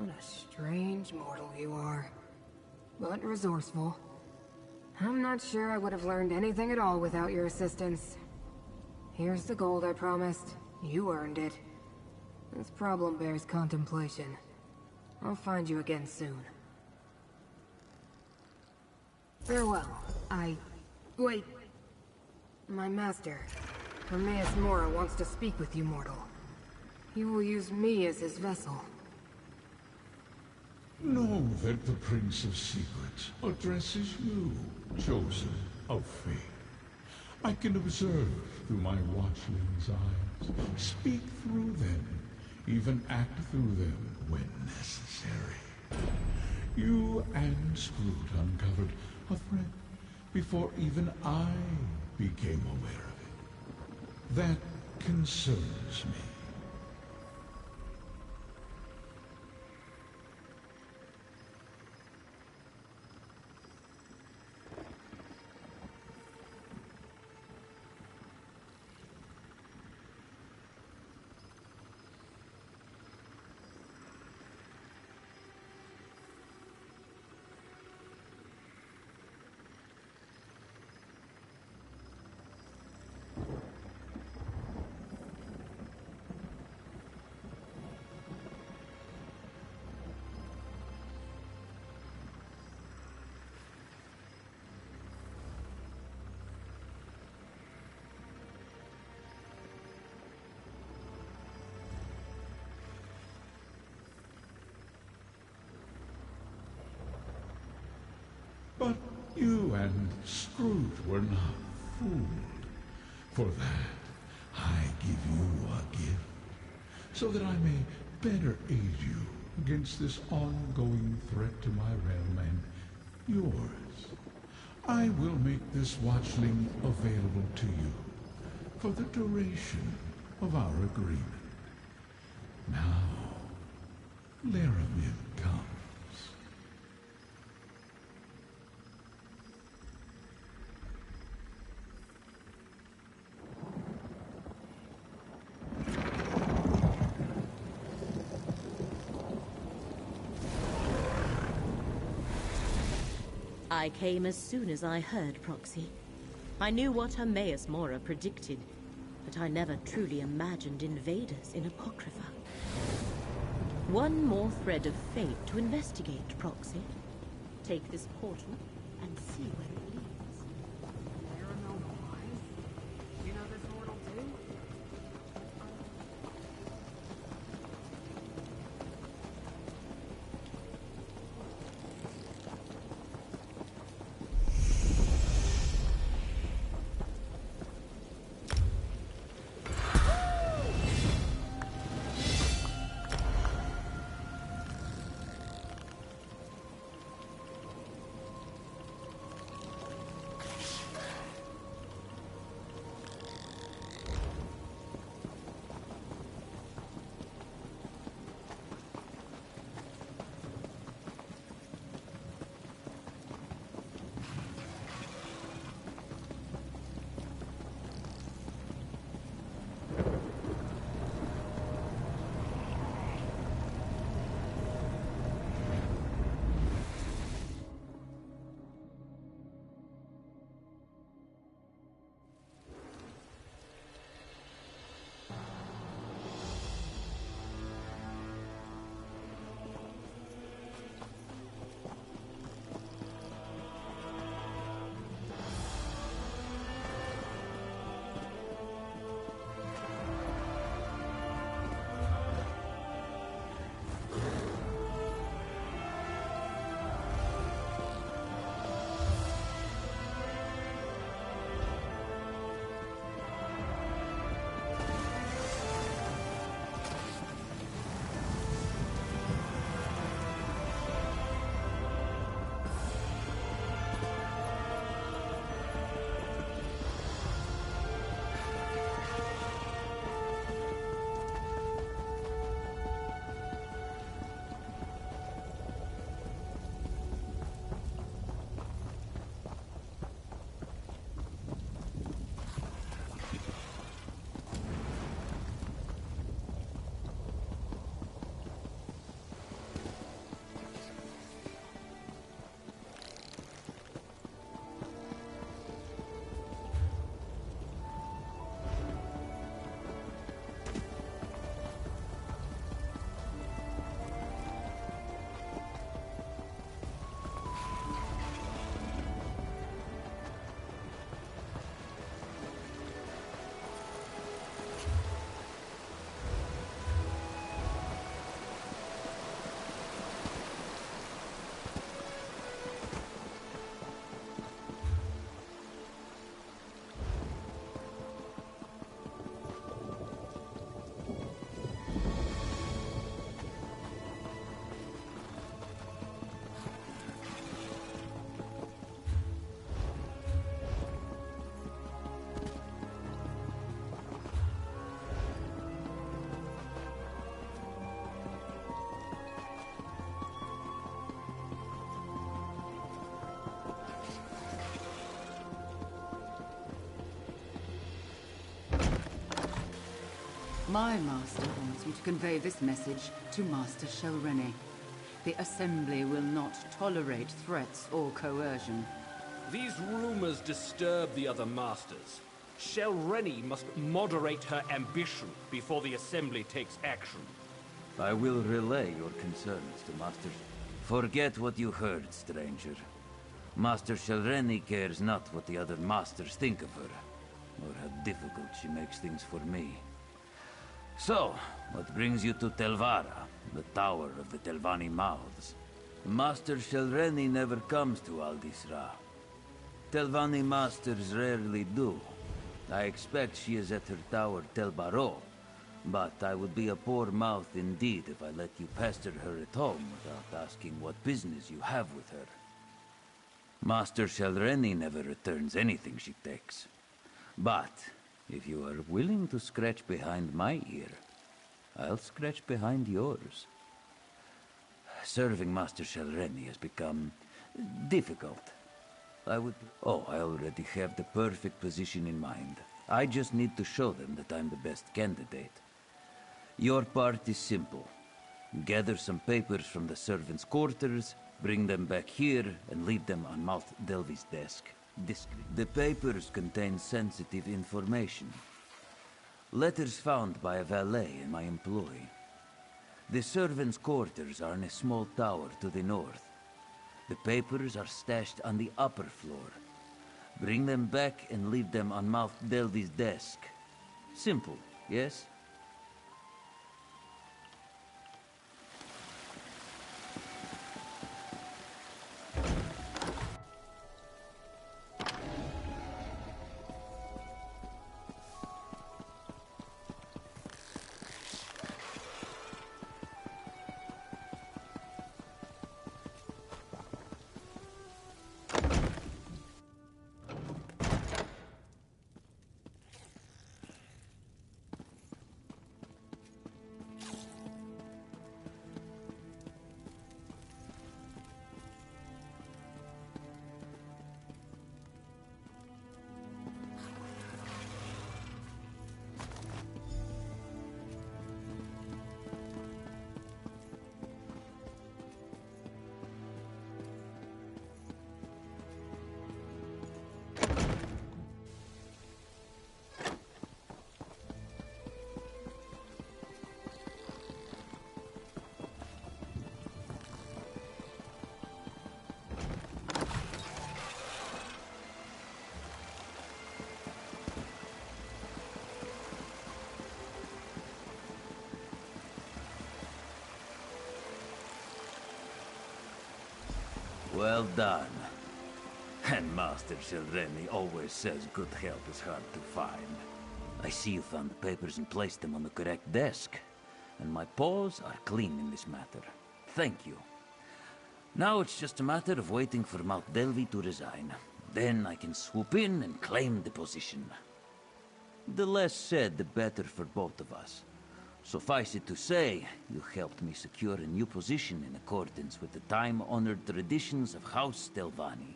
What a strange mortal you are. But resourceful. I'm not sure I would have learned anything at all without your assistance. Here's the gold I promised. You earned it. This problem bears contemplation. I'll find you again soon. Farewell. Wait. My master, Hermaeus Mora, wants to speak with you, mortal. He will use me as his vessel. Know that the Prince of Secrets addresses you, chosen of fate. I can observe through my watchling's eyes, speak through them, even act through them when necessary. You and Scroot uncovered a threat before even I became aware of it. That concerns me. But you and Scroot were not fooled. For that, I give you a gift, so that I may better aid you against this ongoing threat to my realm and yours. I will make this watchling available to you for the duration of our agreement. Now, Laramid comes. I came as soon as I heard Proxy. I knew what Hermaeus Mora predicted, but I never truly imagined invaders in Apocrypha. One more thread of fate to investigate, Proxy. Take this portal and see where it leads. There are no lies. You know this mortal too? My master wants you to convey this message to Master Shelreni. The Assembly will not tolerate threats or coercion. These rumors disturb the other masters. Shelreni must moderate her ambition before the Assembly takes action. I will relay your concerns to Master... Forget what you heard, stranger. Master Shelreni cares not what the other masters think of her, or how difficult she makes things for me. So, what brings you to Telvara, the Tower of the Telvanni Mouths? Master Shelreni never comes to Aldisra. Telvanni masters rarely do. I expect she is at her tower Tel Baro, but I would be a poor mouth indeed if I let you pester her at home without asking what business you have with her. Master Shelreni never returns anything she takes. But, if you are willing to scratch behind my ear, I'll scratch behind yours. Serving Master Shelreni has become... difficult. I already have the perfect position in mind. I just need to show them that I'm the best candidate. Your part is simple. Gather some papers from the servants' quarters, bring them back here, and leave them on Mouth Delvi's desk. The papers contain sensitive information. Letters found by a valet and my employee. The servants' quarters are in a small tower to the north. The papers are stashed on the upper floor. Bring them back and leave them on Mouth Delvi's desk. Simple, yes? Well done. And Master Shelreni always says good help is hard to find. I see you found the papers and placed them on the correct desk. And my paws are clean in this matter. Thank you. Now it's just a matter of waiting for Mouth Delvi to resign. Then I can swoop in and claim the position. The less said, the better for both of us. Suffice it to say, you helped me secure a new position in accordance with the time-honored traditions of House Telvanni.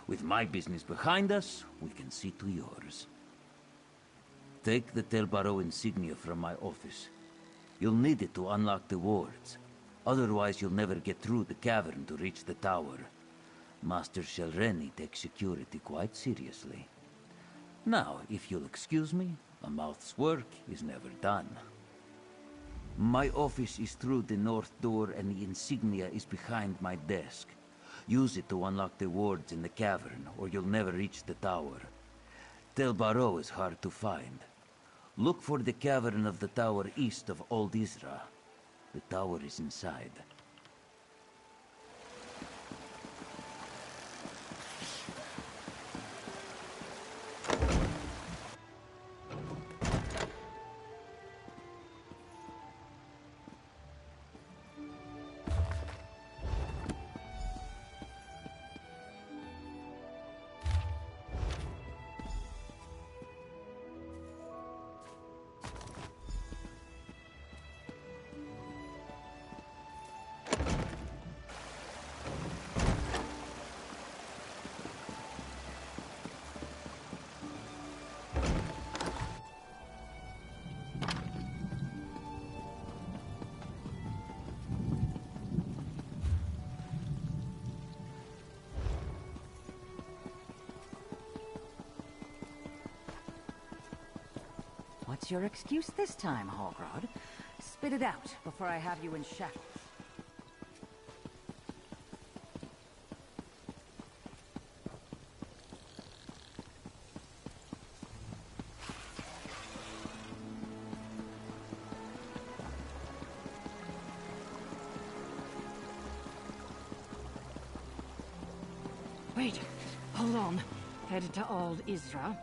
With my business behind us, we can see to yours. Take the Tel Baro insignia from my office. You'll need it to unlock the wards. Otherwise, you'll never get through the cavern to reach the tower. Master Shelreni takes security quite seriously. Now, if you'll excuse me, a mouth's work is never done. My office is through the north door and the insignia is behind my desk. Use it to unlock the wards in the cavern, or you'll never reach the tower. Tel Baro is hard to find. Look for the cavern of the tower east of Old Isra. The tower is inside. What's your excuse this time, Hogrod? Spit it out before I have you in shackles. Wait, hold on. Headed to Old Isra.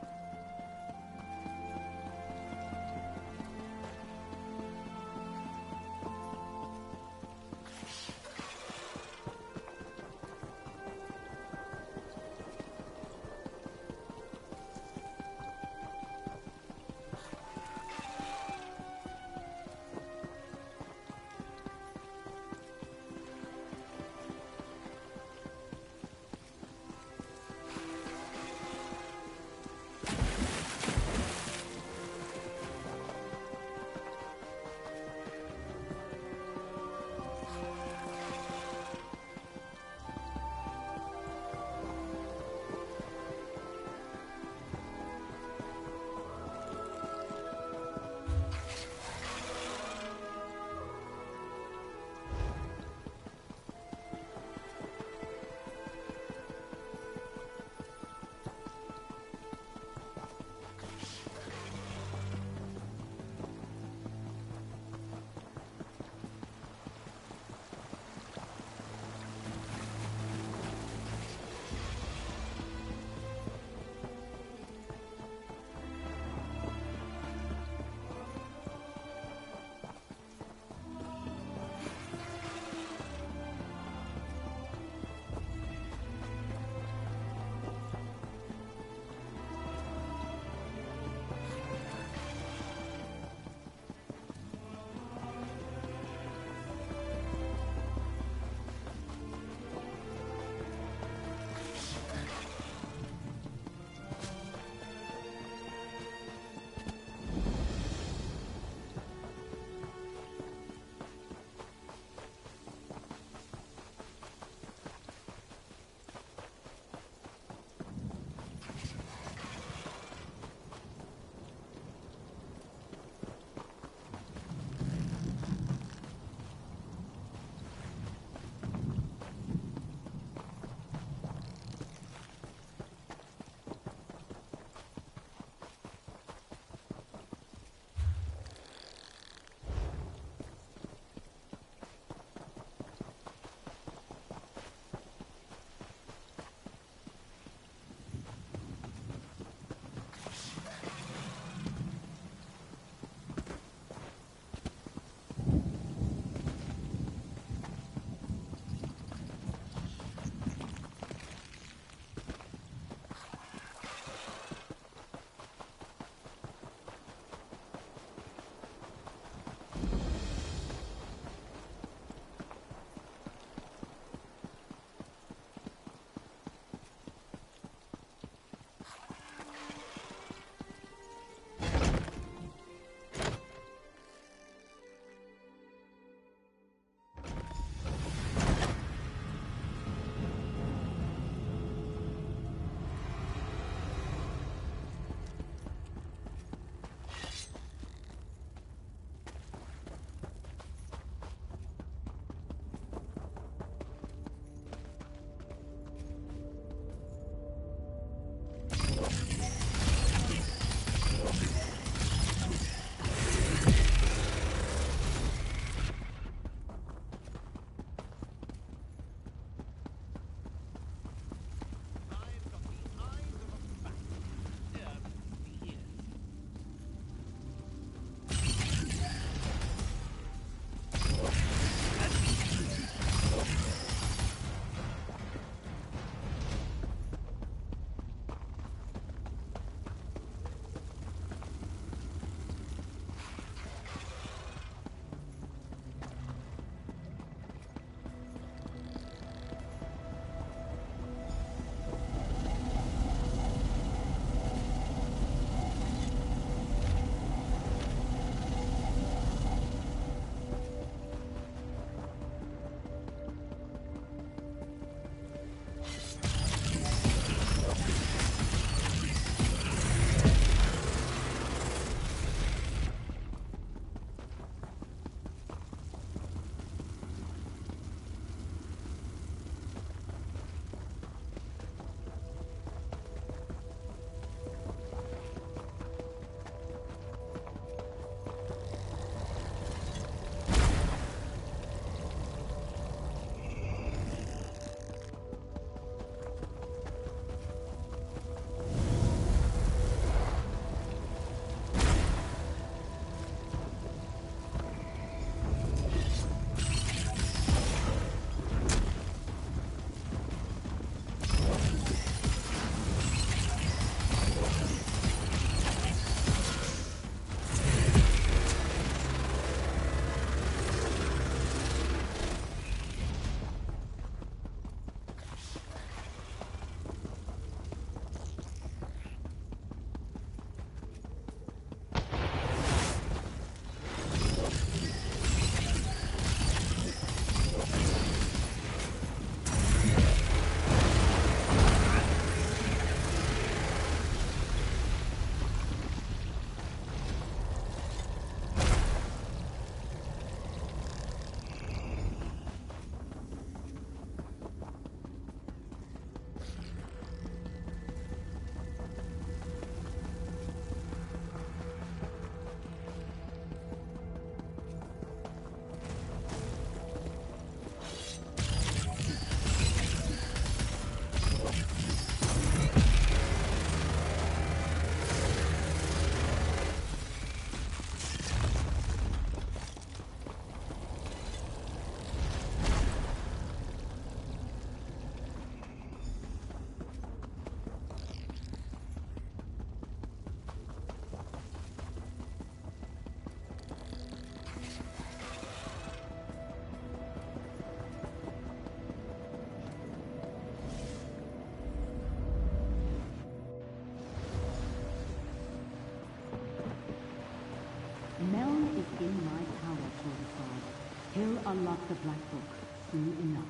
unlock the Black Book soon enough.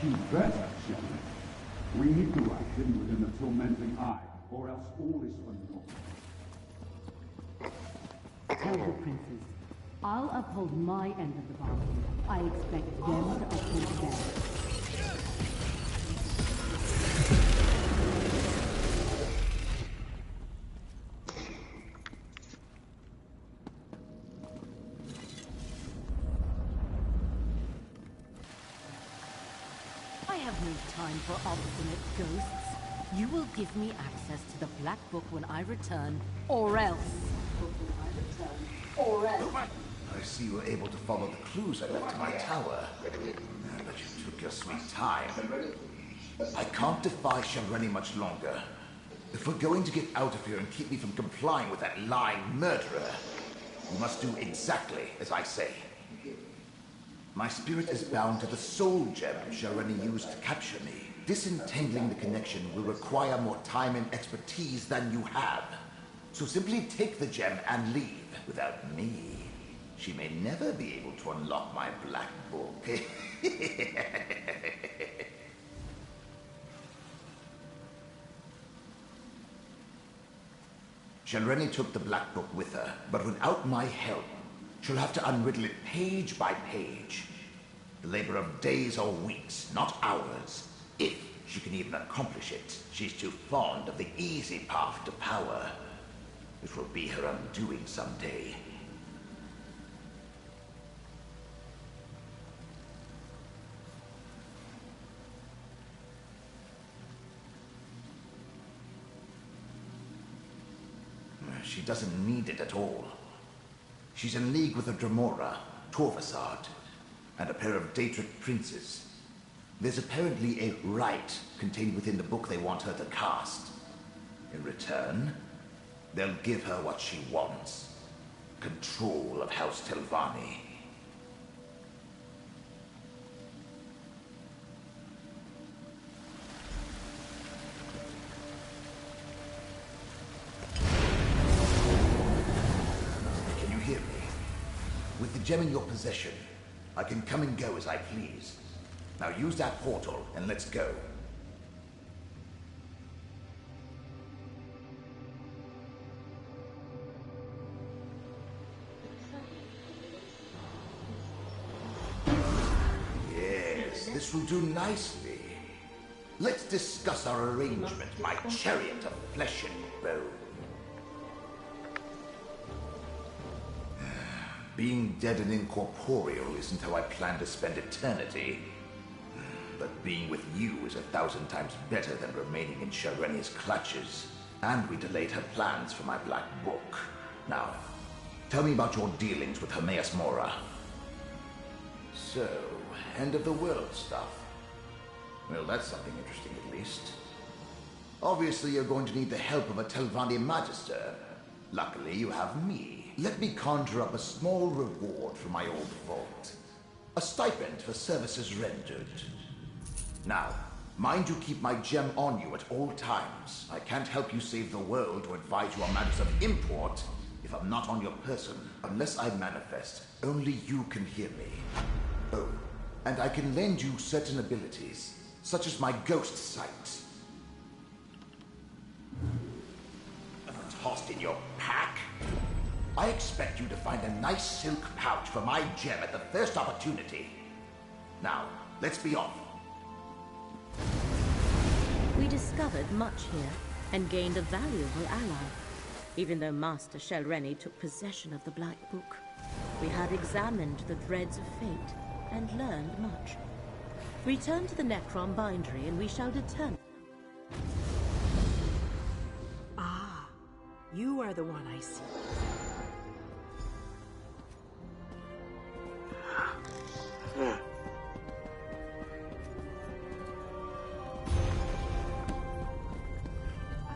Keep that, Shelly. We need to rush in within the tormenting eye, or else all is for naught. Tell the princes, I'll uphold my end of the bargain. I expect them to uphold theirs. I have no time for obstinate ghosts. You will give me access to the Black Book when I return, or else. I see you were able to follow the clues I left in my tower. But you took your sweet time. I can't defy Shelreni much longer. If we're going to get out of here and keep me from complying with that lying murderer, you must do exactly as I say. My spirit is bound to the soul gem Shelreni used to capture me. Disentangling the connection will require more time and expertise than you have. So simply take the gem and leave. Without me, she may never be able to unlock my Black Book. Shelreni took the Black Book with her, but without my help, she'll have to unriddle it page by page. The labor of days or weeks, not hours, if she can even accomplish it. She's too fond of the easy path to power. It will be her undoing someday. She doesn't need it at all. She's in league with a Dremora, Torvasard, and a pair of Daedric princes. There's apparently a rite contained within the book they want her to cast. In return, they'll give her what she wants. Control of House Telvanni. Can you hear me? With the gem in your possession, I can come and go as I please. Now use that portal and let's go. This will do nicely. Let's discuss our arrangement, my chariot of flesh and bone. Being dead and incorporeal isn't how I plan to spend eternity. But being with you is 1,000 times better than remaining in Shelreni's clutches. And we delayed her plans for my Black Book. Now, tell me about your dealings with Hermaeus Mora. So, end of the world stuff. Well, that's something interesting at least. Obviously, you're going to need the help of a Telvanni Magister. Luckily, you have me. Let me conjure up a small reward for my old vault. A stipend for services rendered. Now, mind you keep my gem on you at all times. I can't help you save the world or advise you on matters of import if I'm not on your person. Unless I manifest, only you can hear me. Oh, and I can lend you certain abilities, such as my ghost sight. Tossed in your pack? I expect you to find a nice silk pouch for my gem at the first opportunity. Now, let's be off. We discovered much here, and gained a valuable ally. Even though Master Shelreni took possession of the Black Book, we have examined the threads of fate, and learned much. Return to the Necron Bindery, and we shall determine. Ah, you are the one I see. I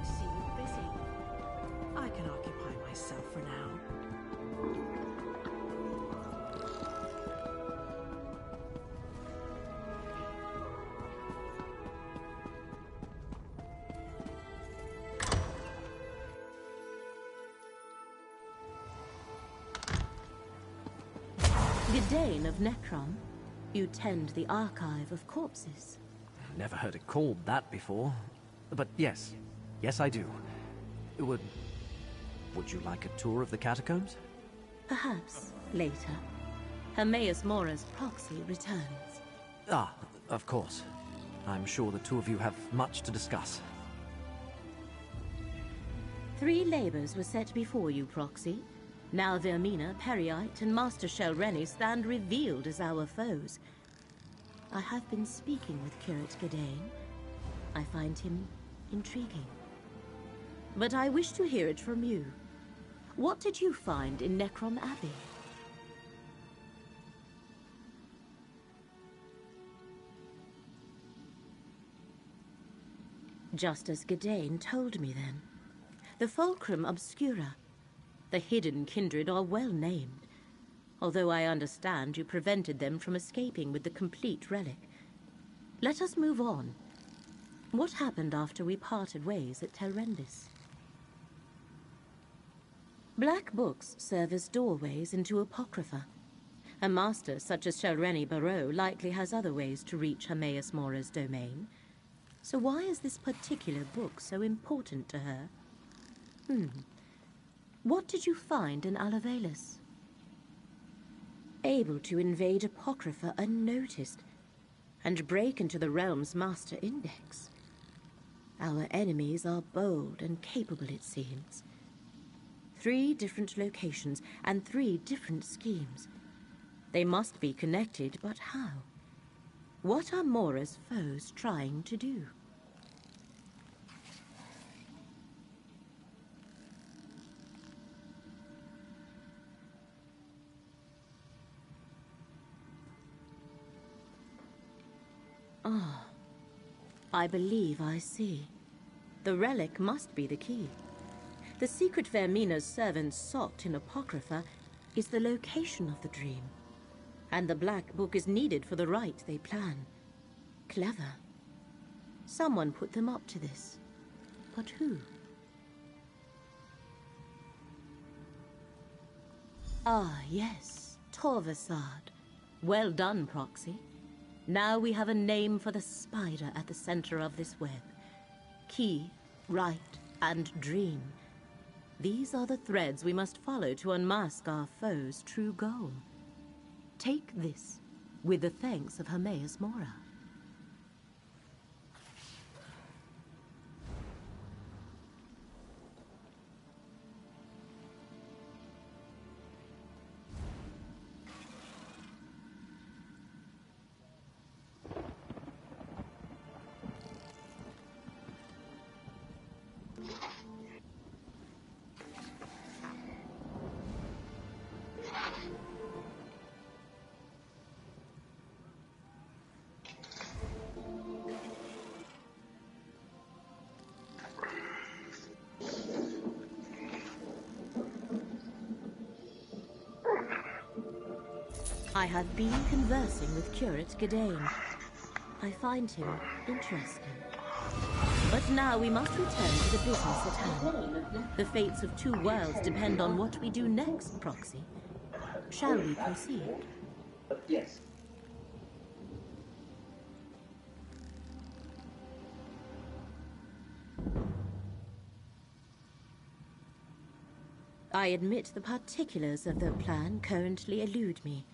see you're busy. I can occupy myself for now. Gadain of Necrom. You tend the archive of corpses. Never heard it called that before. But yes. Yes, I do. Would you like a tour of the catacombs? Perhaps later. Hermaeus Mora's proxy returns. Ah, of course. I'm sure the two of you have much to discuss. 3 labors were set before you, Proxy. Now Vermina, Periite, and Master Shelreni stand revealed as our foes. I have been speaking with Curate Gadain. I find him intriguing. But I wish to hear it from you. What did you find in Necrom Abbey? Just as Gadain told me then. The Fulcrum Obscura. The hidden kindred are well named, although I understand you prevented them from escaping with the complete relic. Let us move on. What happened after we parted ways at Telrendis? Black books serve as doorways into Apocrypha. A master such as Shelreni Barrow likely has other ways to reach Hermaeus Mora's domain. So why is this particular book so important to her? What did you find in Alavelis? Able to invade Apocrypha unnoticed, and break into the realm's master index. Our enemies are bold and capable, it seems. 3 different locations and 3 different schemes. They must be connected, but how? What are Mora's foes trying to do? Ah, I believe I see. The relic must be the key. The secret Vermina's servants sought in Apocrypha is the location of the dream. And the Black Book is needed for the rite they plan. Clever. Someone put them up to this. But who? Ah, yes. Torvasad. Well done, Proxy. Now we have a name for the spider at the center of this web. Key, rite, and dream. These are the threads we must follow to unmask our foe's true goal. Take this, with the thanks of Hermaeus Mora. I have been conversing with Curate Gadain. I find him interesting. But now we must return to the business at hand. The fates of 2 worlds depend on what we do next, Proxy. Shall we proceed? Yes. I admit the particulars of their plan currently elude me.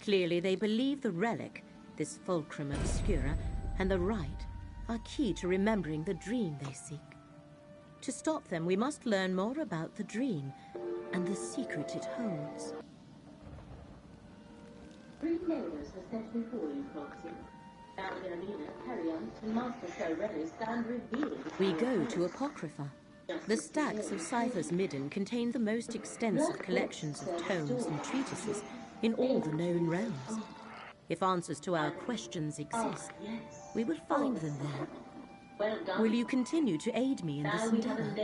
Clearly they believe the relic, this Fulcrum Obscura, and the rite are key to remembering the dream they seek. To stop them, we must learn more about the dream and the secret it holds. 3 labors were set before you, Proxy. Now Vermina, Periant, and Master Shelreni stand revealed. We go to Apocrypha. The stacks of Cypher's Midden contain the most extensive collections of tomes and treatises in all the known realms. If answers to our questions exist, we will find them there. Will you continue to aid me in this endeavor?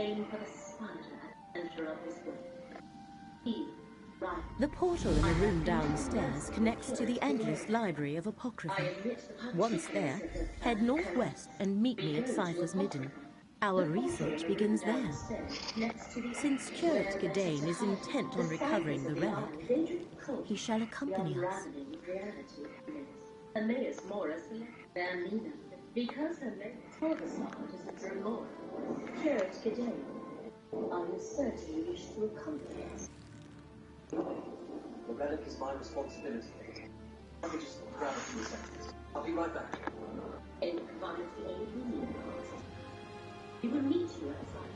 The portal in the room downstairs connects to the endless library of Apocrypha. Once there, head northwest and meet me at Cypher's Midden. Our research begins there. Since Curate Gedane is intent on recovering the relic, he shall accompany us. Emmaus Mora select Bamina because Emmaus for the scientist is a Lord. Curate Gedane, are you certain you wish to accompany us? The relic is my responsibility. Let me just grab a few seconds. I'll be right back. And provide the aid we need. We will meet you outside.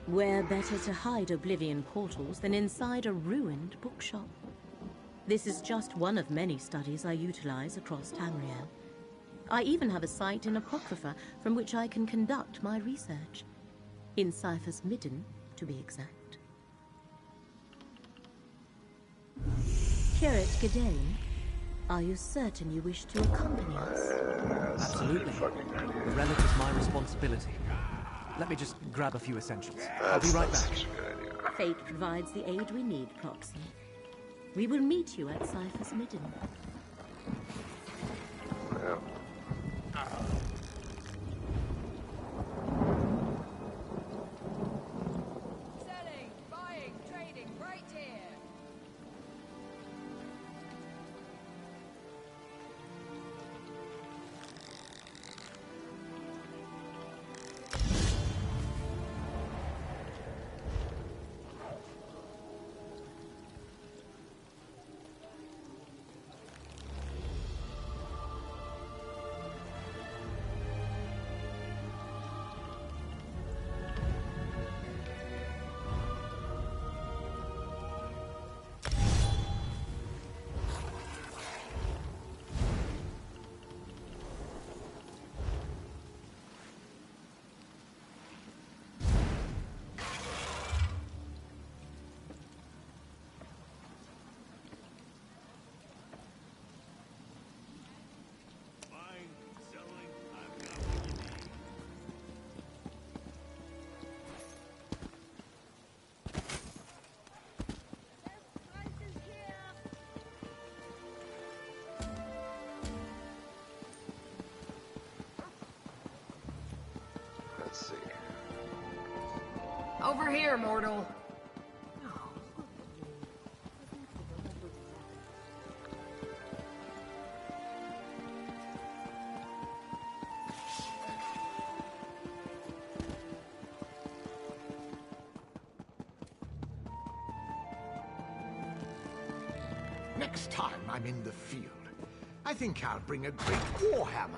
Where better to hide Oblivion portals than inside a ruined bookshop? This is just one of many studies I utilize across Tamriel. I even have a site in Apocrypha from which I can conduct my research. In Cypher's Midden, to be exact. Curate Gedane, are you certain you wish to accompany us? Absolutely. The relic is my responsibility. Let me just grab a few essentials. I'll be right back. Fate provides the aid we need, Proxy. We will meet you at Cypher's Midden. Well. Selling, buying, trading, right here. Let's see. Over here, mortal. Next time I'm in the field, I think I'll bring a great warhammer.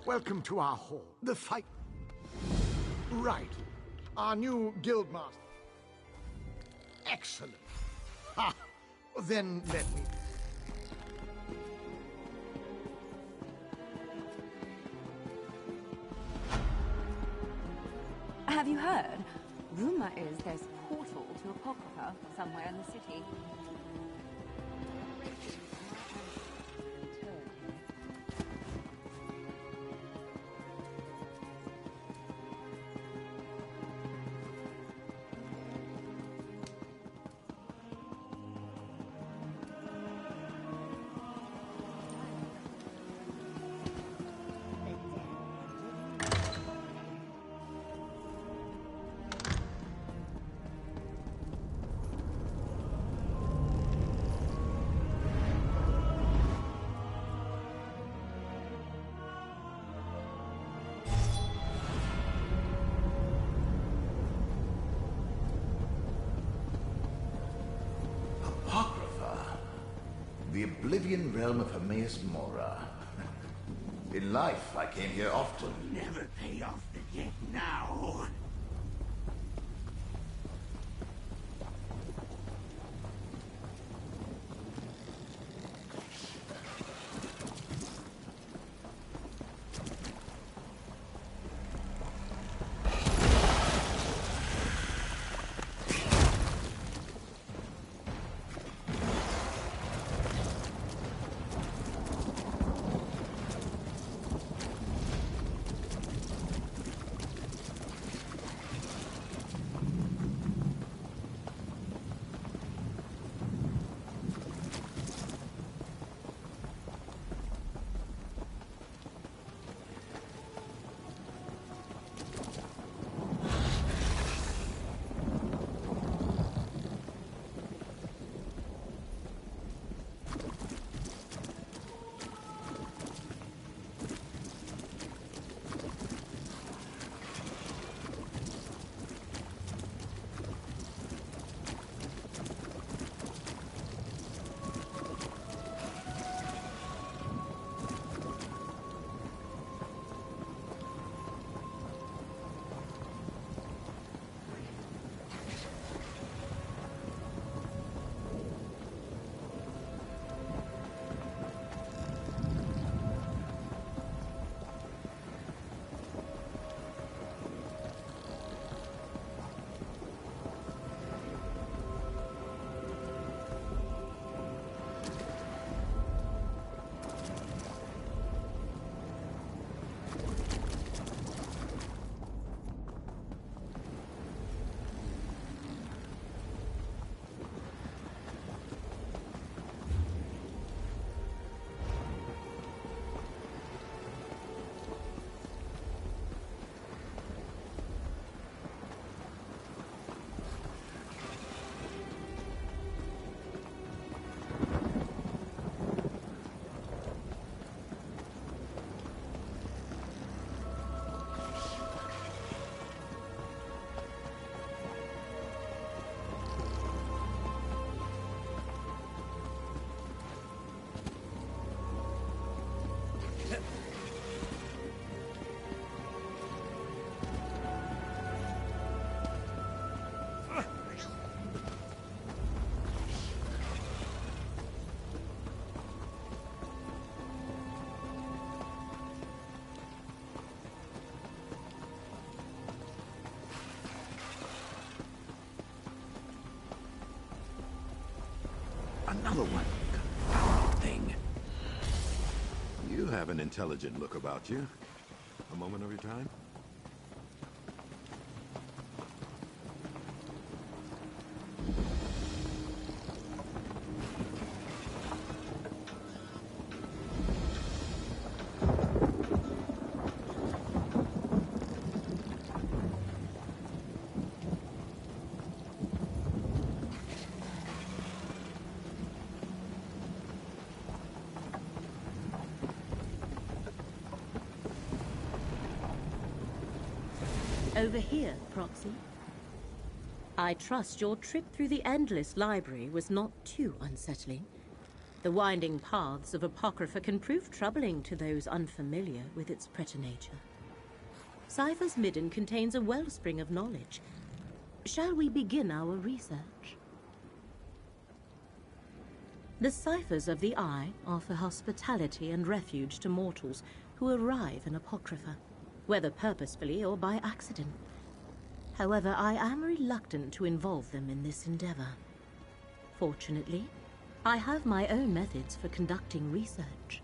Welcome to our hall. The fight... Right. Our new guildmaster. Excellent. Ah, then let me... Have you heard? Rumor is there's a portal to Apocrypha somewhere in the city. The Oblivion realm of Emmaus Mora. In life, I came here often. Never pay off the debt now. Another one. Confounded thing. You have an intelligent look about you. A moment of your time? Over here, Proxy. I trust your trip through the Endless Library was not too unsettling. The winding paths of Apocrypha can prove troubling to those unfamiliar with its preternature. Cypher's Midden contains a wellspring of knowledge. Shall we begin our research? The ciphers of the Eye offer hospitality and refuge to mortals who arrive in Apocrypha, whether purposefully or by accident. However, I am reluctant to involve them in this endeavor. Fortunately, I have my own methods for conducting research.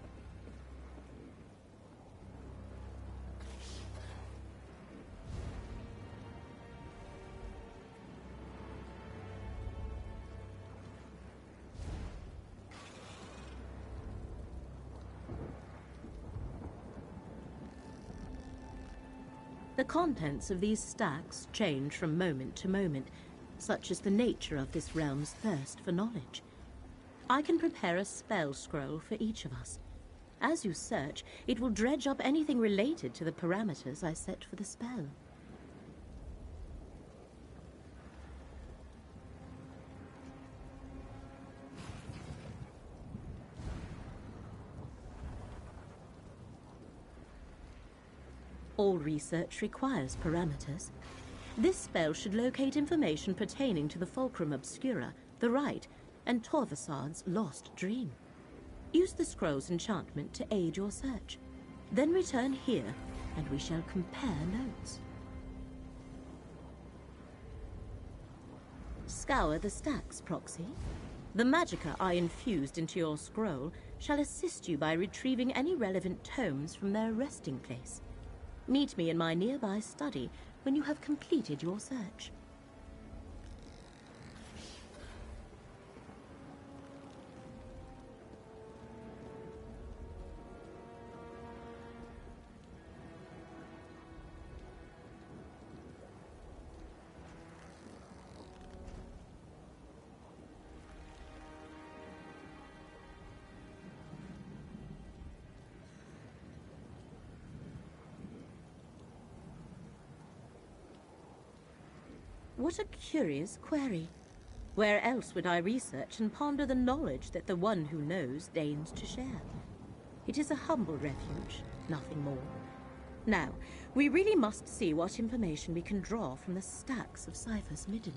The contents of these stacks change from moment to moment, such is the nature of this realm's thirst for knowledge. I can prepare a spell scroll for each of us. As you search, it will dredge up anything related to the parameters I set for the spell. All research requires parameters. This spell should locate information pertaining to the Fulcrum Obscura, the Rite, and Torvasad's lost dream. Use the scroll's enchantment to aid your search. Then return here, and we shall compare notes. Scour the stacks, Proxy. The magicka I infused into your scroll shall assist you by retrieving any relevant tomes from their resting place. Meet me in my nearby study when you have completed your search. What a curious query. Where else would I research and ponder the knowledge that the one who knows deigns to share? It is a humble refuge, nothing more. Now, we really must see what information we can draw from the stacks of Cypher's Midden.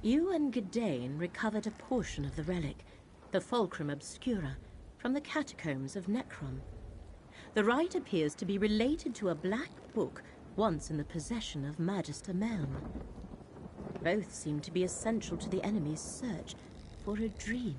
You and Gadain recovered a portion of the relic, the Fulcrum Obscura, from the catacombs of Necrom. The rite appears to be related to a black book once in the possession of Magister Meln. Both seem to be essential to the enemy's search for a dream.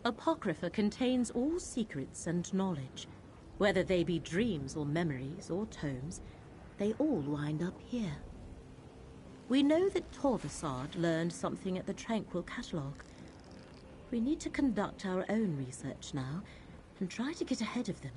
Apocrypha contains all secrets and knowledge. Whether they be dreams or memories or tomes, they all wind up here. We know that Torvasard learned something at the Tranquil Catalogue. We need to conduct our own research now and try to get ahead of them.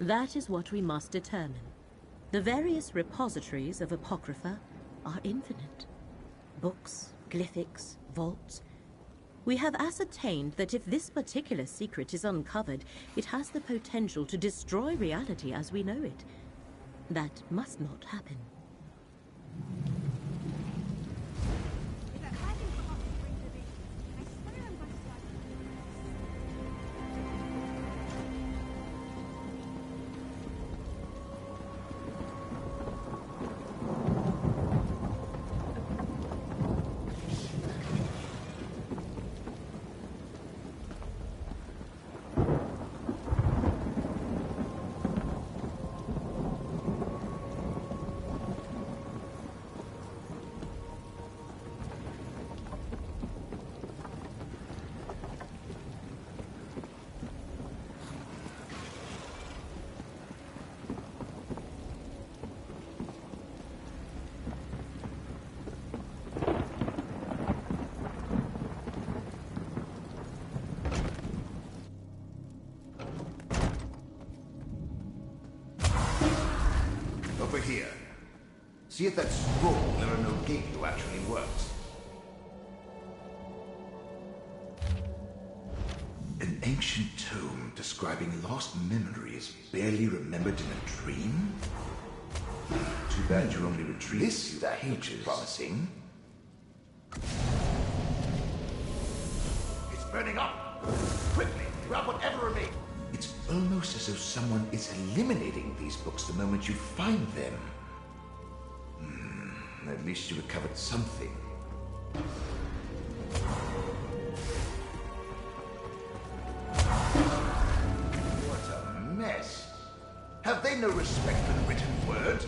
That is what we must determine. The various repositories of Apocrypha are infinite. Books, glyphics, vaults. We have ascertained that if this particular secret is uncovered, it has the potential to destroy reality as we know it. That must not happen. Over here. See if that scroll Mirror no gave you actually works. An ancient tome describing lost memories barely remembered in a dream? Too bad you only retrieved this page is promising. It's burning up! Quickly, grab whatever remains. It's almost as though someone is eliminating these books the moment you find them. At least you recovered something. What a mess! Have they no respect for the written word?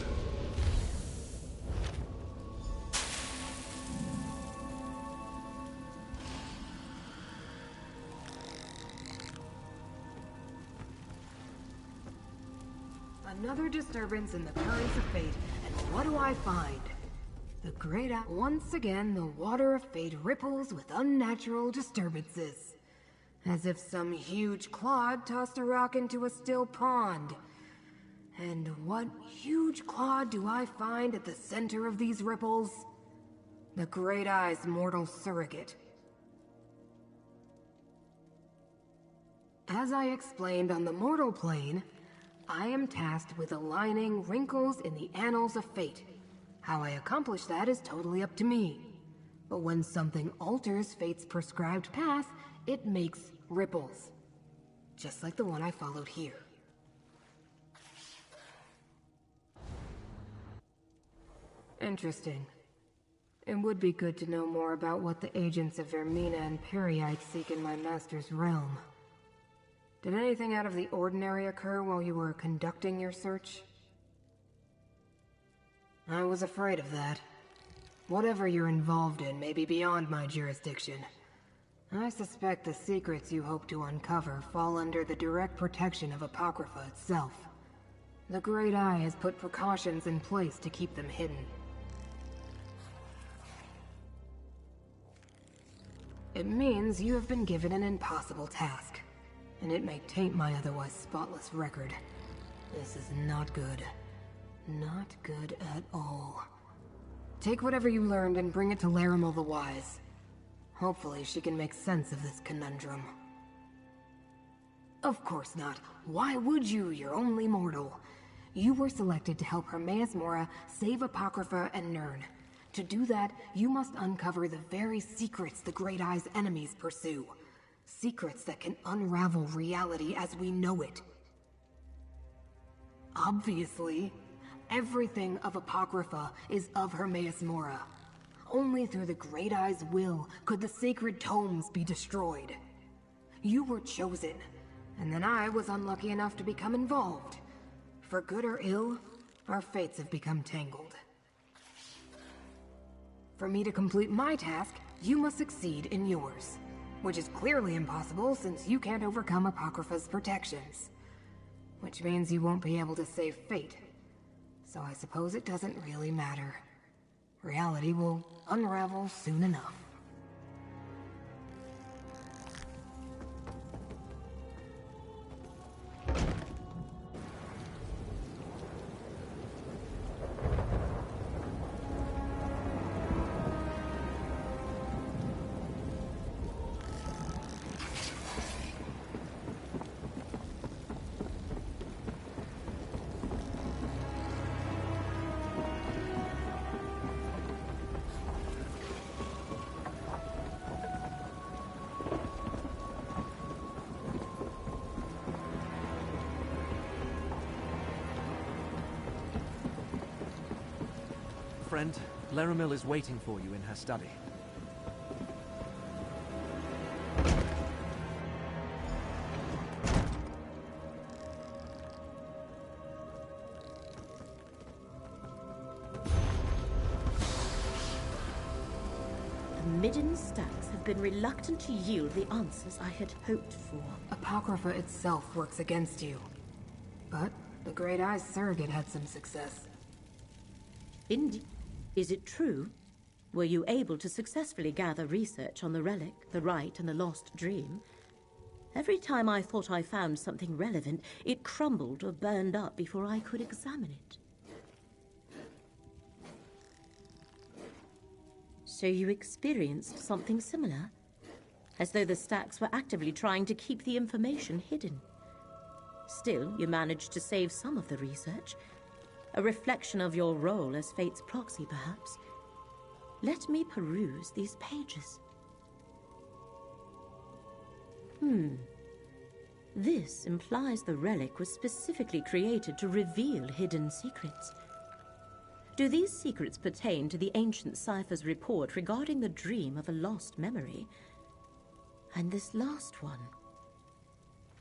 Another disturbance in the currents of fate, and what do I find? The Great Eye. Once again, the water of fate ripples with unnatural disturbances. As if some huge clod tossed a rock into a still pond. And what huge clod do I find at the center of these ripples? The Great Eye's mortal surrogate. As I explained on the mortal plane, I am tasked with aligning wrinkles in the annals of fate. How I accomplish that is totally up to me. But when something alters fate's prescribed path, it makes ripples. Just like the one I followed here. Interesting. It would be good to know more about what the agents of Vermina and Peryite seek in my master's realm. Did anything out of the ordinary occur while you were conducting your search? I was afraid of that. Whatever you're involved in may be beyond my jurisdiction. I suspect the secrets you hope to uncover fall under the direct protection of Apocrypha itself. The Great Eye has put precautions in place to keep them hidden. It means you have been given an impossible task. And it may taint my otherwise spotless record. This is not good. Not good at all. Take whatever you learned and bring it to Larimel the Wise. Hopefully she can make sense of this conundrum. Of course not. Why would you? You're only mortal. You were selected to help Hermaeus Mora save Apocrypha and Nirn. To do that, you must uncover the very secrets the Great Eye's enemies pursue. Secrets that can unravel reality as we know it. Obviously, everything of Apocrypha is of Hermaeus Mora. Only through the Great Eye's will could the sacred tomes be destroyed. You were chosen, and then I was unlucky enough to become involved. For good or ill, our fates have become tangled. For me to complete my task, you must succeed in yours. Which is clearly impossible since you can't overcome Apocrypha's protections. Which means you won't be able to save fate. So I suppose it doesn't really matter. Reality will unravel soon enough. friend. Laramil is waiting for you in her study. The Midden stacks have been reluctant to yield the answers I had hoped for. Apocrypha itself works against you. But the Great Eyes surrogate had some success. Indeed. Is it true? Were you able to successfully gather research on the relic, the rite, and the lost dream? Every time I thought I found something relevant, it crumbled or burned up before I could examine it. So you experienced something similar? As though the stacks were actively trying to keep the information hidden. Still, you managed to save some of the research. A reflection of your role as Fate's proxy, perhaps. Let me peruse these pages. This implies the relic was specifically created to reveal hidden secrets. Do these secrets pertain to the ancient Cipher's report regarding the dream of a lost memory? And this last one?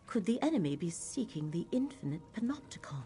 Could the enemy be seeking the infinite Panopticon?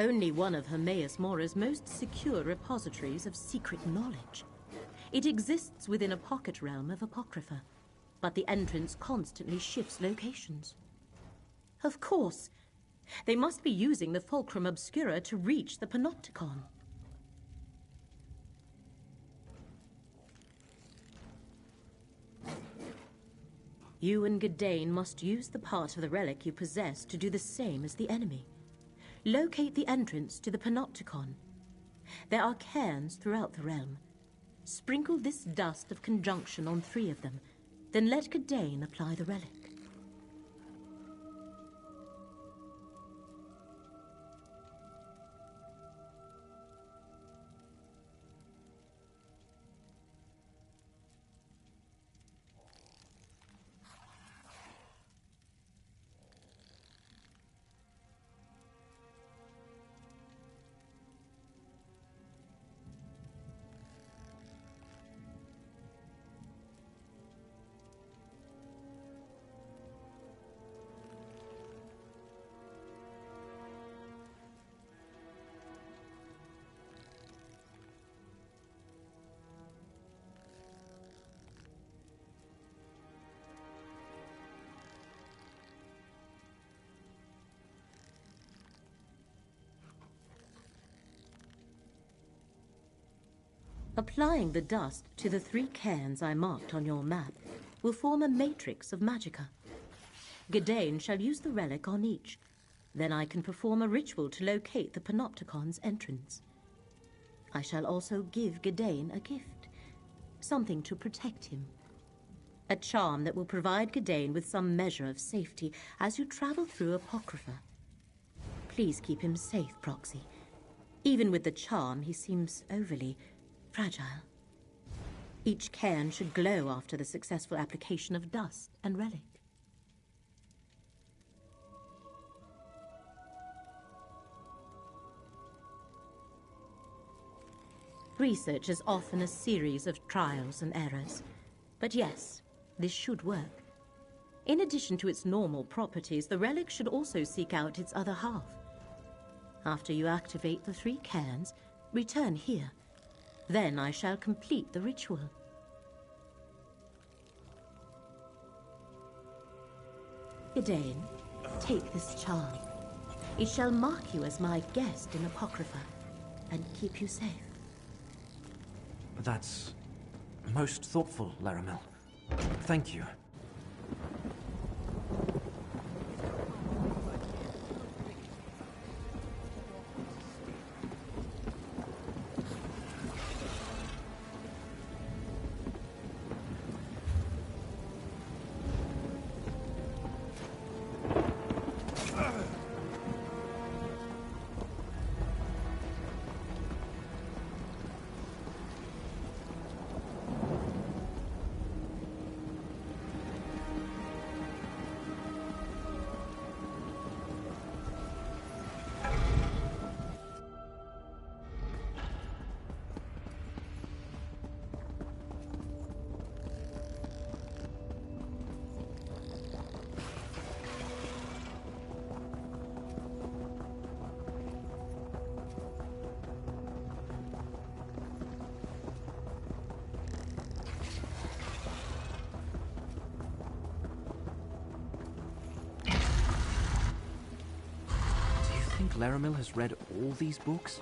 Only one of Hermaeus Mora's most secure repositories of secret knowledge. It exists within a pocket realm of Apocrypha, but the entrance constantly shifts locations. Of course! They must be using the Fulcrum Obscura to reach the Panopticon. You and Gadain must use the part of the relic you possess to do the same as the enemy. Locate the entrance to the Panopticon. There are cairns throughout the realm. Sprinkle this dust of conjunction on 3 of them, then let Gadain apply the relic. Applying the dust to the 3 cairns I marked on your map will form a matrix of magicka. Gadain shall use the relic on each. Then I can perform a ritual to locate the Panopticon's entrance. I shall also give Gadain a gift, something to protect him. A charm that will provide Gadain with some measure of safety as you travel through Apocrypha. Please keep him safe, Proxy. Even with the charm, he seems overly fragile. Each cairn should glow after the successful application of dust and relic. Research is often a series of trials and errors. But yes, this should work. In addition to its normal properties, the relic should also seek out its other half. After you activate the 3 cairns, return here. Then I shall complete the ritual. Ydain, take this charm. It shall mark you as my guest in Apocrypha, and keep you safe. That's most thoughtful, Laramil. Thank you. Laramil has read all these books?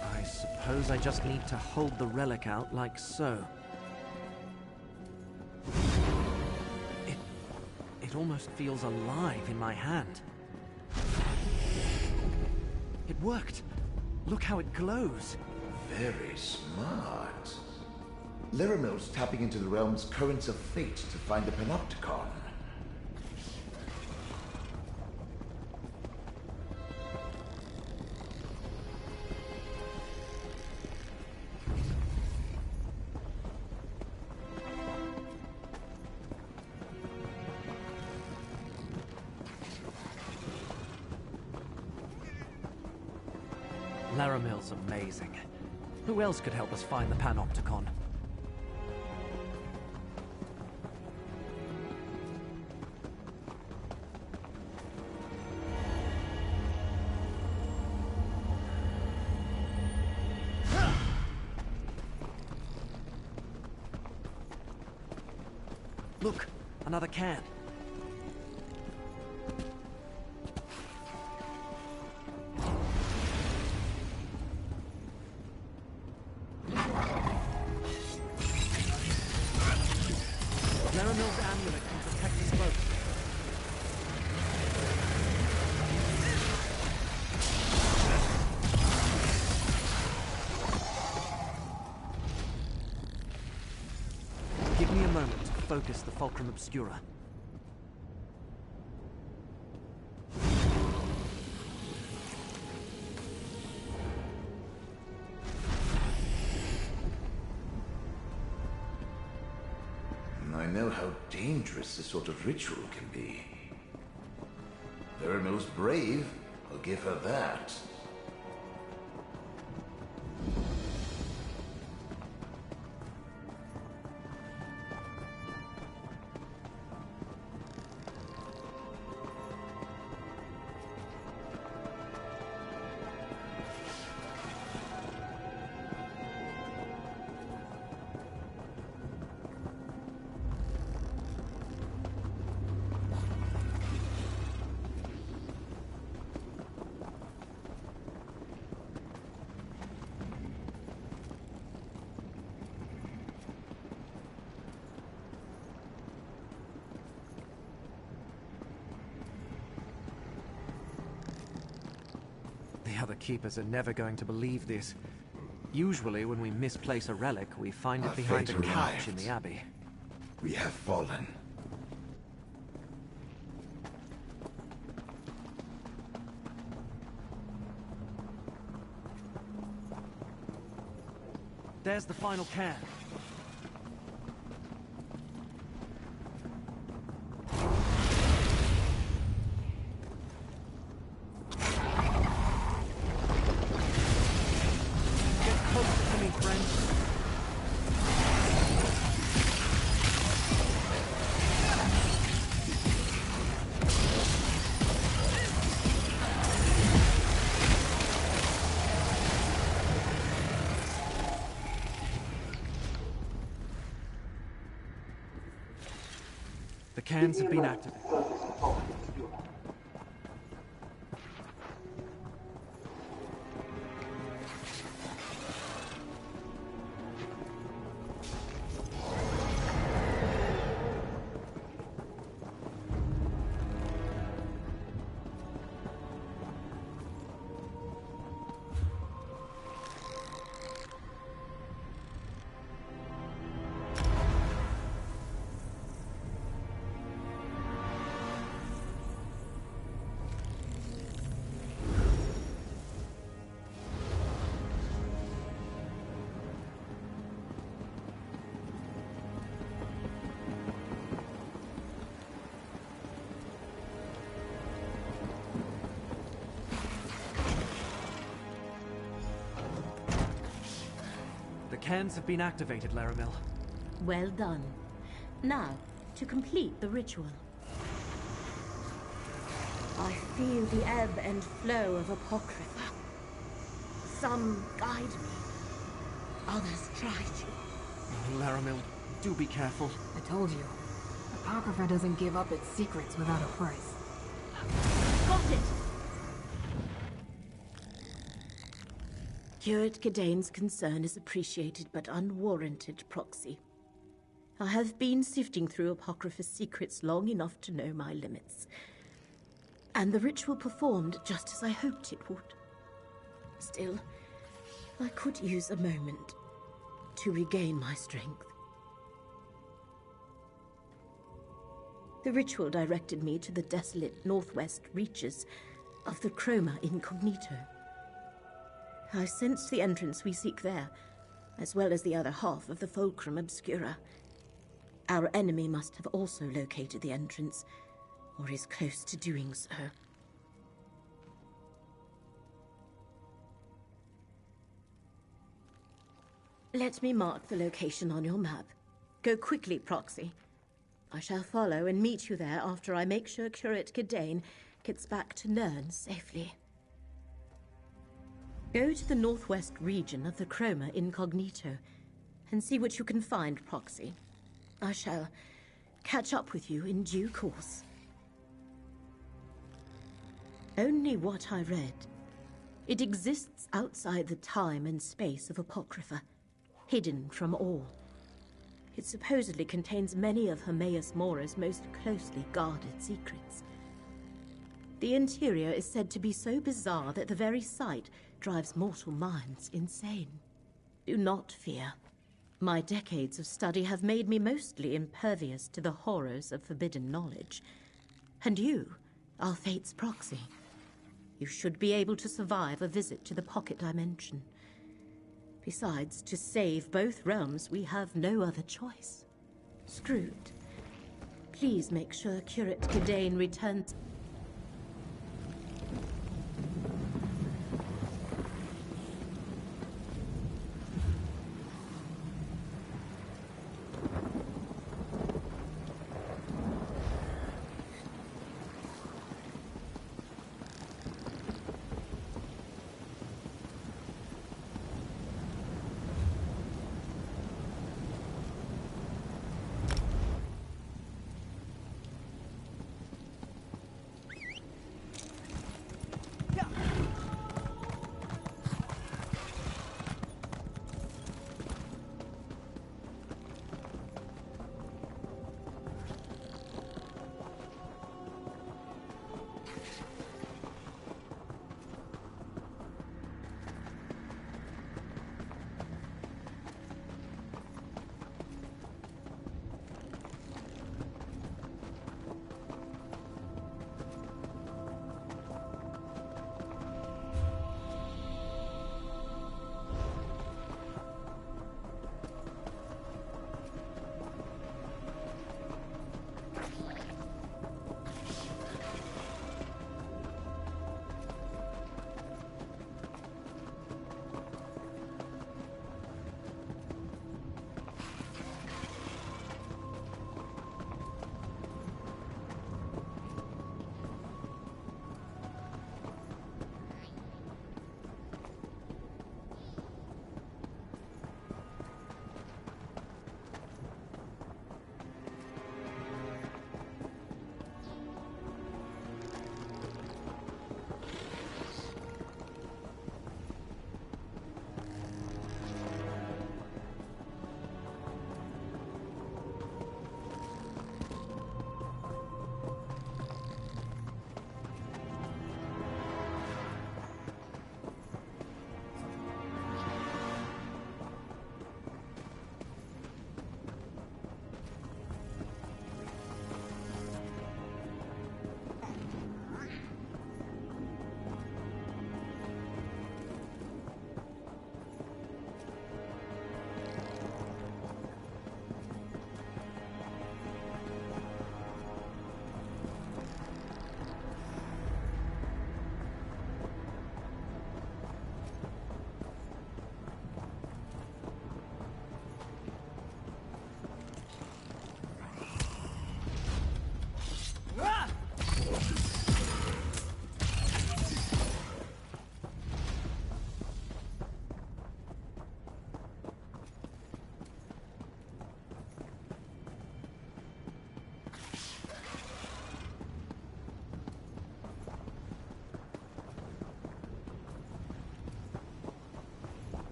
I suppose I just need to hold the relic out like so. It almost feels alive in my hand. It worked! Look how it glows! Very smart. Laramil's tapping into the realm's currents of fate to find the Panopticon. Laramil's amazing. Who else could help us find the Panopticon? Look, another can. Laramil's amulet can protect us both. Give me a moment to focus the Fulcrum Obscura. I know how dangerous this sort of ritual can be. Laramil's brave, I'll give her that. The other keepers are never going to believe this. Usually, when we misplace a relic, we find it behind a couch in the Abbey. We have fallen. There's the final can. The cans have been activated. The cans have been activated, Laramil. Well done. Now, to complete the ritual. I feel the ebb and flow of Apocrypha. Some guide me, others try to. Laramil, do be careful. I told you. Apocrypha doesn't give up its secrets without a price. Got it! Curate Gidane's concern is appreciated but unwarranted, Proxy. I have been sifting through Apocrypha's secrets long enough to know my limits. And the ritual performed just as I hoped it would. Still, I could use a moment to regain my strength. The ritual directed me to the desolate northwest reaches of the Chroma Incognito. I sensed the entrance we seek there, as well as the other half of the Fulcrum Obscura. Our enemy must have also located the entrance, or is close to doing so. Let me mark the location on your map. Go quickly, Proxy. I shall follow and meet you there after I make sure Curate Gidane gets back to Nirn safely. Go to the northwest region of the Chroma Incognito and see what you can find, Proxy. I shall catch up with you in due course. Only what I read. It exists outside the time and space of Apocrypha, hidden from all. It supposedly contains many of Hermaeus Mora's most closely guarded secrets. The interior is said to be so bizarre that the very sight drives mortal minds insane. Do not fear. My decades of study have made me mostly impervious to the horrors of forbidden knowledge. And you are Fate's proxy. You should be able to survive a visit to the pocket dimension. Besides, to save both realms, we have no other choice. Screwed. Please make sure Curate Gidane returns.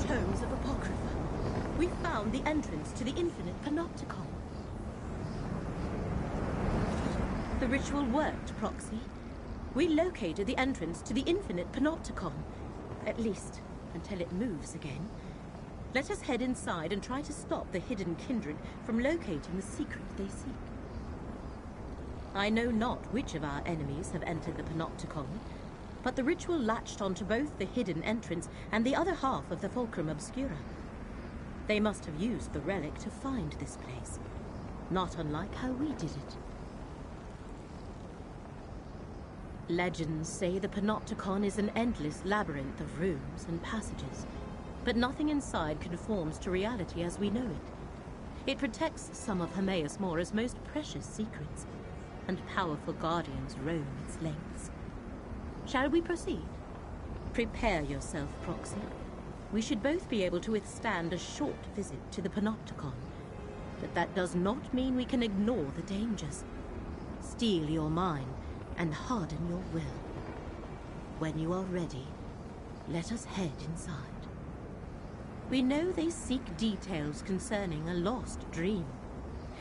Tomes of Apocrypha. We found the entrance to the Infinite Panopticon. The ritual worked, Proxy. We located the entrance to the Infinite Panopticon. At least, until it moves again. Let us head inside and try to stop the hidden kindred from locating the secret they seek. I know not which of our enemies have entered the Panopticon, but the ritual latched onto both the hidden entrance and the other half of the Fulcrum Obscura. They must have used the relic to find this place, not unlike how we did it. Legends say the Panopticon is an endless labyrinth of rooms and passages, but nothing inside conforms to reality as we know it. It protects some of Hermaeus Mora's most precious secrets, and powerful guardians roam its lengths. Shall we proceed? Prepare yourself, Proxy. We should both be able to withstand a short visit to the Panopticon, but that does not mean we can ignore the dangers. Steel your mind and harden your will. When you are ready, let us head inside. We know they seek details concerning a lost dream,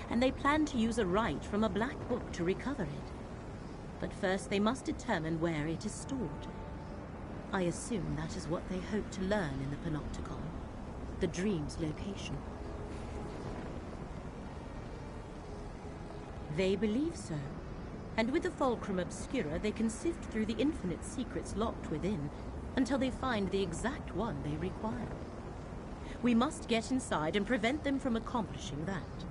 and they plan to use a rite from a black book to recover it. But first they must determine where it is stored. I assume that is what they hope to learn in the Panopticon, the dream's location. They believe so, and with the Fulcrum Obscura they can sift through the infinite secrets locked within until they find the exact one they require. We must get inside and prevent them from accomplishing that.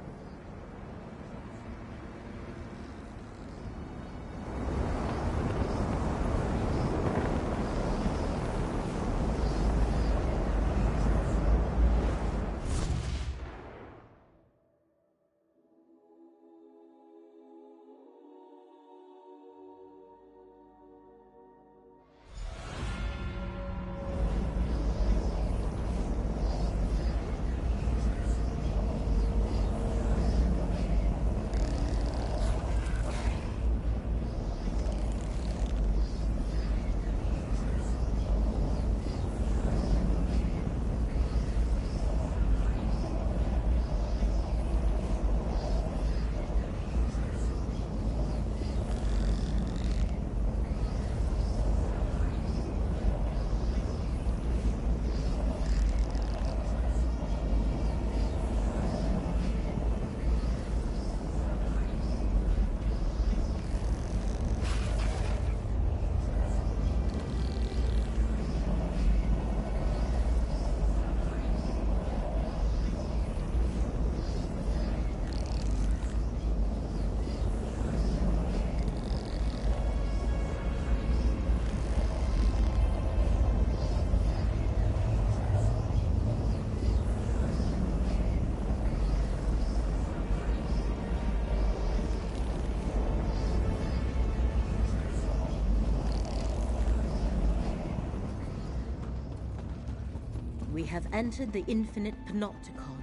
We have entered the Infinite Panopticon.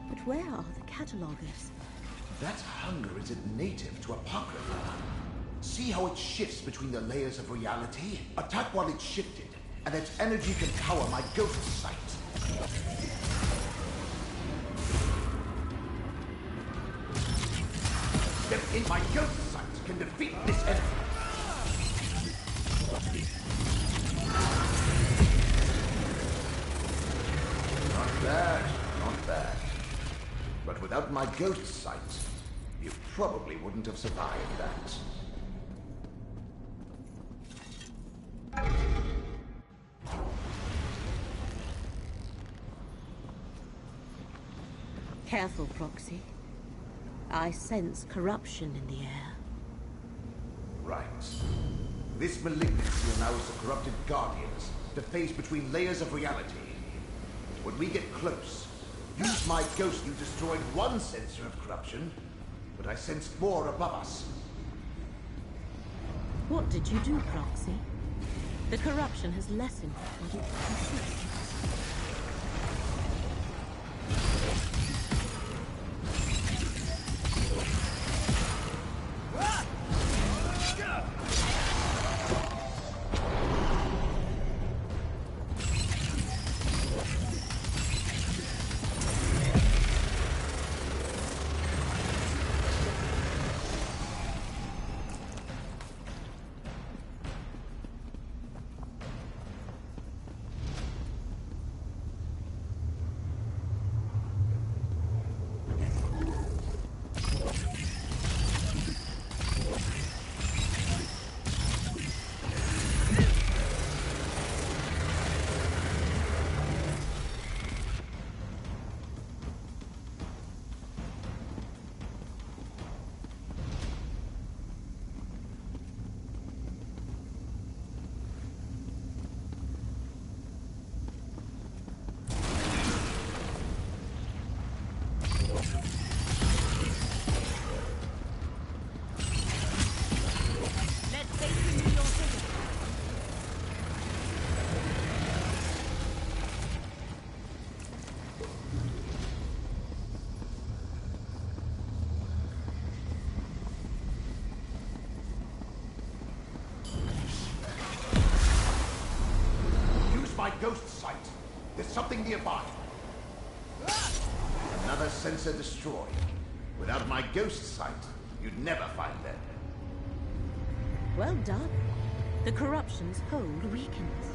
But where are the catalogers? That hunger is native to Apocrypha. See how it shifts between the layers of reality? Attack while it's shifted, and its energy can power my ghost sight. Step in my ghost sight can defeat this enemy. Not bad. But without my ghost sight, you probably wouldn't have survived that. Careful, Proxy. I sense corruption in the air. Right. This malignancy allows the corrupted Guardians to phase between layers of reality. When we get close, use my ghost, you destroyed one sensor of corruption, but I sensed more above us. What did you do, Proxy? The corruption has lessened, but it persists. my ghost sight. There's something nearby. Another sensor destroyed. Without my ghost sight, you'd never find them. Well done. The corruption's hold weakens.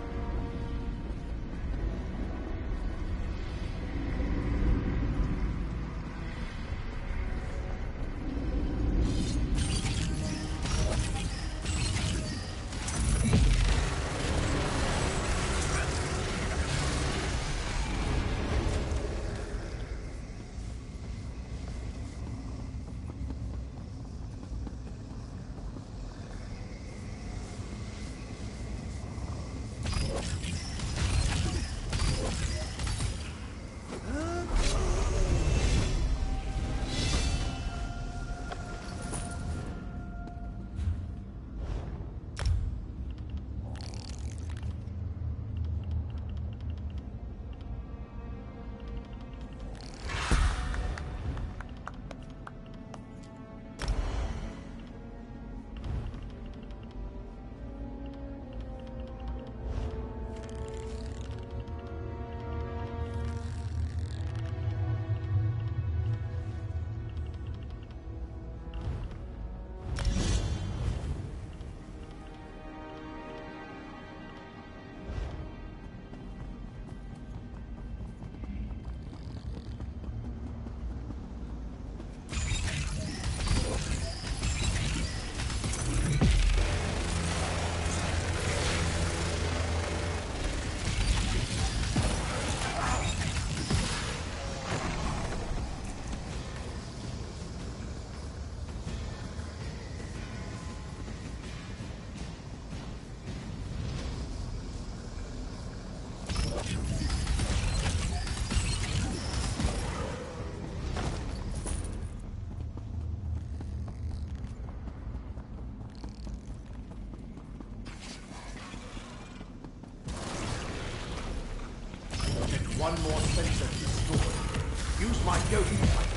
One more sensor destroyed. Use my ghost sight.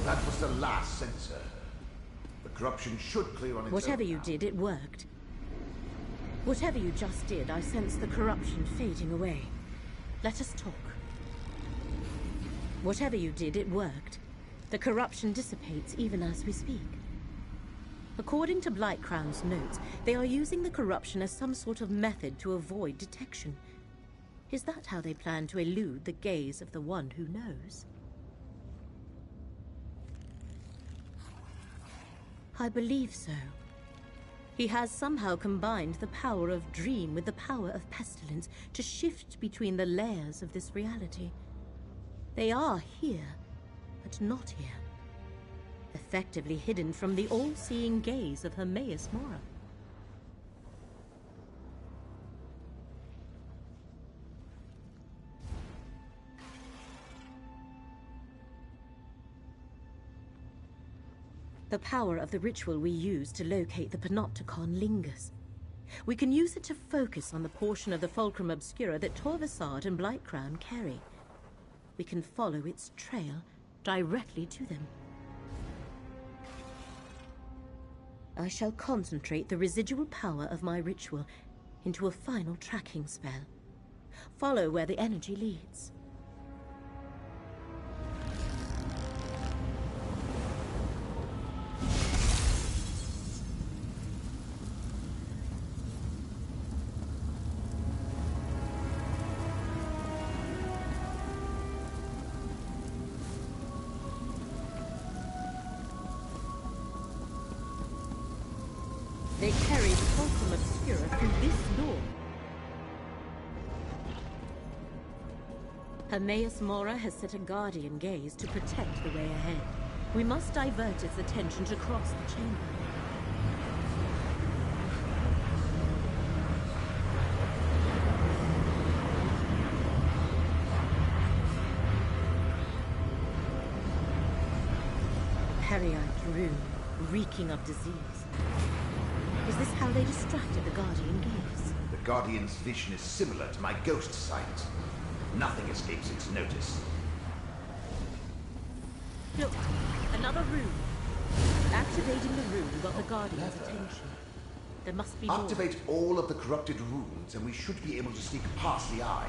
That was the last sensor. The corruption should clear on its own. Whatever you did, it worked. Whatever you just did, I sense the corruption fading away. Let us talk. Whatever you did, it worked. The corruption dissipates even as we speak. According to Blightcrown's notes, they are using the corruption as some sort of method to avoid detection. Is that how they plan to elude the gaze of the one who knows? I believe so. He has somehow combined the power of Dream with the power of Pestilence to shift between the layers of this reality. They are here, but not here. Effectively hidden from the all-seeing gaze of Hermaeus Mora. The power of the ritual we use to locate the Panopticon lingers. We can use it to focus on the portion of the Fulcrum Obscura that Torvasad and Blightcrown carry. We can follow its trail directly to them. I shall concentrate the residual power of my ritual into a final tracking spell. Follow where the energy leads. They carry the Fulcrum Obscura through this door. Hermaeus Mora has set a guardian gaze to protect the way ahead. We must divert its attention to cross the chamber. Peryite rune, reeking of disease. Is this how they distracted the Guardian gaze? The Guardian's vision is similar to my ghost sight. Nothing escapes its notice. Look, an Another room. Activating the room got the Guardian's attention. There must be more. Activate all of the corrupted runes, and we should be able to sneak past the eye.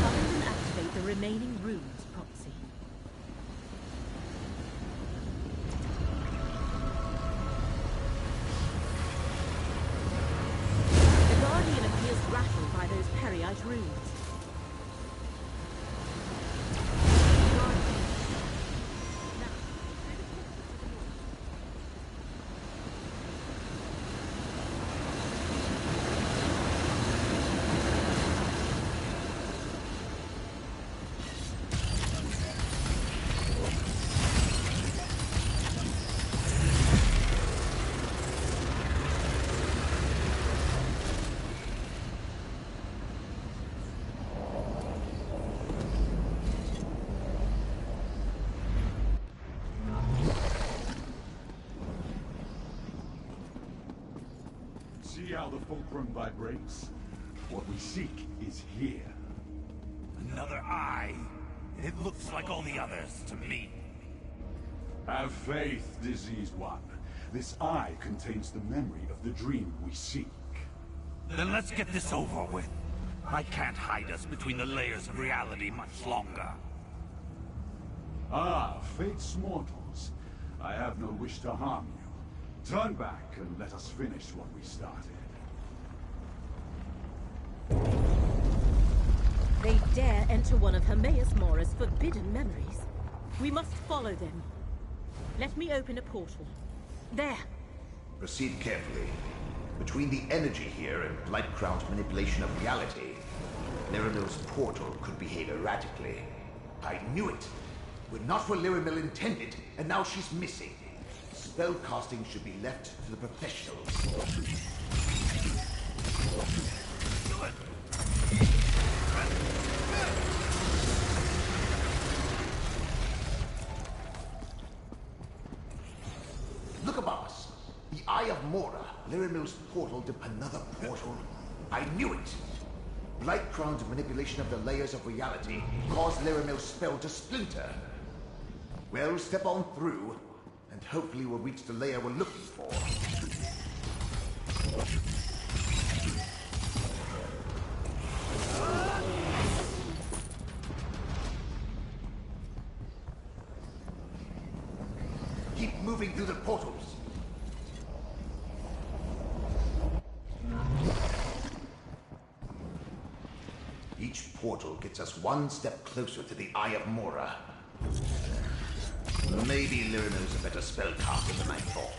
Find and activate the remaining runes, Proxy. The Guardian appears rattled by those Periite runes. See how the fulcrum vibrates? What we seek is here. Another eye. It looks like all the others to me. Have faith, diseased one. This eye contains the memory of the dream we seek. Then let's get this over with. I can't hide us between the layers of reality much longer. Ah, fate's mortals. I have no wish to harm you. Turn back and let us finish what we started. They dare enter one of Hermaeus Mora's forbidden memories. We must follow them. Let me open a portal. There! Proceed carefully. Between the energy here and Blightcrown's manipulation of reality, Lyramil's portal could behave erratically. I knew it! We're not where Lyramil intended, and now she's missing. Spellcasting should be left to the professionals. Look above us. The Eye of Mora, Lyramil's portal to another portal. I knew it! Blightcrown's manipulation of the layers of reality caused Lyramil's spell to splinter. Well, step on through, and hopefully we'll reach the layer we're looking for. Keep moving through the portals. Each portal gets us one step closer to the Eye of Mora. Maybe Lyramil's a better spellcaster than I thought.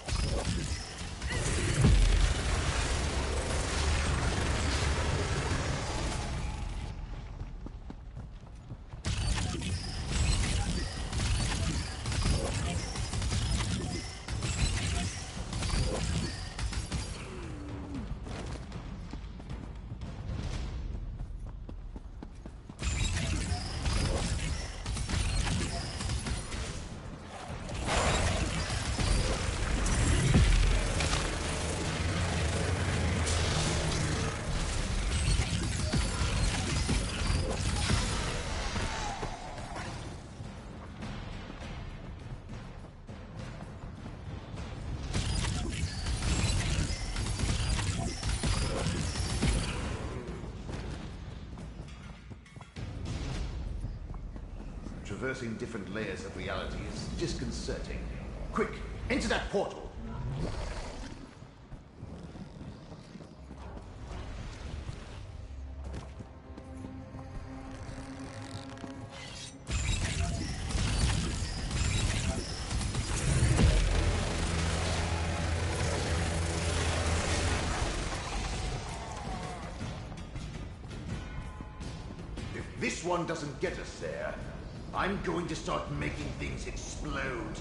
Traversing different layers of reality is disconcerting. Quick, into that portal! If this one doesn't get us there, I'm going to start making things explode.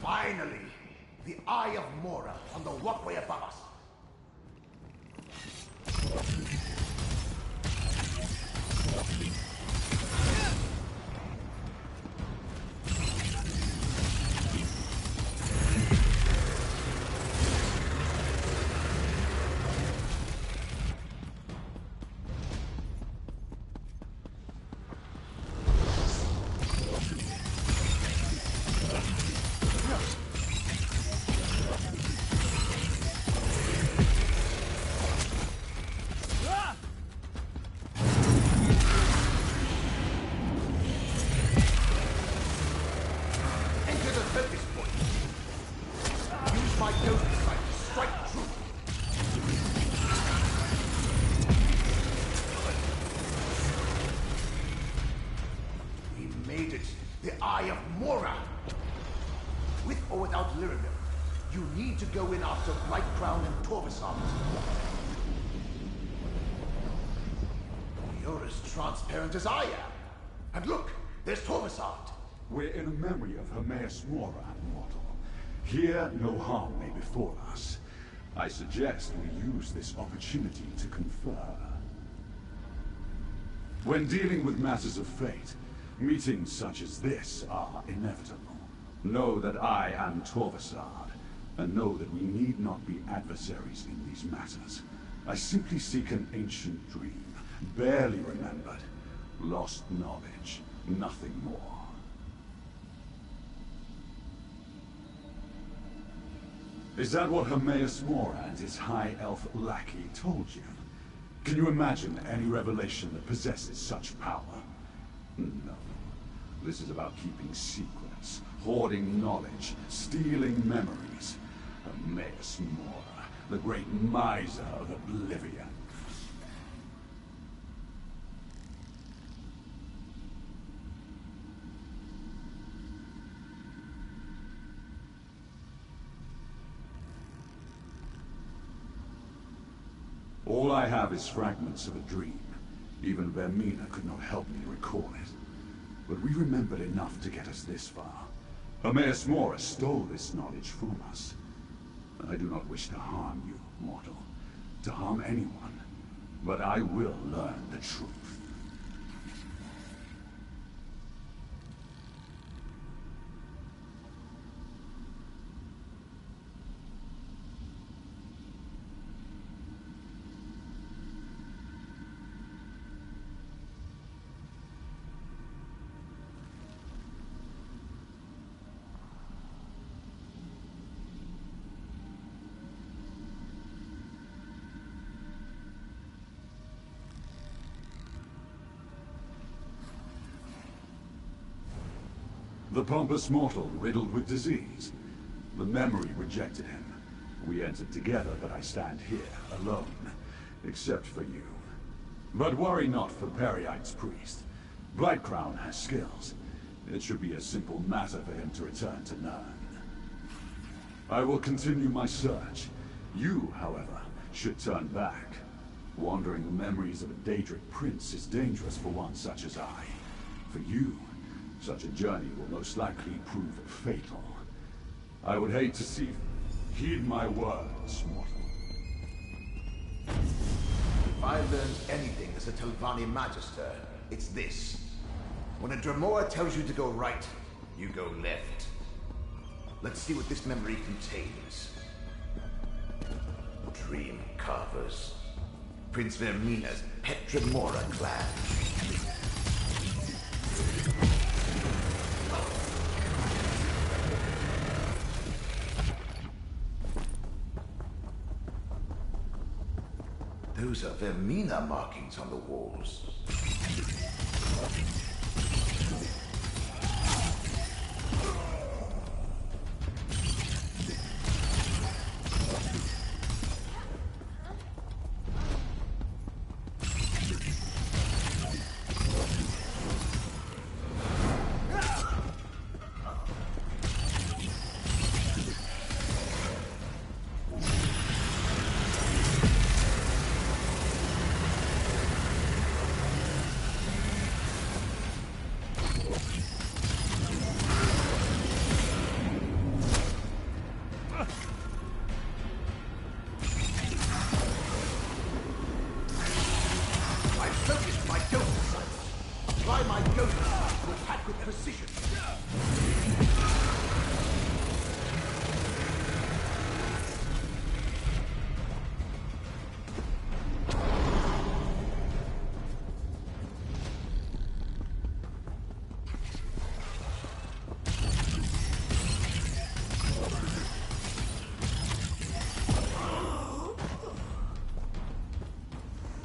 Finally! The Eye of Mora on the walkway above us. need to go in after Blightcrown and Torvasant. You're as transparent as I am. And look, there's Torvasant. We're in a memory of Hermaeus Mora, mortal. Here, no harm may befall us. I suggest we use this opportunity to confer. When dealing with matters of fate, meetings such as this are inevitable. Know that I am Torvasant, and know that we need not be adversaries in these matters. I simply seek an ancient dream, barely remembered, lost knowledge, nothing more. Is that what Hermaeus Mora and his high elf lackey told you? Can you imagine any revelation that possesses such power? No. This is about keeping secrets, hoarding knowledge, stealing memories. Hermaeus Mora, the great miser of oblivion. All I have is fragments of a dream. Even Vermina could not help me recall it. But we remembered enough to get us this far. Hermaeus Mora stole this knowledge from us. I do not wish to harm you, mortal. To harm anyone. But I will learn the truth. The pompous mortal riddled with disease. The memory rejected him. We entered together, but I stand here, alone. Except for you. But worry not for Peryite's priest. Blightcrown has skills. It should be a simple matter for him to return to Nirn. I will continue my search. You, however, should turn back. Wandering the memories of a Daedric prince is dangerous for one such as I. For you, such a journey will most likely prove fatal. I would hate to see... Heed my words, mortal. If I learned anything as a Telvanni Magister, it's this. When a Dremora tells you to go right, you go left. Let's see what this memory contains. Dream Carvers. Prince Vermina's pet Dremora clan. Those are Vermina markings on the walls.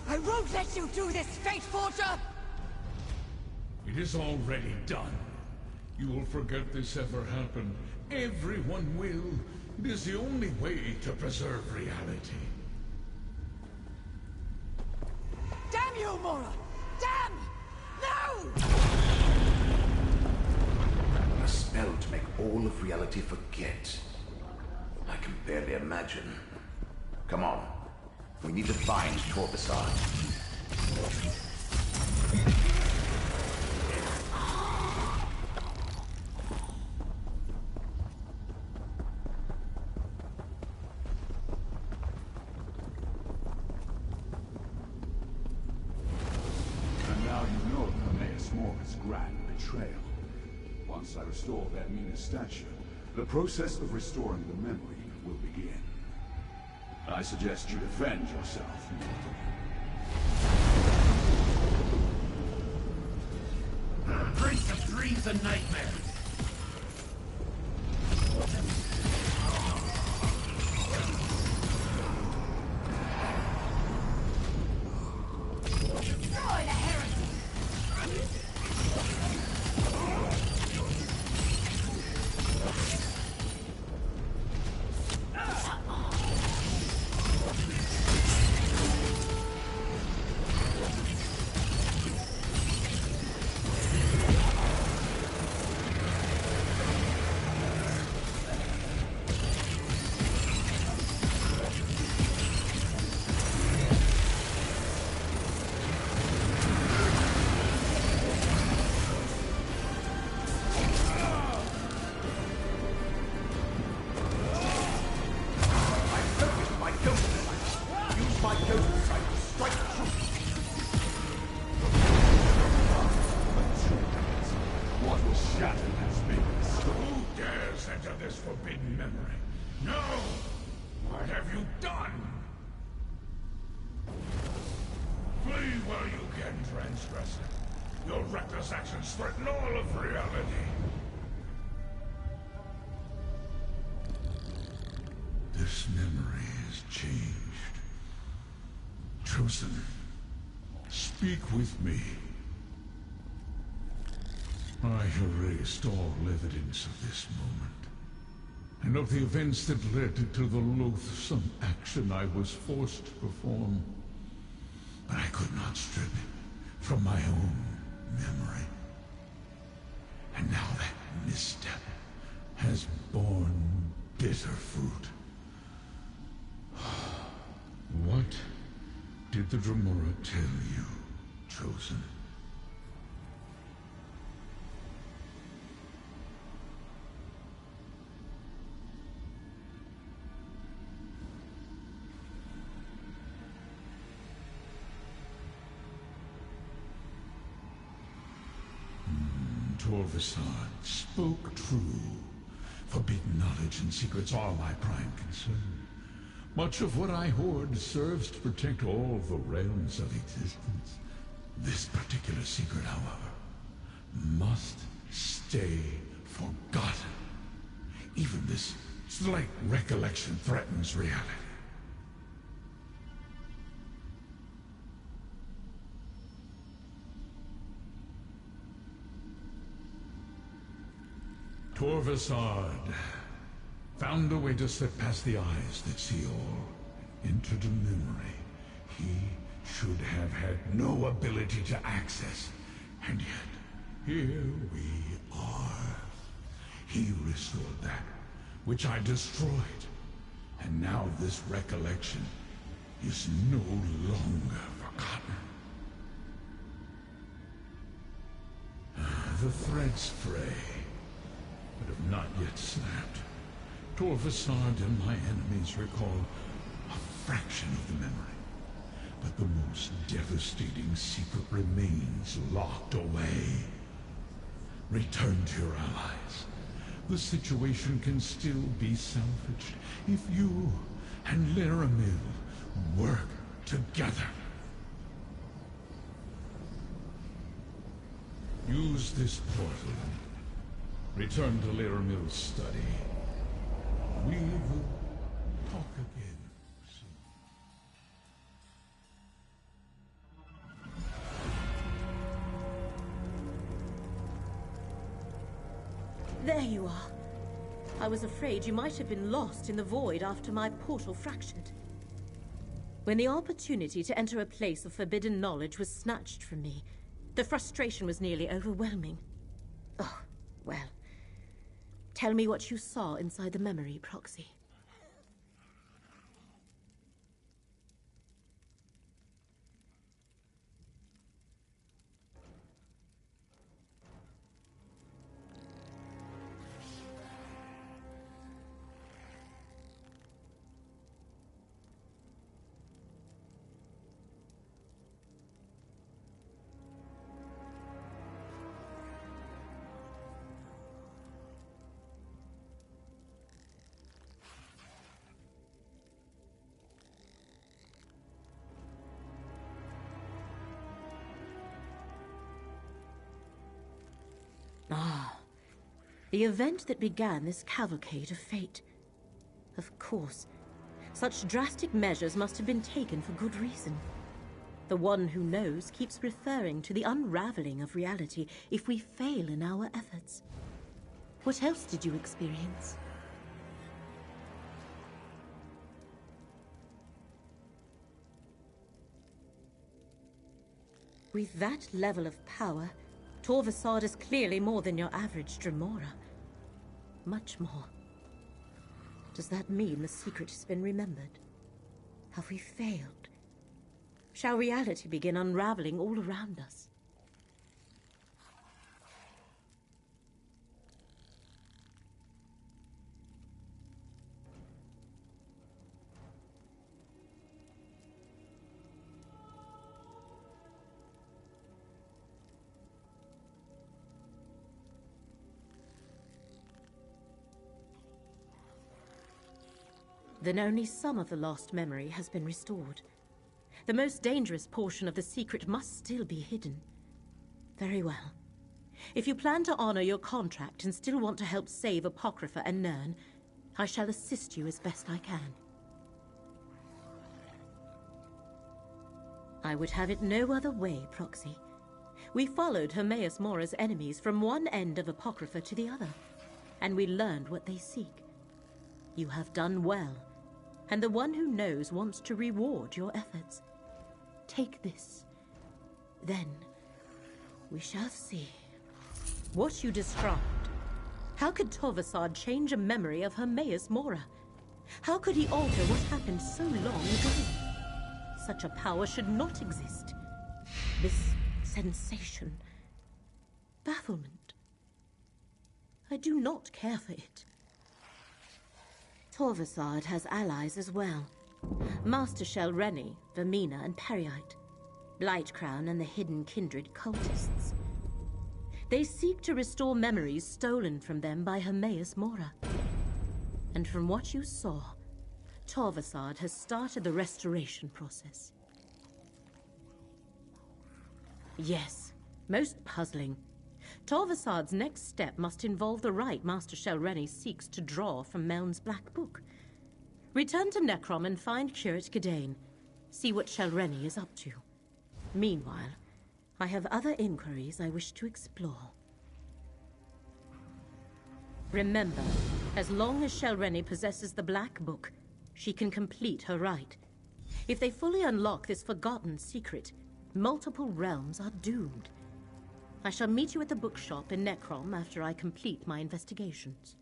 I won't let you do this, Fate Forger! It is already done. You will forget this ever happened. Everyone will. It is the only way to preserve reality. Damn you, Mora! Damn! No! A spell to make all of reality forget. Like can barely imagine. Come on. We need to find Torvasad. And now you know Hermaeus Mora's grand betrayal. Once I restore Vermina's stature, the process of restoring the memory will begin. I suggest you defend yourself, mortal. Prince of dreams and nightmares. Destroy the heresy! Your reckless actions threaten all of reality. This memory is changed. Chosen, speak with me. I erased all evidence of this moment, and of the events that led to the loathsome action I was forced to perform. But I could not strip it from my own memory. And now that misstep has borne bitter fruit. What did the Dremora tell you, Chosen? Torvasad spoke true. Forbidden knowledge and secrets are my prime concern. Much of what I hoard serves to protect all the realms of existence. This particular secret, however, must stay forgotten. Even this slight recollection threatens reality. Torvasad found a way to slip past the eyes that see all, entered a memory he should have had no ability to access, and yet here we are. He restored that which I destroyed, and now this recollection is no longer forgotten. The threads fray, but have not yet snapped. Torvasad and my enemies recall a fraction of the memory, but the most devastating secret remains locked away. Return to your allies. The situation can still be salvaged if you and Laramil work together. Use this portal. Return to Laramil's study. We will talk again soon. There you are. I was afraid you might have been lost in the void after my portal fractured. When the opportunity to enter a place of forbidden knowledge was snatched from me, the frustration was nearly overwhelming. Oh, well. Tell me what you saw inside the memory, Proxy. The event that began this cavalcade of fate. Of course, such drastic measures must have been taken for good reason. The one who knows keeps referring to the unraveling of reality if we fail in our efforts. What else did you experience? With that level of power, Torvasad is clearly more than your average Dremora. Much more. Does that mean the secret has been remembered? Have we failed? Shall reality begin unraveling all around us? Then only some of the lost memory has been restored. The most dangerous portion of the secret must still be hidden. Very well. If you plan to honor your contract and still want to help save Apocrypha and Nirn, I shall assist you as best I can. I would have it no other way, Proxy. We followed Hermaeus Mora's enemies from one end of Apocrypha to the other, and we learned what they seek. You have done well, and the one who knows wants to reward your efforts. Take this. Then, we shall see. What you described. How could Torvasad change a memory of Hermaeus Mora? How could he alter what happened so long ago? Such a power should not exist. This sensation. Bafflement. I do not care for it. Torvasad has allies as well. Master Shelreni, Vermina, and Periite. Blightcrown and the hidden kindred cultists. They seek to restore memories stolen from them by Hermaeus Mora. And from what you saw, Torvasad has started the restoration process. Yes, most puzzling. Torvasad's next step must involve the right Master Shelreni seeks to draw from Meln's Black Book. Return to Necrom and find Curate Gadain. See what Shelreni is up to. Meanwhile, I have other inquiries I wish to explore. Remember, as long as Shelreni possesses the Black Book, she can complete her rite. If they fully unlock this forgotten secret, multiple realms are doomed. I shall meet you at the bookshop in Necrom after I complete my investigations.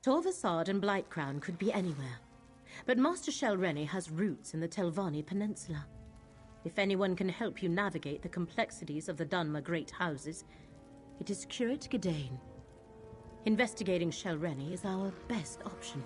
Torvasad and Blightcrown could be anywhere, but Master Shelreni has roots in the Telvanni Peninsula. If anyone can help you navigate the complexities of the Dunmer Great Houses, it is Curate Gadain. Investigating Shelreni is our best option.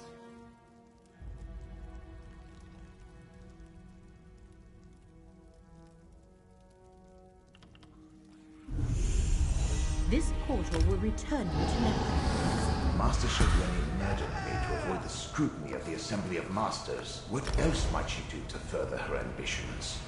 This portal will return you to Necrom. Master Shelreni murdered me to avoid the scrutiny of the Assembly of Masters. What else might she do to further her ambitions?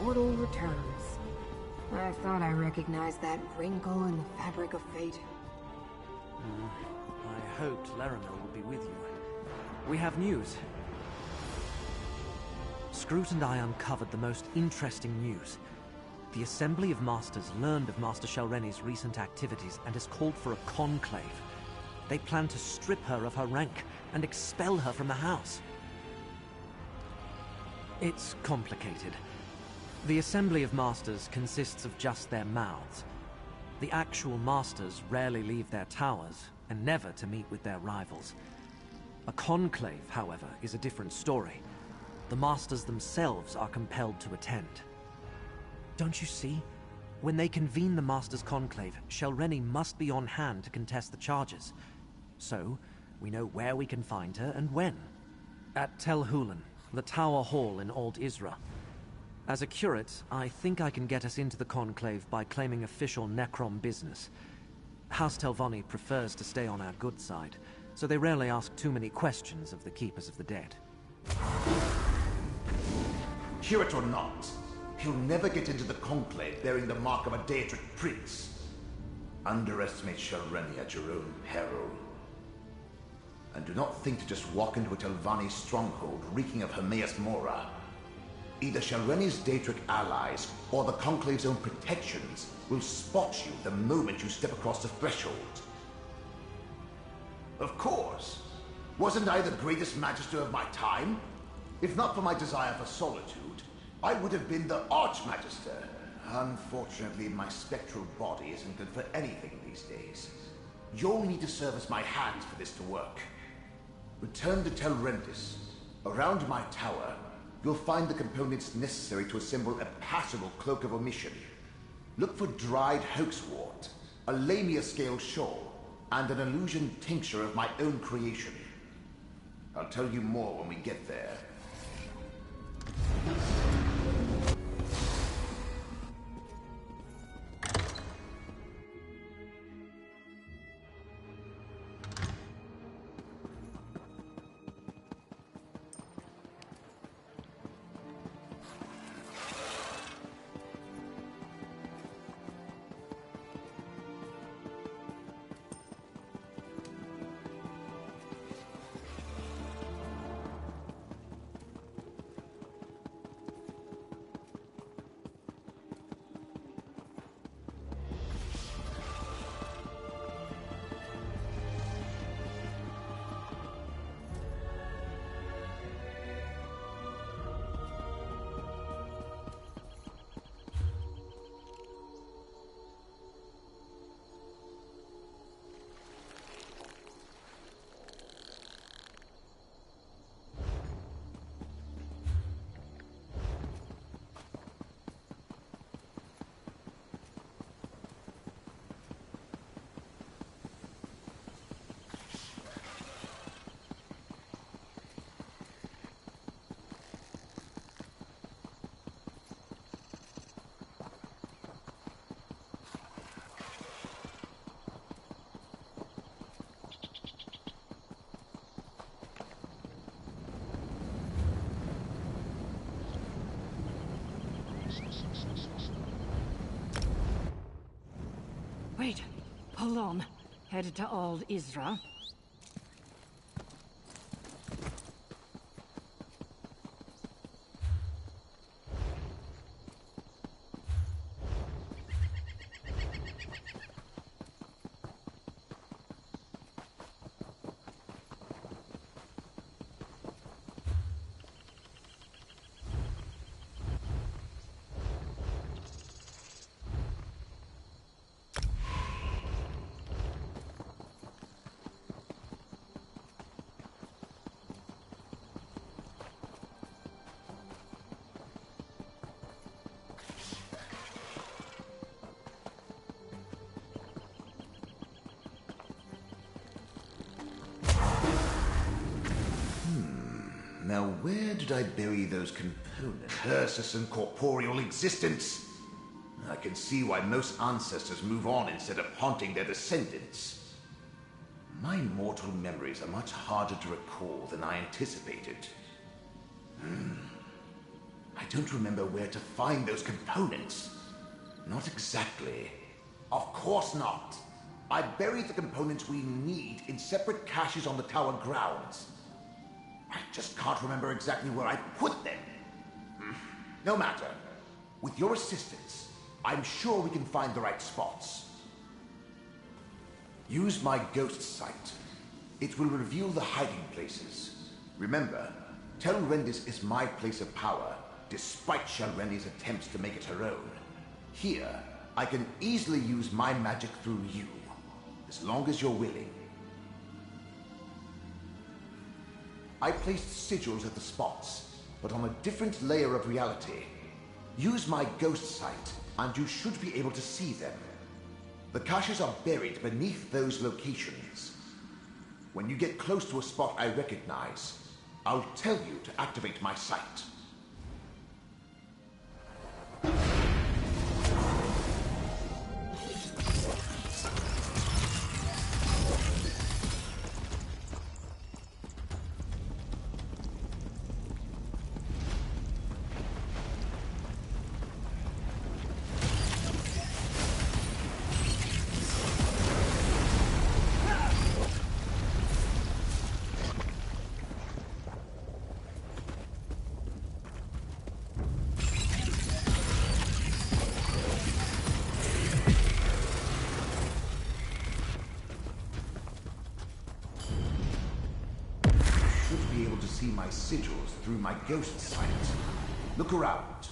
Portal returns. I thought I recognized that wrinkle in the fabric of fate. I hoped Laramil would be with you. We have news. Scroot and I uncovered the most interesting news. The Assembly of Masters learned of Master Shelreni's recent activities and has called for a conclave. They plan to strip her of her rank and expel her from the house. It's complicated. The Assembly of Masters consists of just their mouths. The actual Masters rarely leave their towers, and never to meet with their rivals. A conclave, however, is a different story. The Masters themselves are compelled to attend. Don't you see? When they convene the Masters' Conclave, Shelreni must be on hand to contest the charges. So, we know where we can find her and when. At Tel Hulan, the Tower Hall in Old Isra. As a curate, I think I can get us into the Conclave by claiming official Necrom business. House Telvanni prefers to stay on our good side, so they rarely ask too many questions of the Keepers of the Dead. Curate or not, he'll never get into the Conclave bearing the mark of a Daedric prince. Underestimate Shelreni at your own peril. And do not think to just walk into a Telvanni stronghold reeking of Hermaeus Mora. Either Shelreni's Daedric allies or the Conclave's own protections will spot you the moment you step across the threshold. Of course. Wasn't I the greatest magister of my time? If not for my desire for solitude, I would have been the Archmagister. Unfortunately, my spectral body isn't good for anything these days. You'll need to serve as my hands for this to work. Return to Telrendis. Around my tower, you'll find the components necessary to assemble a passable Cloak of Omission. Look for dried hoaxwort, a Lamia-scale shawl, and an illusion tincture of my own creation. I'll tell you more when we get there. Wait, hold on. Headed to Old Isra. Now, where did I bury those components? Cursus and corporeal existence! I can see why most ancestors move on instead of haunting their descendants. My mortal memories are much harder to recall than I anticipated. I don't remember where to find those components. Not exactly. Of course not. I buried the components we need in separate caches on the tower grounds. I just can't remember exactly where I put them. No matter. With your assistance, I'm sure we can find the right spots. Use my ghost sight. It will reveal the hiding places. Remember, Telrendis is my place of power, despite Shalreni's attempts to make it her own. Here, I can easily use my magic through you, as long as you're willing. I placed sigils at the spots, but on a different layer of reality. Use my ghost sight, and you should be able to see them. The caches are buried beneath those locations. When you get close to a spot I recognize, I'll tell you to activate my sight. See my sigils through my ghost sight. Look around.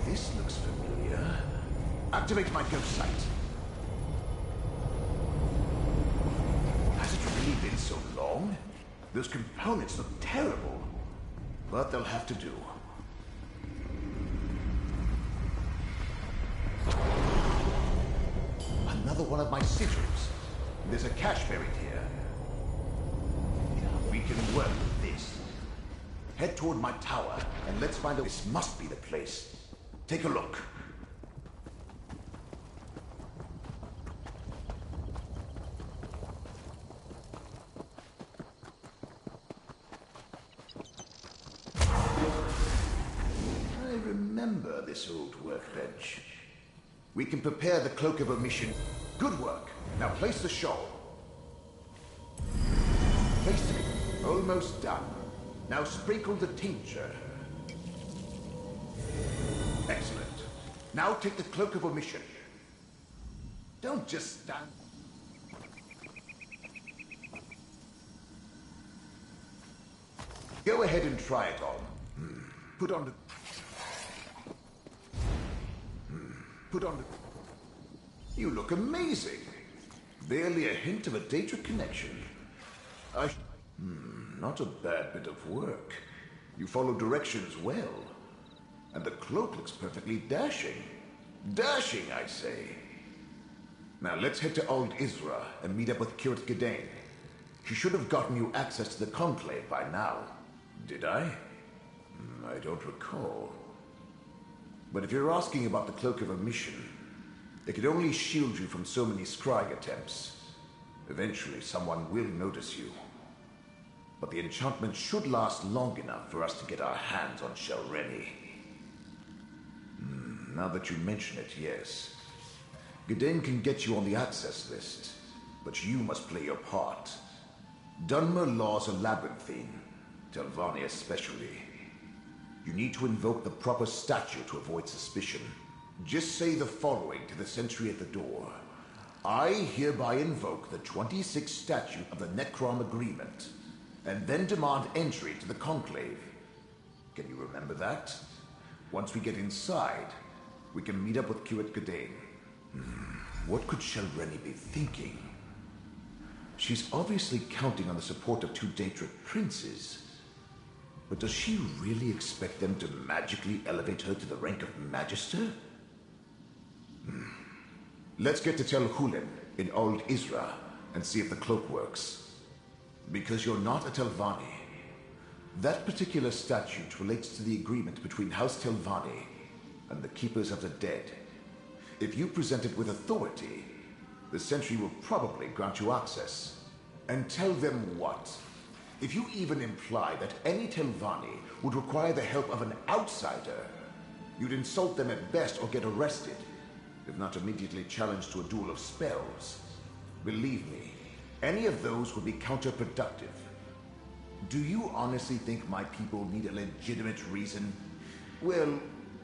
This looks familiar. Activate my ghost sight. Has it really been so long? Those components look terrible, but they'll have to do. Another one of my sigils. There's a cache buried here. We can work with this. Head toward my tower, and let's find out. This must be the place. Take a look. I remember this old workbench. We can prepare the Cloak of Omission. Good work. Now place the shawl. Place it. Almost done. Now sprinkle the tincture. Excellent. Now take the Cloak of Omission. Don't just stand. Go ahead and try it on. Put on the... Put on the... You look amazing. Barely a hint of a Daedric connection. Not a bad bit of work. You follow directions well. And the cloak looks perfectly dashing. Dashing, I say. Now let's head to Old Isra and meet up with Kirit Gidain. She should have gotten you access to the Conclave by now. Did I? I don't recall. But if you're asking about the Cloak of Omission, it could only shield you from so many scrying attempts. Eventually, someone will notice you. But the enchantment should last long enough for us to get our hands on Shalreni. Now that you mention it, yes. Gidain can get you on the access list, but you must play your part. Dunmer laws are labyrinthine, Telvanni especially. You need to invoke the proper statute to avoid suspicion. Just say the following to the sentry at the door. I hereby invoke the 26th statute of the Necrom Agreement, and then demand entry to the Conclave. Can you remember that? Once we get inside, we can meet up with Kirit Gidain. What could Shalreni be thinking? She's obviously counting on the support of two Daedric princes. But does she really expect them to magically elevate her to the rank of Magister? Let's get to Tel Hulen in Old Isra and see if the cloak works. Because you're not a Telvanni. That particular statute relates to the agreement between House Telvanni and the Keepers of the Dead. If you present it with authority, the Sentry will probably grant you access. And tell them what? If you even imply that any Telvanni would require the help of an outsider, you'd insult them at best or get arrested, if not immediately challenged to a duel of spells. Believe me, any of those would be counterproductive. Do you honestly think my people need a legitimate reason? Well,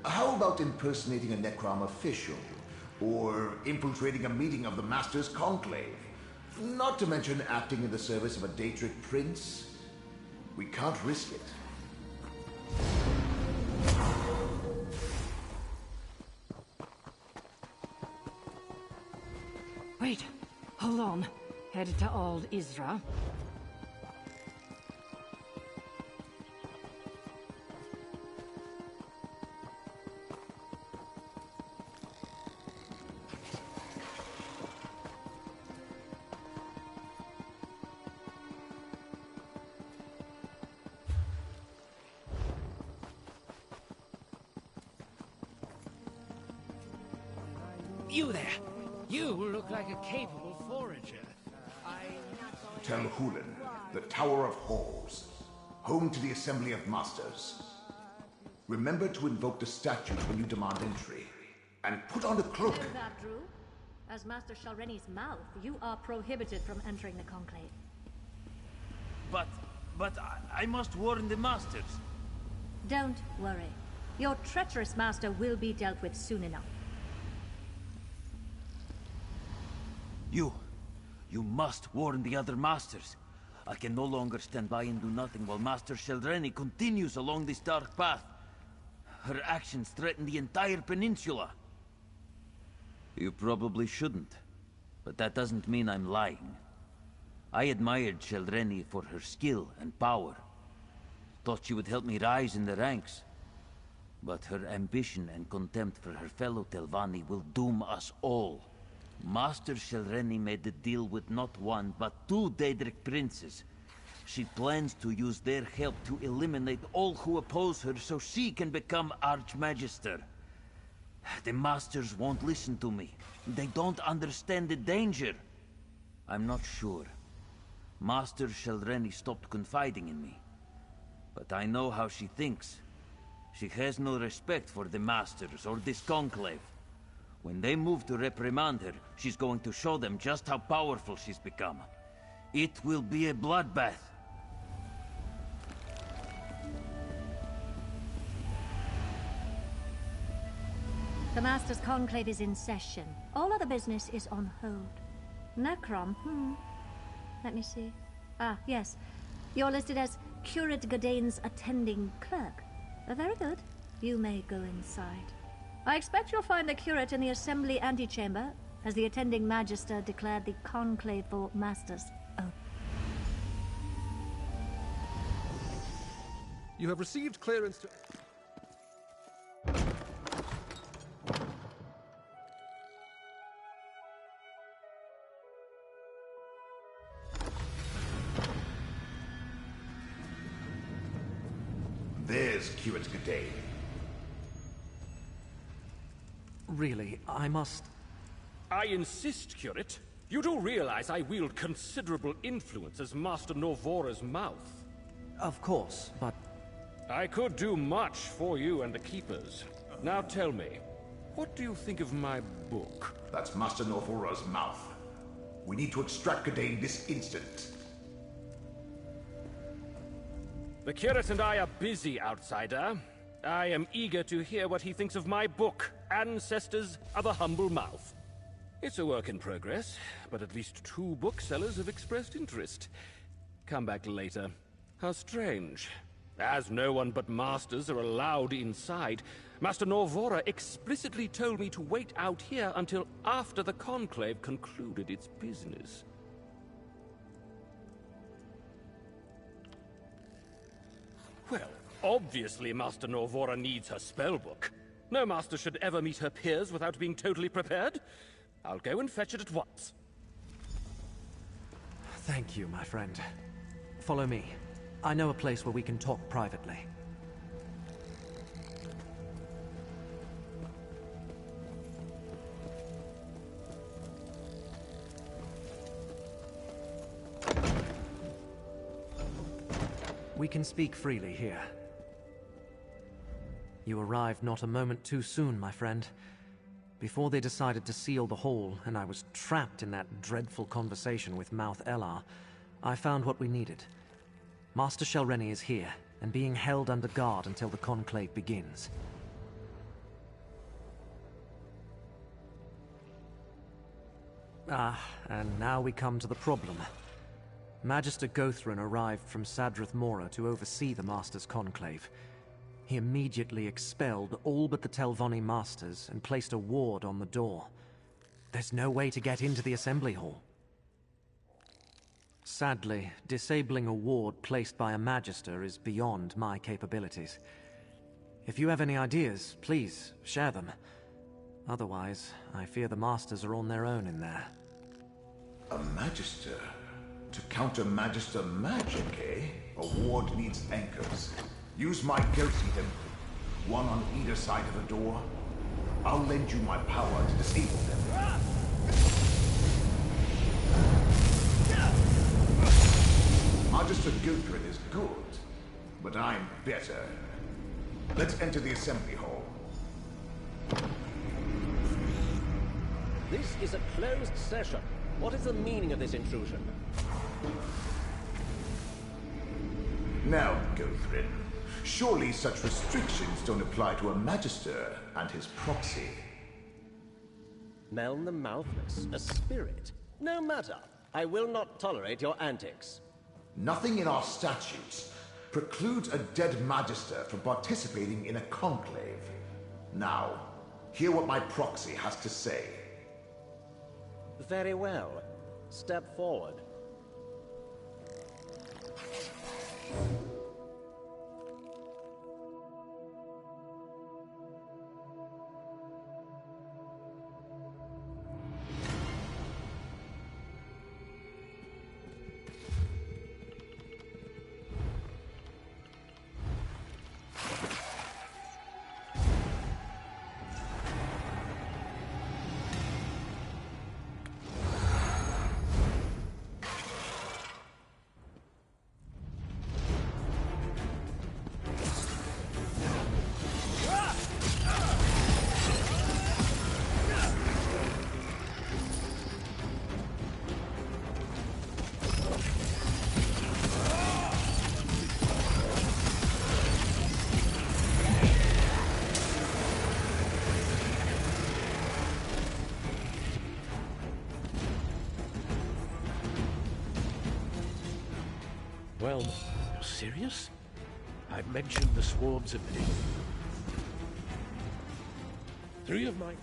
how about impersonating a Necrom official? Or infiltrating a meeting of the Master's Conclave? Not to mention acting in the service of a Daedric prince. We can't risk it. Wait, hold on. Headed to Old Isra. You there! You look like a capable forager. Tel Hulen, the Tower of Halls, home to the Assembly of Masters. Remember to invoke the statute when you demand entry, and put on the cloak. Know that, Drew? As Master Shalreni's mouth, you are prohibited from entering the Conclave. But I must warn the Masters. Don't worry. Your treacherous master will be dealt with soon enough. You must warn the other Masters. I can no longer stand by and do nothing while Master Shalreni continues along this dark path. Her actions threaten the entire peninsula. You probably shouldn't, but that doesn't mean I'm lying. I admired Shalreni for her skill and power. Thought she would help me rise in the ranks. But her ambition and contempt for her fellow Telvanni will doom us all. Master Shalreni made a deal with not one, but two Daedric princes. She plans to use their help to eliminate all who oppose her so she can become Archmagister. The Masters won't listen to me. They don't understand the danger. I'm not sure. Master Shalreni stopped confiding in me. But I know how she thinks. She has no respect for the Masters or this Conclave. When they move to reprimand her, she's going to show them just how powerful she's become. It will be a bloodbath. The Master's Conclave is in session. All other business is on hold. Necrom, Let me see. Ah, yes. You're listed as Curate Godane's attending clerk. Very good. You may go inside. I expect you'll find the curate in the Assembly antechamber, as the attending Magister declared the Conclave for Masters. Oh. You have received clearance to... There's Curate Godane. Really, I must... I insist, Curate. You do realize I wield considerable influence as Master Norvora's mouth. Of course, but... I could do much for you and the Keepers. Now tell me, what do you think of my book? That's Master Norvora's mouth. We need to extract Godane this instant. The Curate and I are busy, Outsider. I am eager to hear what he thinks of my book, Ancestors of a Humble Mouth. It's a work in progress, but at least 2 booksellers have expressed interest. Come back later. How strange. As no one but Masters are allowed inside, Master Norvora explicitly told me to wait out here until after the Conclave concluded its business. Well, obviously Master Norvora needs her spellbook. No master should ever meet her peers without being totally prepared. I'll go and fetch it at once. Thank you, my friend. Follow me. I know a place where we can talk privately. We can speak freely here. You arrived not a moment too soon, my friend. Before they decided to seal the hall, and I was trapped in that dreadful conversation with Mouth Elar, I found what we needed. Master Shalreni is here, and being held under guard until the Conclave begins. And now we come to the problem. Magister Gothran arrived from Sadrith Mora to oversee the Master's Conclave. He immediately expelled all but the Telvanni Masters and placed a ward on the door. There's no way to get into the Assembly Hall. Sadly, disabling a ward placed by a Magister is beyond my capabilities. If you have any ideas, please, share them. Otherwise, I fear the Masters are on their own in there. A Magister? To counter Magister magic, eh? A ward needs anchors. Use my ghost eater, one on either side of the door. I'll lend you my power to disable them. Magister Gothran is good, but I'm better. Let's enter the Assembly Hall. This is a closed session. What is the meaning of this intrusion? Now, Gothran, surely such restrictions don't apply to a Magister and his proxy. Meln the Mouthless, a spirit. No matter. I will not tolerate your antics. Nothing in our statutes precludes a dead Magister from participating in a conclave. Now, hear what my proxy has to say. Very well. Step forward. Well, you're serious? I mentioned the swarms of me. 3 of my...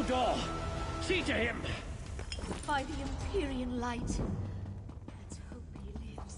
Hodor! See to him! By the Empyrean light. Let's hope he lives.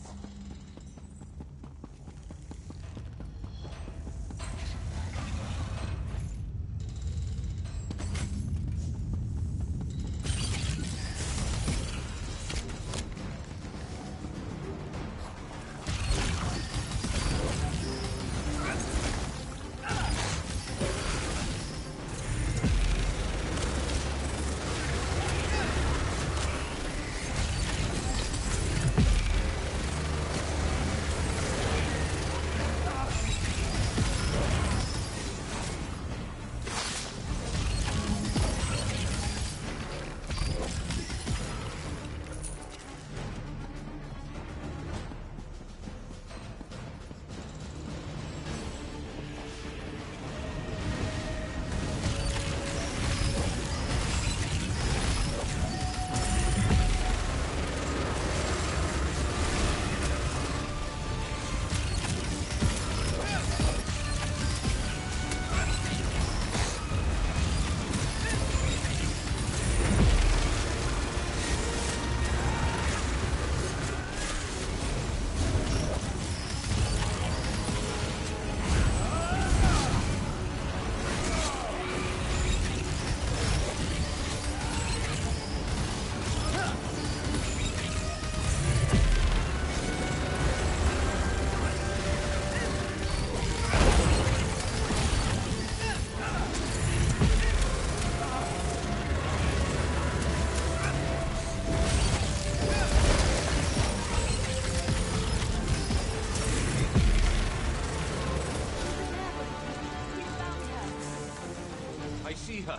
See her.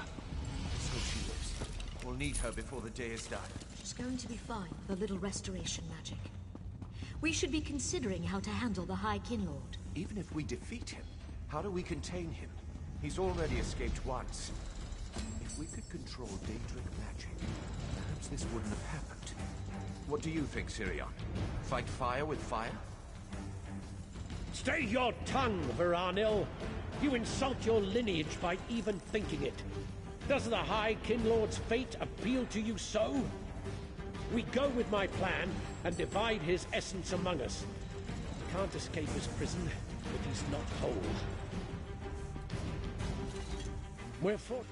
So she lives. We'll need her before the day is done. She's going to be fine with a little restoration magic. We should be considering how to handle the High Kinlord. Even if we defeat him, how do we contain him? He's already escaped once. If we could control Daedric magic, perhaps this wouldn't have happened. What do you think, Sirion? Fight fire with fire? Stay your tongue, Veranil! You insult your lineage by even thinking it. Does the High Kinlord's fate appeal to you so? We go with my plan and divide his essence among us. He can't escape his prison if he's not whole. We're for...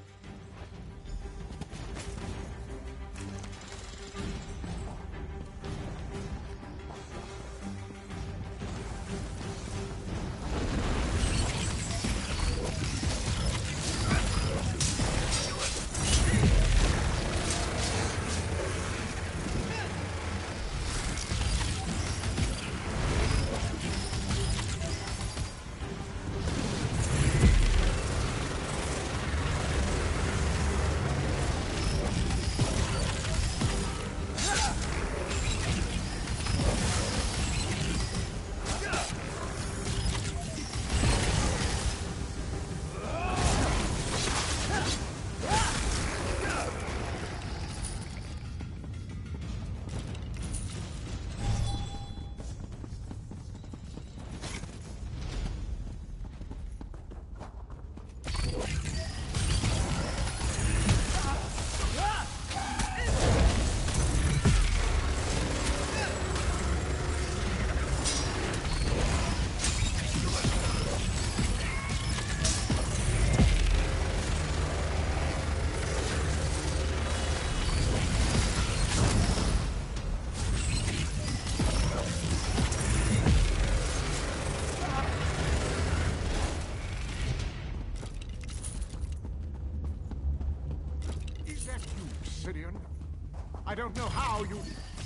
I don't know how you...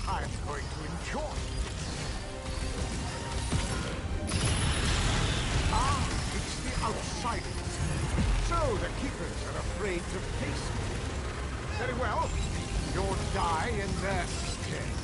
I'm going to enjoy it. Ah, it's the outsiders. So the Keepers are afraid to face me. Very well. You'll die in their stead.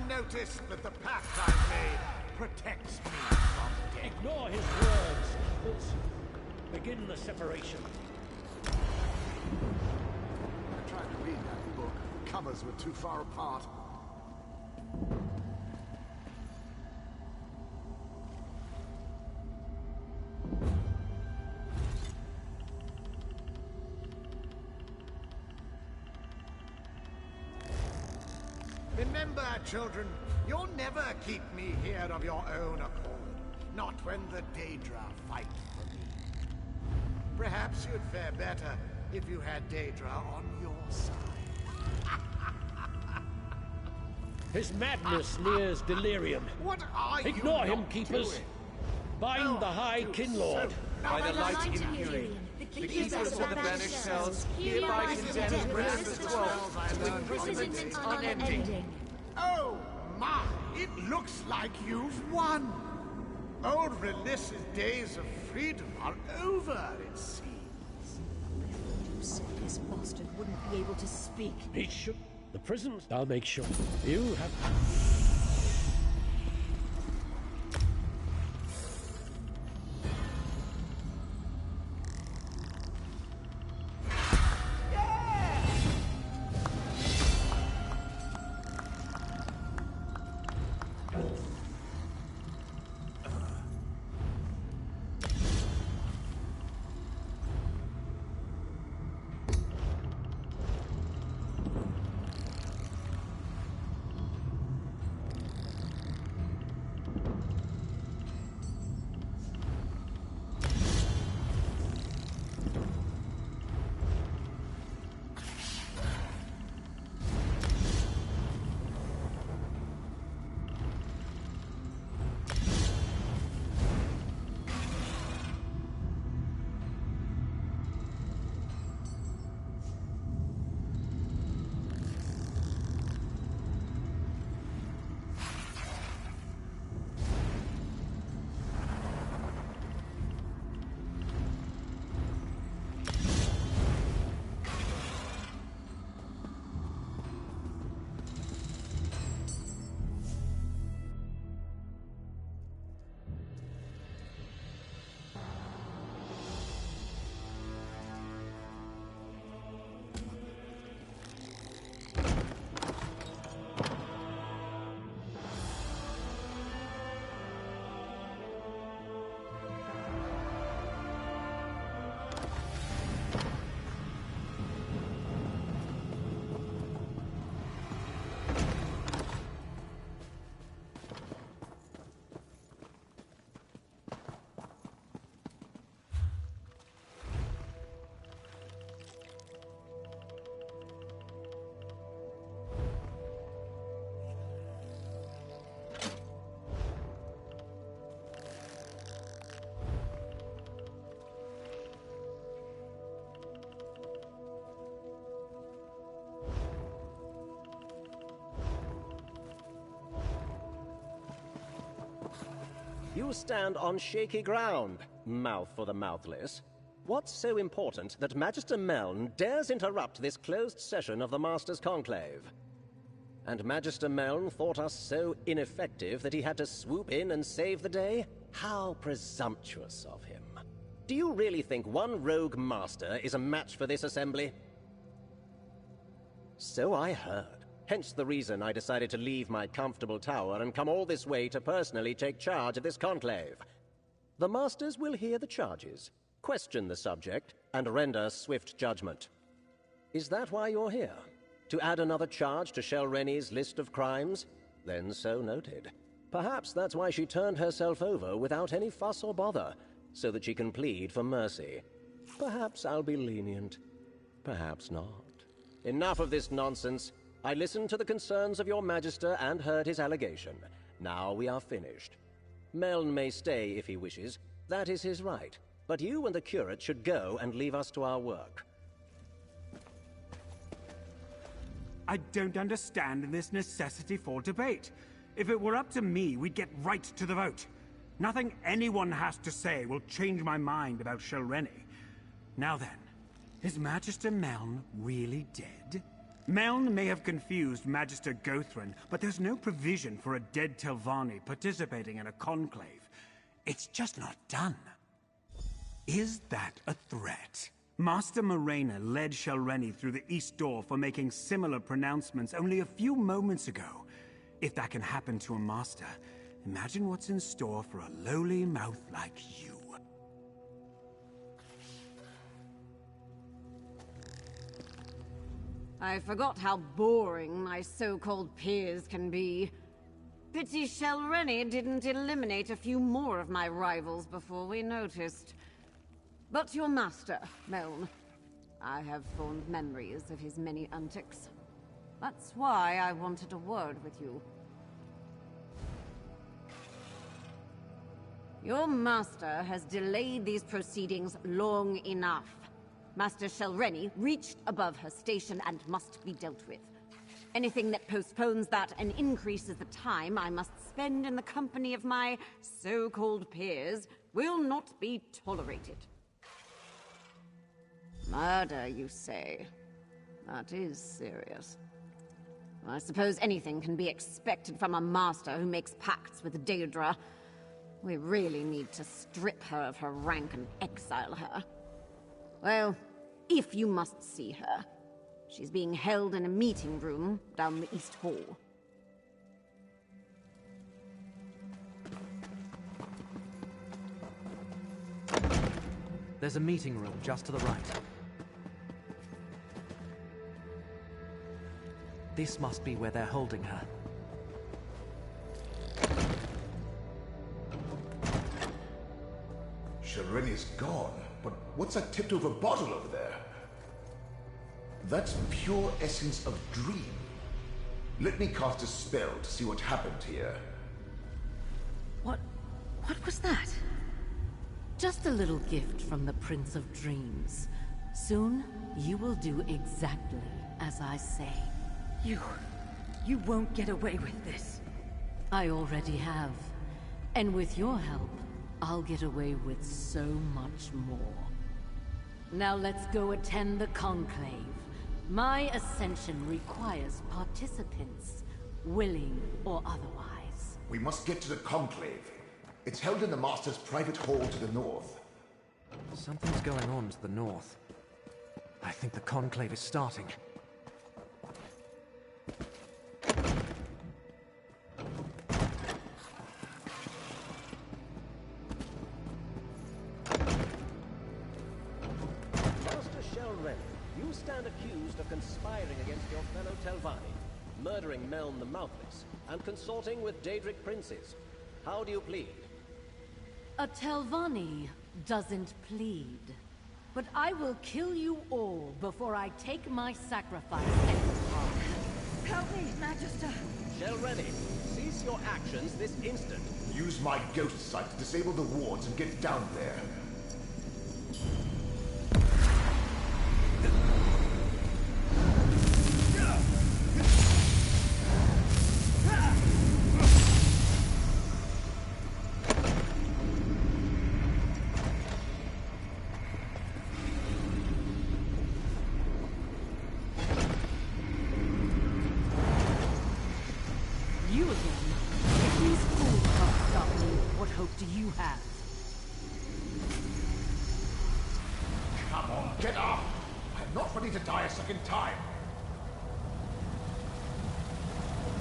notice that the pact I've made protects me from death? Ignore his words. Let's begin the separation. I tried to read that book. Covers were too far apart. Remember, children, you'll never keep me here of your own accord. Not when the Daedra fight for me. Perhaps you'd fare better if you had Daedra on your side. His madness nears delirium. What are you Ignore him, not keepers. doing? Bind the High Kinlord. By the light Imperium, the keepers of the banished cells hereby condemn Brennis the 12th to imprisonment unending. Oh my! It looks like you've won! Old Relis's days of freedom are over, it seems. You said this bastard wouldn't be able to speak. He should. The prisons, I'll make sure. You have... You stand on shaky ground, mouth for the mouthless. What's so important that Magister Meln dares interrupt this closed session of the Master's Conclave? And Magister Meln thought us so ineffective that he had to swoop in and save the day? How presumptuous of him. Do you really think one rogue master is a match for this assembly? So I heard. Hence the reason I decided to leave my comfortable tower and come all this way to personally take charge of this conclave. The Masters will hear the charges, question the subject, and render swift judgment. Is that why you're here? To add another charge to Shelreni's list of crimes? Then so noted. Perhaps that's why she turned herself over without any fuss or bother, so that she can plead for mercy. Perhaps I'll be lenient. Perhaps not. Enough of this nonsense. I listened to the concerns of your Magister and heard his allegation. Now we are finished. Meln may stay if he wishes. That is his right. But you and the curate should go and leave us to our work. I don't understand this necessity for debate. If it were up to me, we'd get right to the vote. Nothing anyone has to say will change my mind about Shelreni. Now then, is Magister Meln really dead? Meln may have confused Magister Gothran, but there's no provision for a dead Telvanni participating in a conclave. It's just not done. Is that a threat? Master Morena led Shelreni through the East Door for making similar pronouncements only a few moments ago. If that can happen to a master, imagine what's in store for a lowly mouth like you. I forgot how boring my so-called peers can be. Pity Shelreni didn't eliminate a few more of my rivals before we noticed. But your master, Meln. I have fond memories of his many antics. That's why I wanted a word with you. Your master has delayed these proceedings long enough. Master Shelreni reached above her station and must be dealt with. Anything that postpones that and increases the time I must spend in the company of my so-called peers will not be tolerated. Murder, you say? That is serious. I suppose anything can be expected from a master who makes pacts with Daedra. We really need to strip her of her rank and exile her. Well, if you must see her, she's being held in a meeting room down the East Hall. There's a meeting room just to the right. This must be where they're holding her. Shelreni's gone, but what's that tipped-over bottle over there? That's pure essence of dream. Let me cast a spell to see what happened here. What was that? Just a little gift from the Prince of Dreams. Soon, you will do exactly as I say. You won't get away with this. I already have. And with your help, I'll get away with so much more. Now let's go attend the Conclave. My ascension requires participants, willing or otherwise. We must get to the Conclave. It's held in the Master's private hall to the north. Something's going on to the north. I think the Conclave is starting. You stand accused of conspiring against your fellow Telvanni, murdering Meln the Mouthless, and consorting with Daedric princes. How do you plead? A Telvanni doesn't plead. But I will kill you all before I take my sacrifice and depart. Help me, Magister! Shelreni, cease your actions this instant. Use my ghost sight to disable the wards and get down there. You again? If these fools can't stop me, what hope do you have? Come on, get up! I'm not ready to die a second time.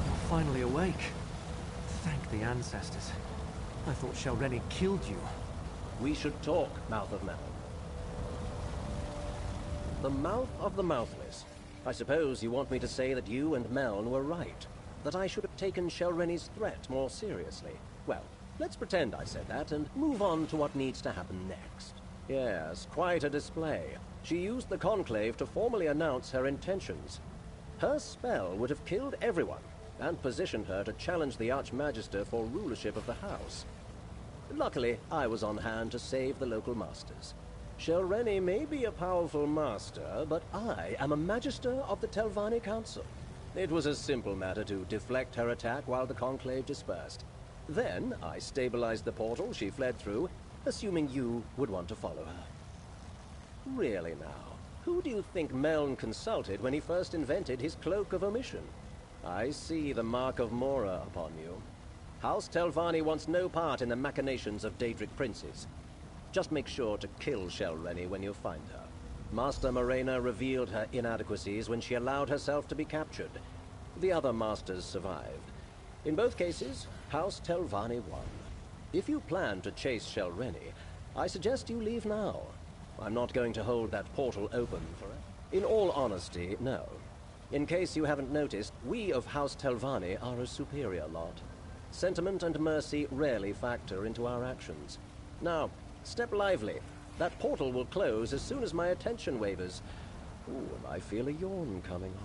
You're finally awake. Thank the ancestors. I thought Shelreni killed you. We should talk, Mouth of Meln. The Mouth of the Mouthless. I suppose you want me to say that you and Meln were right. That I should have taken Shelreni's threat more seriously. Well, let's pretend I said that and move on to what needs to happen next. Yes, quite a display. She used the Conclave to formally announce her intentions. Her spell would have killed everyone, and positioned her to challenge the Archmagister for rulership of the house. Luckily, I was on hand to save the local masters. Shelreni may be a powerful master, but I am a Magister of the Telvanni Council. It was a simple matter to deflect her attack while the Conclave dispersed. Then, I stabilized the portal she fled through, assuming you would want to follow her. Really now, Who do you think Meln consulted when he first invented his Cloak of Omission? I see the mark of Mora upon you. House Telvanni wants no part in the machinations of Daedric princes. Just make sure to kill Shelrenny when you find her. Master Morena revealed her inadequacies when she allowed herself to be captured. The other masters survived. In both cases, House Telvanni won. If you plan to chase Shelrenny, I suggest you leave now. I'm not going to hold that portal open forever. In all honesty, no. In case you haven't noticed, we of House Telvanni are a superior lot. Sentiment and mercy rarely factor into our actions. Now, step lively. That portal will close as soon as my attention wavers. Ooh, and I feel a yawn coming on.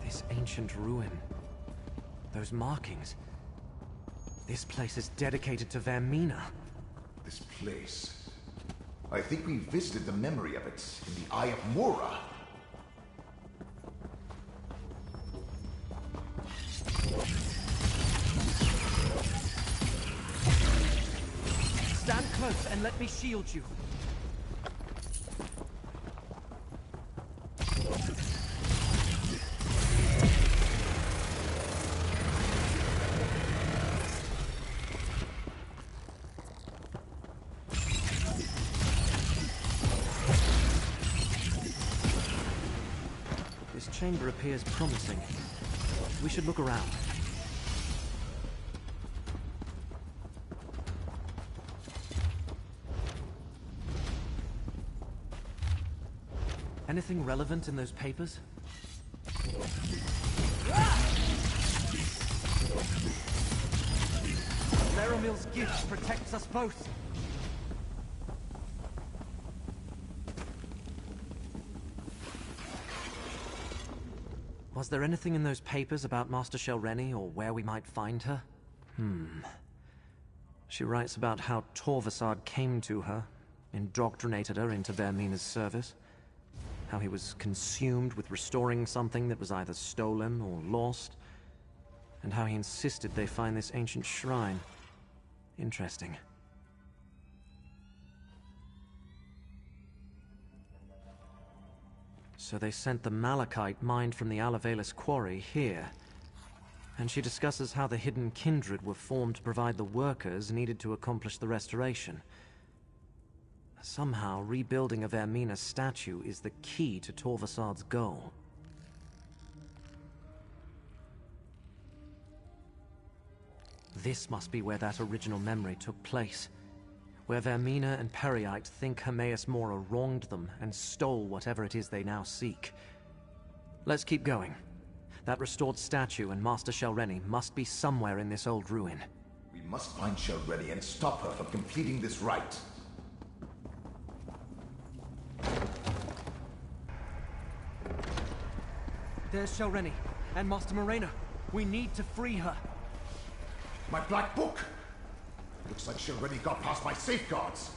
This ancient ruin. Those markings. This place is dedicated to Vermina. This place... I think we visited the memory of it in the Eye of Mora. Stand close and let me shield you. Chamber appears promising. We should look around. Anything relevant in those papers? Laramil's gift protects us both. Was there anything in those papers about Master Shelrenny or where we might find her? She writes about how Torvasard came to her, indoctrinated her into Vermina's service, how he was consumed with restoring something that was either stolen or lost, and how he insisted they find this ancient shrine. Interesting. So they sent the malachite mined from the Alavelis quarry here. And she discusses how the hidden kindred were formed to provide the workers needed to accomplish the restoration. Somehow, rebuilding a Vermina statue is the key to Torvasard's goal. This must be where that original memory took place. Where Vermina and Peryite think Hermaeus Mora wronged them and stole whatever it is they now seek. Let's keep going. That restored statue and Master Shelrenny must be somewhere in this old ruin. We must find Shelrenny and stop her from completing this rite. There's Shelrenny and Master Morena. We need to free her. My black book! Looks like Shelrenny got past my safeguards.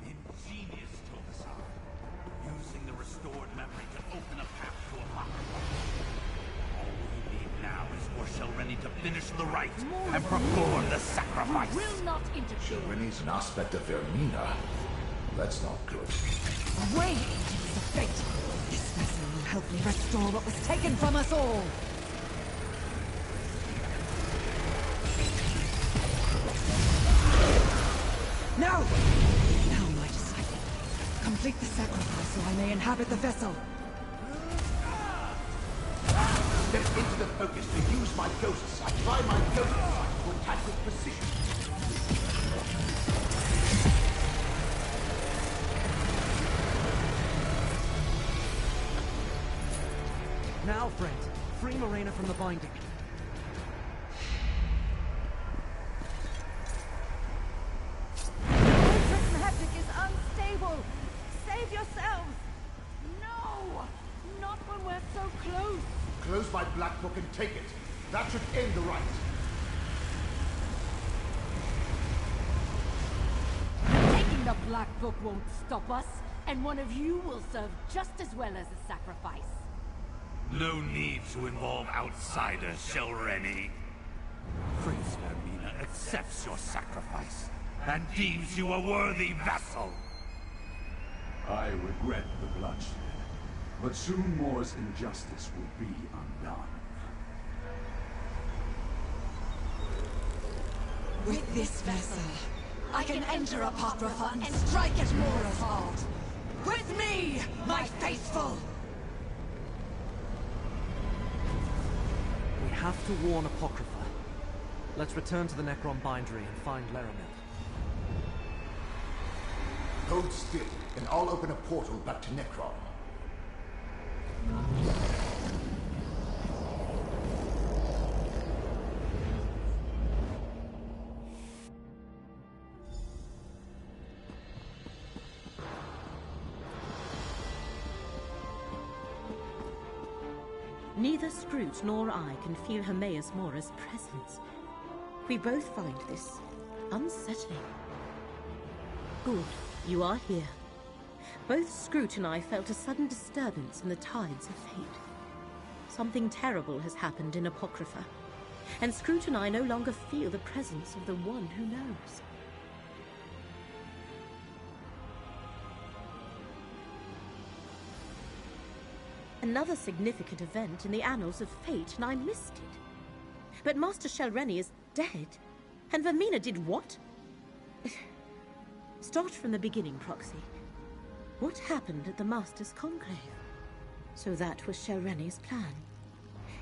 Ingenious, Torvasard. Using the restored memory to open a path to Apocrypha. All we need now is for Shelrenny to finish the rite and perform the sacrifice. Will not interfere. Shelrenny's an aspect of Vermina. That's not good. Away, agents of fate! This vessel will help me restore what was taken from us all! No! Now, my disciple, complete the sacrifice so I may inhabit the vessel. Step into the focus to use my ghosts. I try my ghost sight to attack with precision. Now, friend, free Morena from the binding. Magic is unstable! Save yourselves! No! Not when we're so close! Close my black book and take it. That should end the rite. Taking the black book won't stop us. and one of you will serve just as well as a sacrifice. No need to involve outsiders, Shelreni. Prince Vermina accepts your sacrifice and deems you a worthy vassal. I regret the bloodshed, but soon Mor's injustice will be undone. With this vessel, I can enter Apocrypha and strike at Mora's heart. With me, my faithful! We have to warn Apocrypha. Let's return to the Necron Bindery and find Laramil. Hold still, and I'll open a portal back to Necron. Neither Scroot nor I can feel Hermaeus Mora's presence. We both find this unsettling. Good, you are here. Both Scroot and I felt a sudden disturbance in the tides of fate. Something terrible has happened in Apocrypha, and Scroot and I no longer feel the presence of the one who knows. Another significant event in the annals of fate, and I missed it. But Master Shelreni is dead, and Vermina did what? Start from the beginning, Proxy. What happened at the Master's Conclave? So that was Shelreni's plan.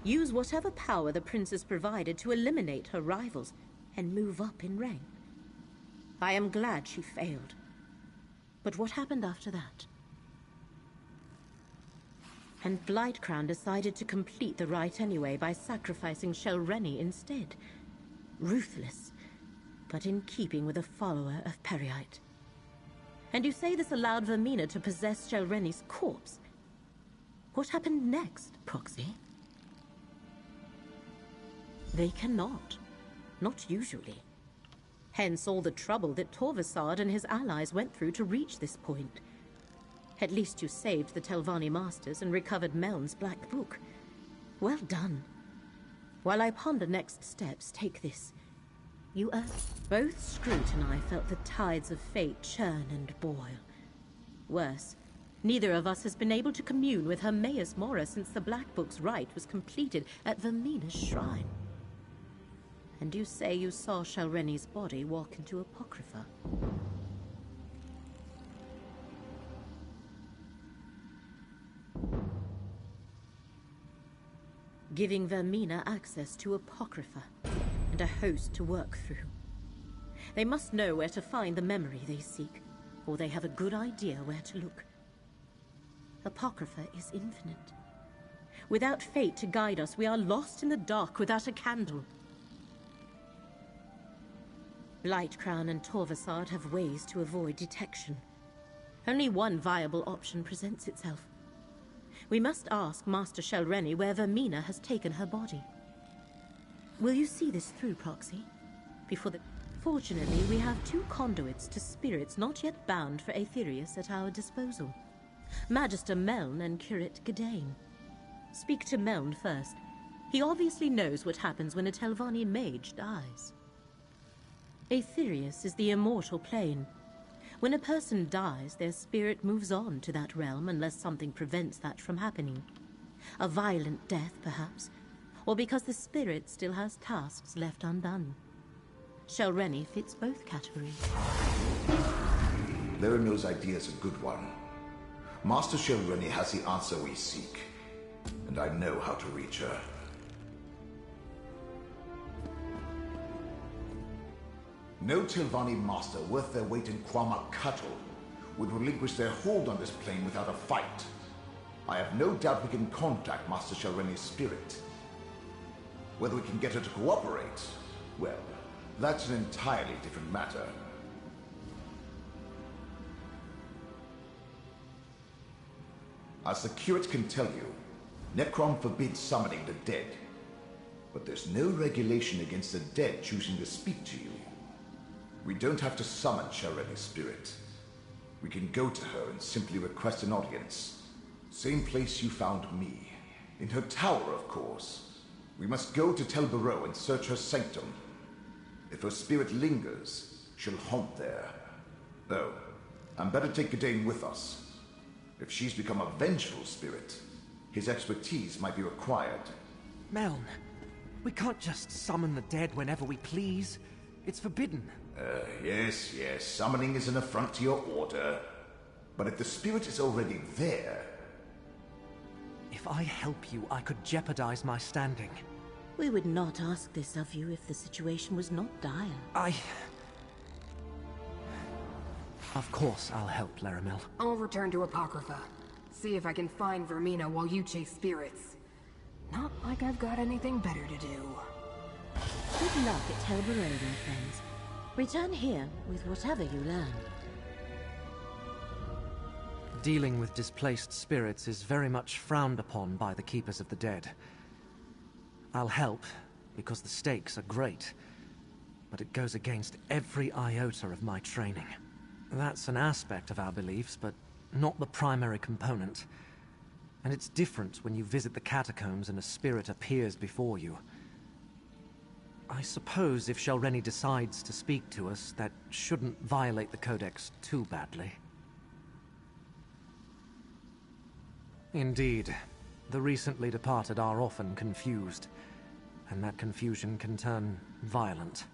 Use whatever power the Princess provided to eliminate her rivals and move up in rank. I am glad she failed. But what happened after that? And Blightcrown decided to complete the rite anyway by sacrificing Shelreni instead. Ruthless, but in keeping with a follower of Peryite. And you say this allowed Vermina to possess Shelreni's corpse. What happened next, Proxy? They cannot. Not usually. Hence all the trouble that Torvasad and his allies went through to reach this point. At least you saved the Telvanni Masters and recovered Meln's Black Book. Well done. While I ponder next steps, take this. You both Scroot and I felt the tides of fate churn and boil. Worse, neither of us has been able to commune with Hermaeus Mora since the Black Book's rite was completed at Vermina's shrine. And you say you saw Shelreni's body walk into Apocrypha. Giving Vermina access to Apocrypha and a host to work through. They must know where to find the memory they seek, or they have a good idea where to look. Apocrypha is infinite. Without fate to guide us, we are lost in the dark without a candle. Blightcrown and Torvasad have ways to avoid detection. Only one viable option presents itself. We must ask Master Shelreni where Vermina has taken her body. Will you see this through, Proxy? Fortunately, we have two conduits to spirits not yet bound for Aetherius at our disposal. Magister Meln and Curate Gadain. Speak to Meln first. He obviously knows what happens when a Telvanni mage dies. Aetherius is the immortal plane. When a person dies, their spirit moves on to that realm unless something prevents that from happening. A violent death, perhaps, or because the spirit still has tasks left undone. Shelreni fits both categories. Laramil's idea is a good one. Master Shelreni has the answer we seek, and I know how to reach her. No Telvanni master worth their weight in Quama cattle would relinquish their hold on this plane without a fight. I have no doubt we can contact Master Shelreni's spirit. Whether we can get her to cooperate, well, that's an entirely different matter. As the curate can tell you, Necron forbids summoning the dead. But there's no regulation against the dead choosing to speak to you. We don't have to summon Shelreni's spirit. We can go to her and simply request an audience. Same place you found me. In her tower, of course. We must go to Tel Barrow and search her sanctum. If her spirit lingers, she'll haunt there. Though, I'm better take Gadain with us. If she's become a vengeful spirit, his expertise might be required. Meln, we can't just summon the dead whenever we please. It's forbidden. Yes. Summoning is an affront to your order. But if the spirit is already there... If I help you, I could jeopardize my standing. We would not ask this of you if the situation was not dire. Of course I'll help, Laramil. I'll return to Apocrypha. See if I can find Vermina while you chase spirits. Not like I've got anything better to do. Good luck at Tel Barrow, my friends. Return here with whatever you learn. Dealing with displaced spirits is very much frowned upon by the Keepers of the Dead. I'll help, because the stakes are great, but it goes against every iota of my training. That's an aspect of our beliefs, but not the primary component. And it's different when you visit the catacombs and a spirit appears before you. I suppose if Shalreni decides to speak to us, that shouldn't violate the Codex too badly. Indeed. The recently departed are often confused, and that confusion can turn violent.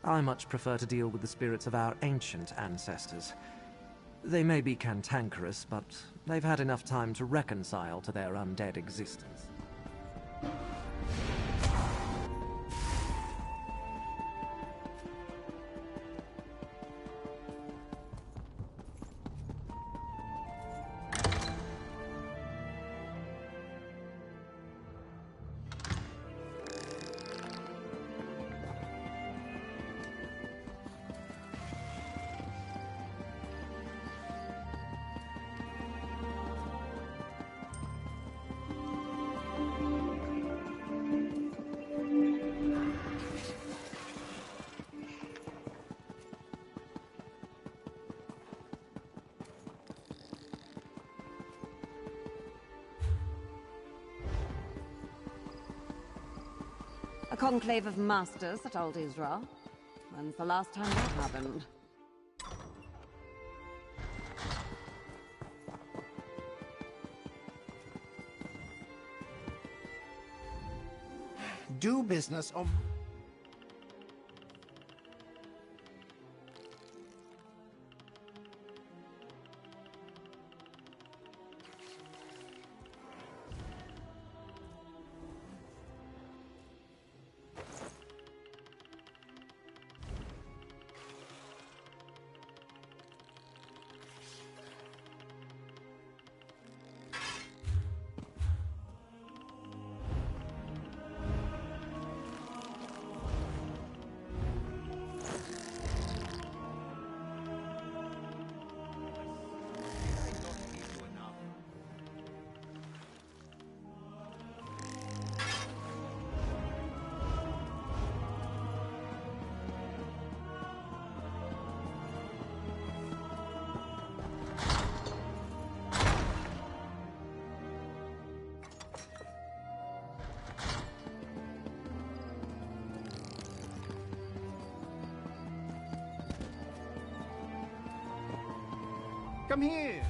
I much prefer to deal with the spirits of our ancient ancestors. They may be cantankerous, but they've had enough time to reconcile to their undead existence. A conclave of masters at Old Israel. When's the last time that happened? Do business or... Come here!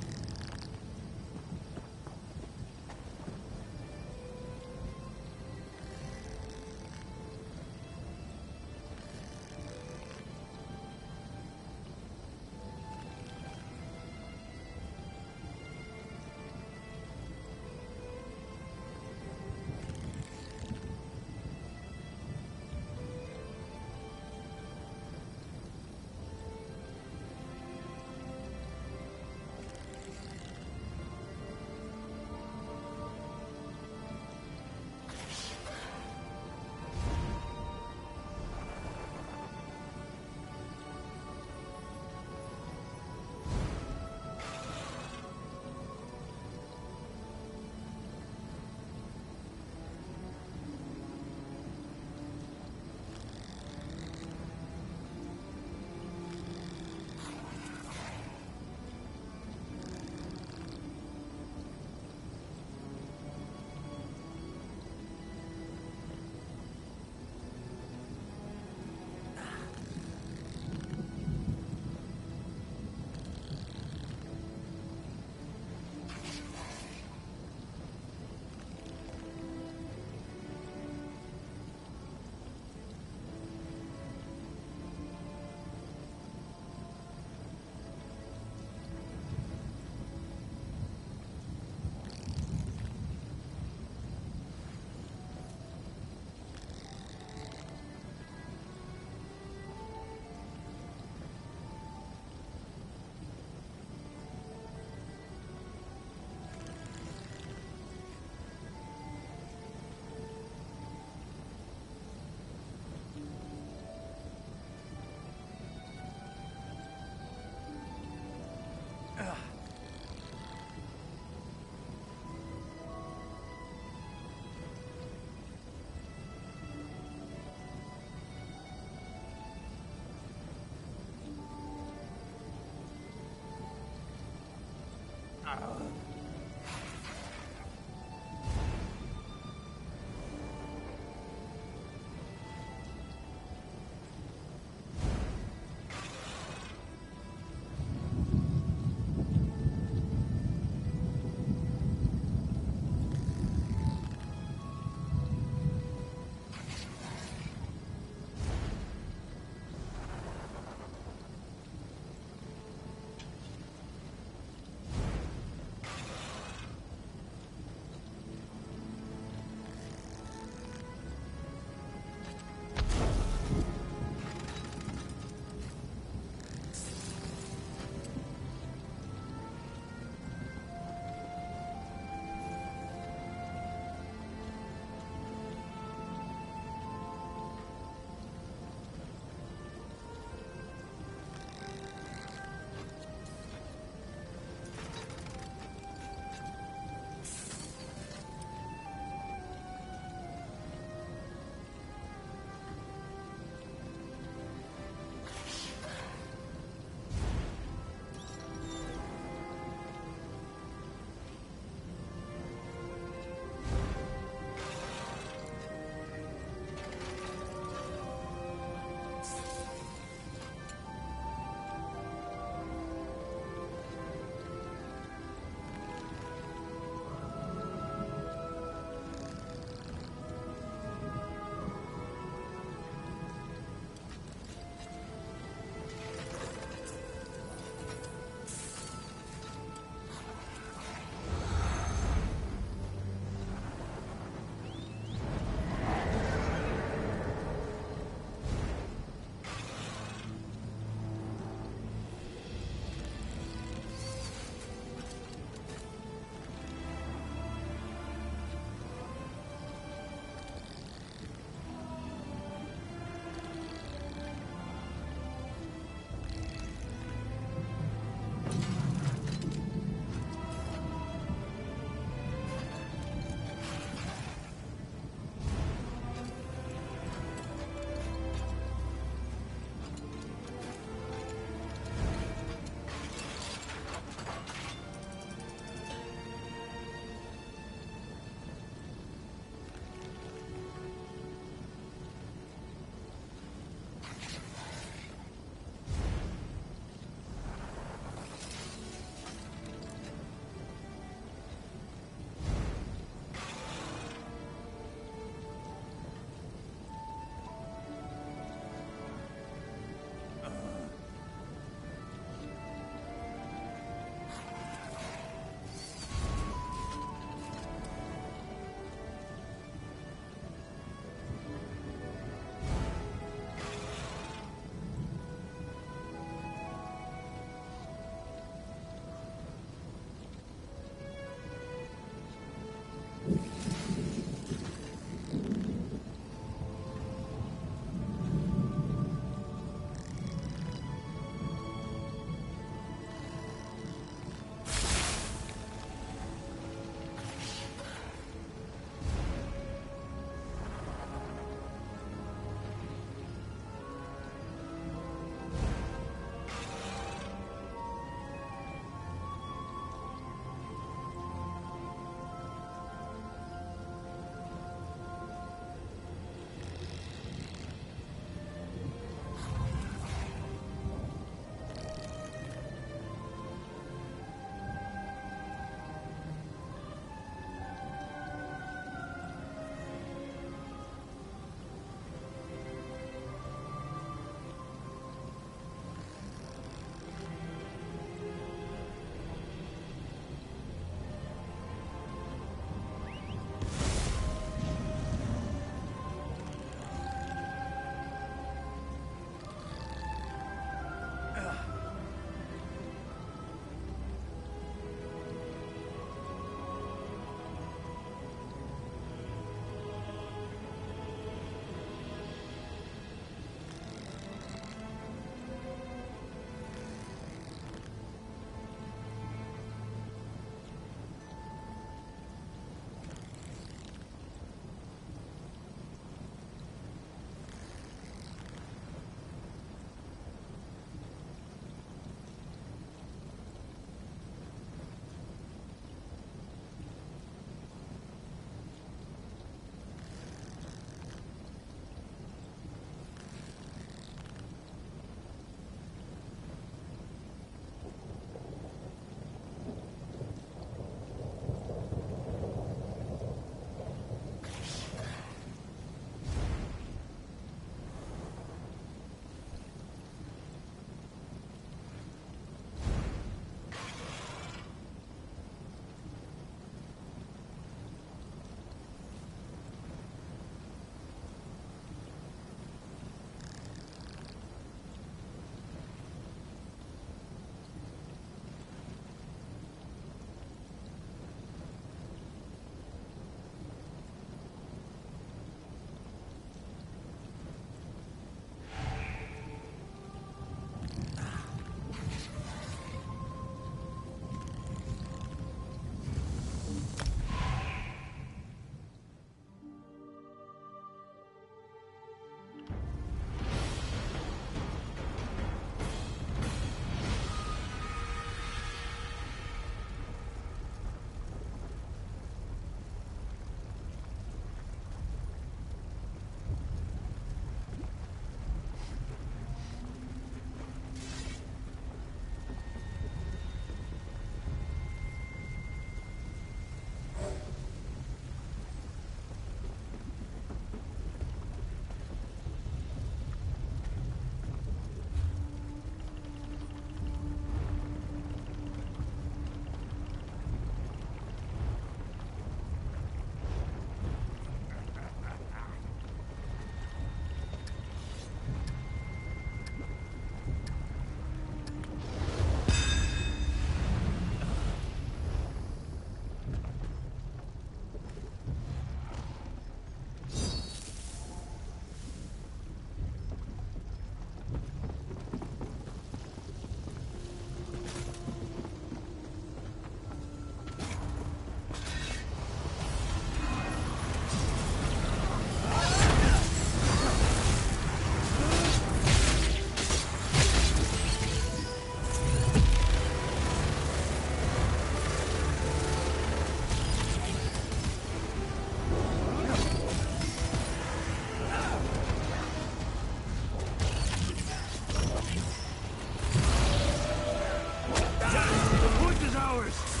ours!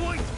point!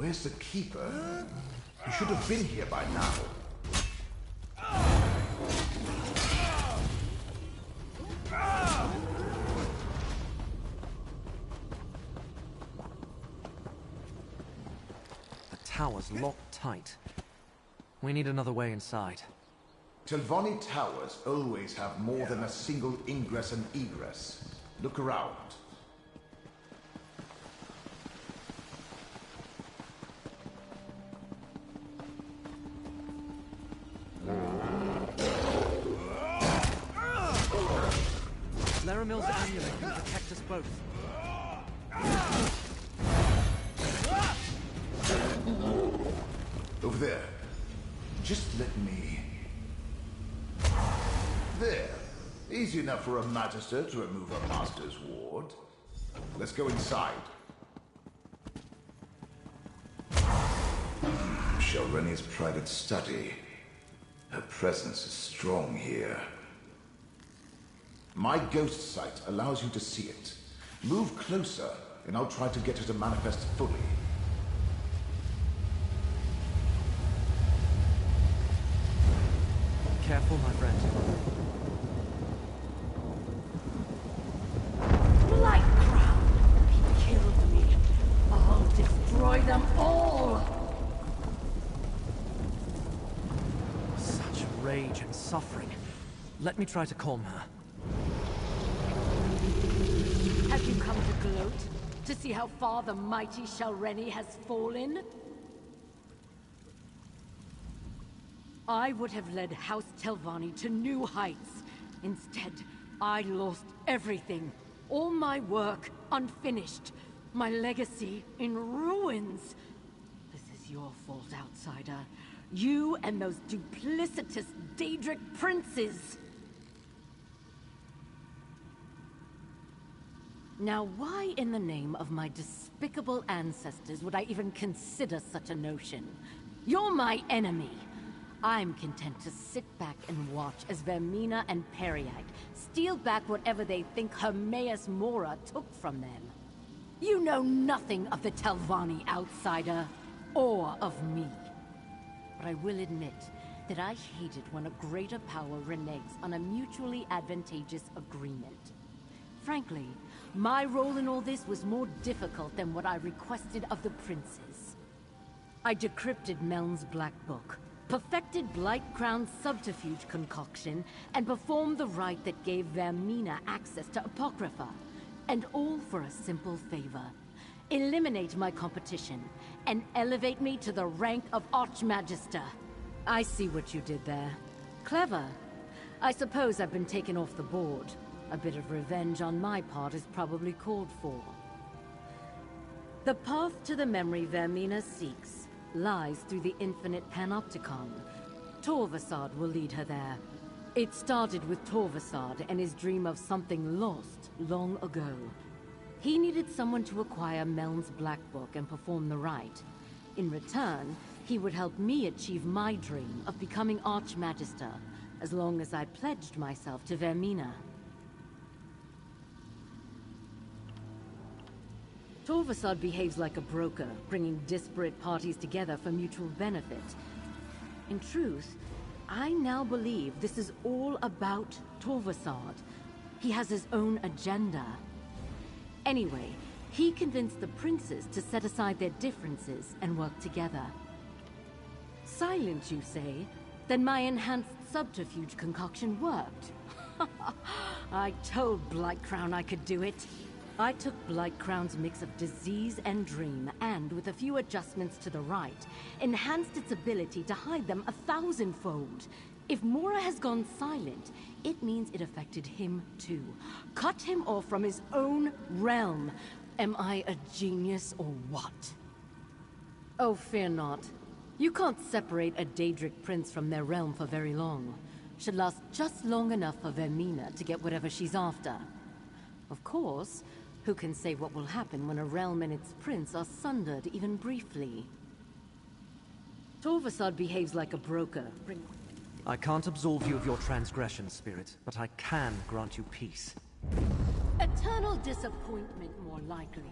Where's the Keeper? He should have been here by now. The tower's locked tight. We need another way inside. Telvanni towers always have more than a single ingress and egress. Look around. Laramil's amulet can protect us both. Over there. Just let me... There. Easy enough for a Magister to remove a Master's ward. Let's go inside. Shalreni's private study. Her presence is strong here. My ghost sight allows you to see it. Move closer, and I'll try to get her to manifest fully. Careful, my friend. Blightcrown! He killed me. I'll destroy them all! Such rage and suffering. Let me try to calm her. Have you come to gloat? To see how far the mighty Shalreni has fallen? I would have led House Telvanni to new heights. Instead, I lost everything. All my work unfinished. My legacy in ruins. This is your fault, outsider. You and those duplicitous Daedric princes. Now, why in the name of my despicable ancestors would I even consider such a notion? You're my enemy. I'm content to sit back and watch as Vermina and Periite steal back whatever they think Hermaeus Mora took from them. You know nothing of the Telvanni, outsider, or of me. But I will admit that I hate it when a greater power reneges on a mutually advantageous agreement. Frankly, my role in all this was more difficult than what I requested of the princes. I decrypted Meln's Black Book, perfected Blightcrown's subterfuge concoction, and performed the rite that gave Vermina access to Apocrypha. And all for a simple favor. Eliminate my competition, and elevate me to the rank of Archmagister. I see what you did there. Clever. I suppose I've been taken off the board. A bit of revenge on my part is probably called for. The path to the memory Vermina seeks lies through the infinite Panopticon. Torvasad will lead her there. It started with Torvasad and his dream of something lost long ago. He needed someone to acquire Meln's Black Book and perform the rite. In return, he would help me achieve my dream of becoming Archmagister, as long as I pledged myself to Vermina. Torvasad behaves like a broker, bringing disparate parties together for mutual benefit. In truth, I now believe this is all about Torvasad. He has his own agenda. Anyway, he convinced the princes to set aside their differences and work together. Silent, you say? Then my enhanced subterfuge concoction worked. I told Blightcrown I could do it. I took Blightcrown's mix of disease and dream, and with a few adjustments to the rite, enhanced its ability to hide them 1,000-fold. If Mora has gone silent, it means it affected him too. Cut him off from his own realm. Am I a genius or what? Oh, fear not. You can't separate a Daedric prince from their realm for very long. Should last just long enough for Vermina to get whatever she's after. Of course, who can say what will happen when a realm and its prince are sundered even briefly? Torvasad behaves like a broker. I can't absolve you of your transgression, Spirit, but I can grant you peace. Eternal disappointment, more likely.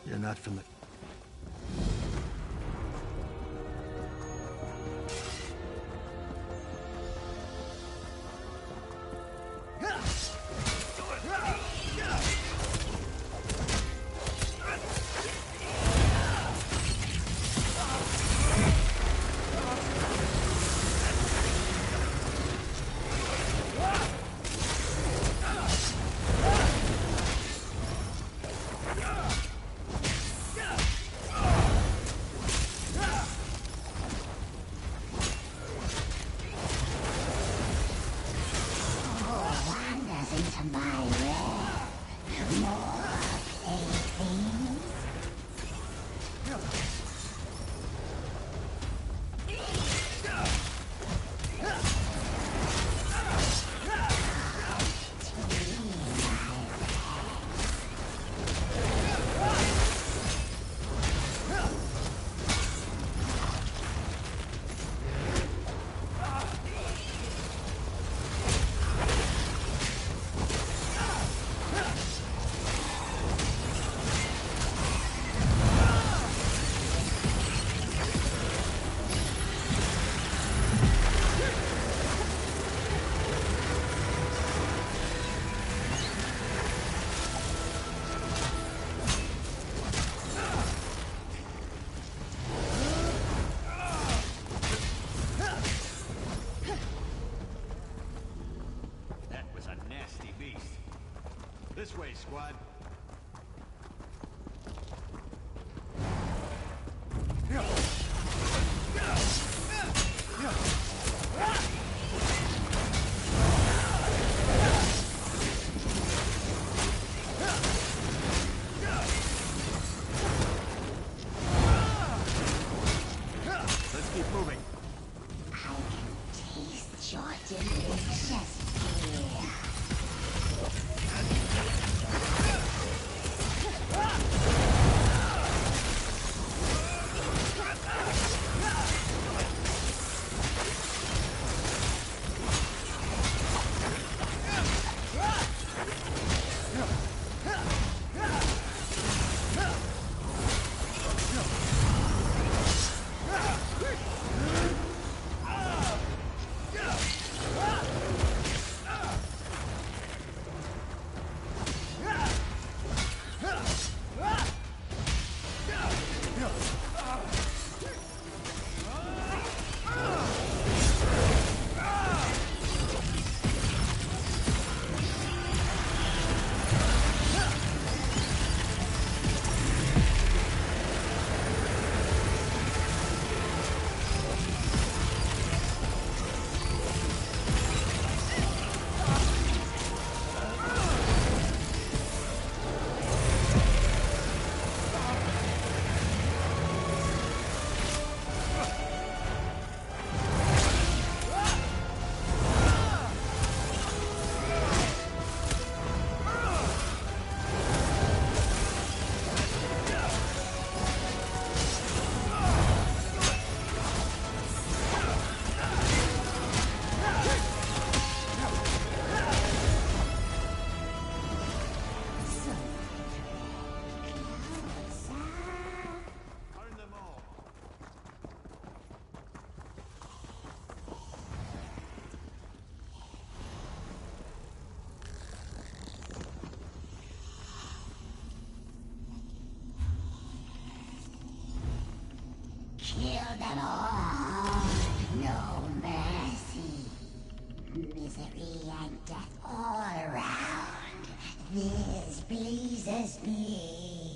You're not from the... This way, squad. Let's keep moving. I can taste your delicious fear. Kill them all. No mercy. Misery and death all around. This pleases me.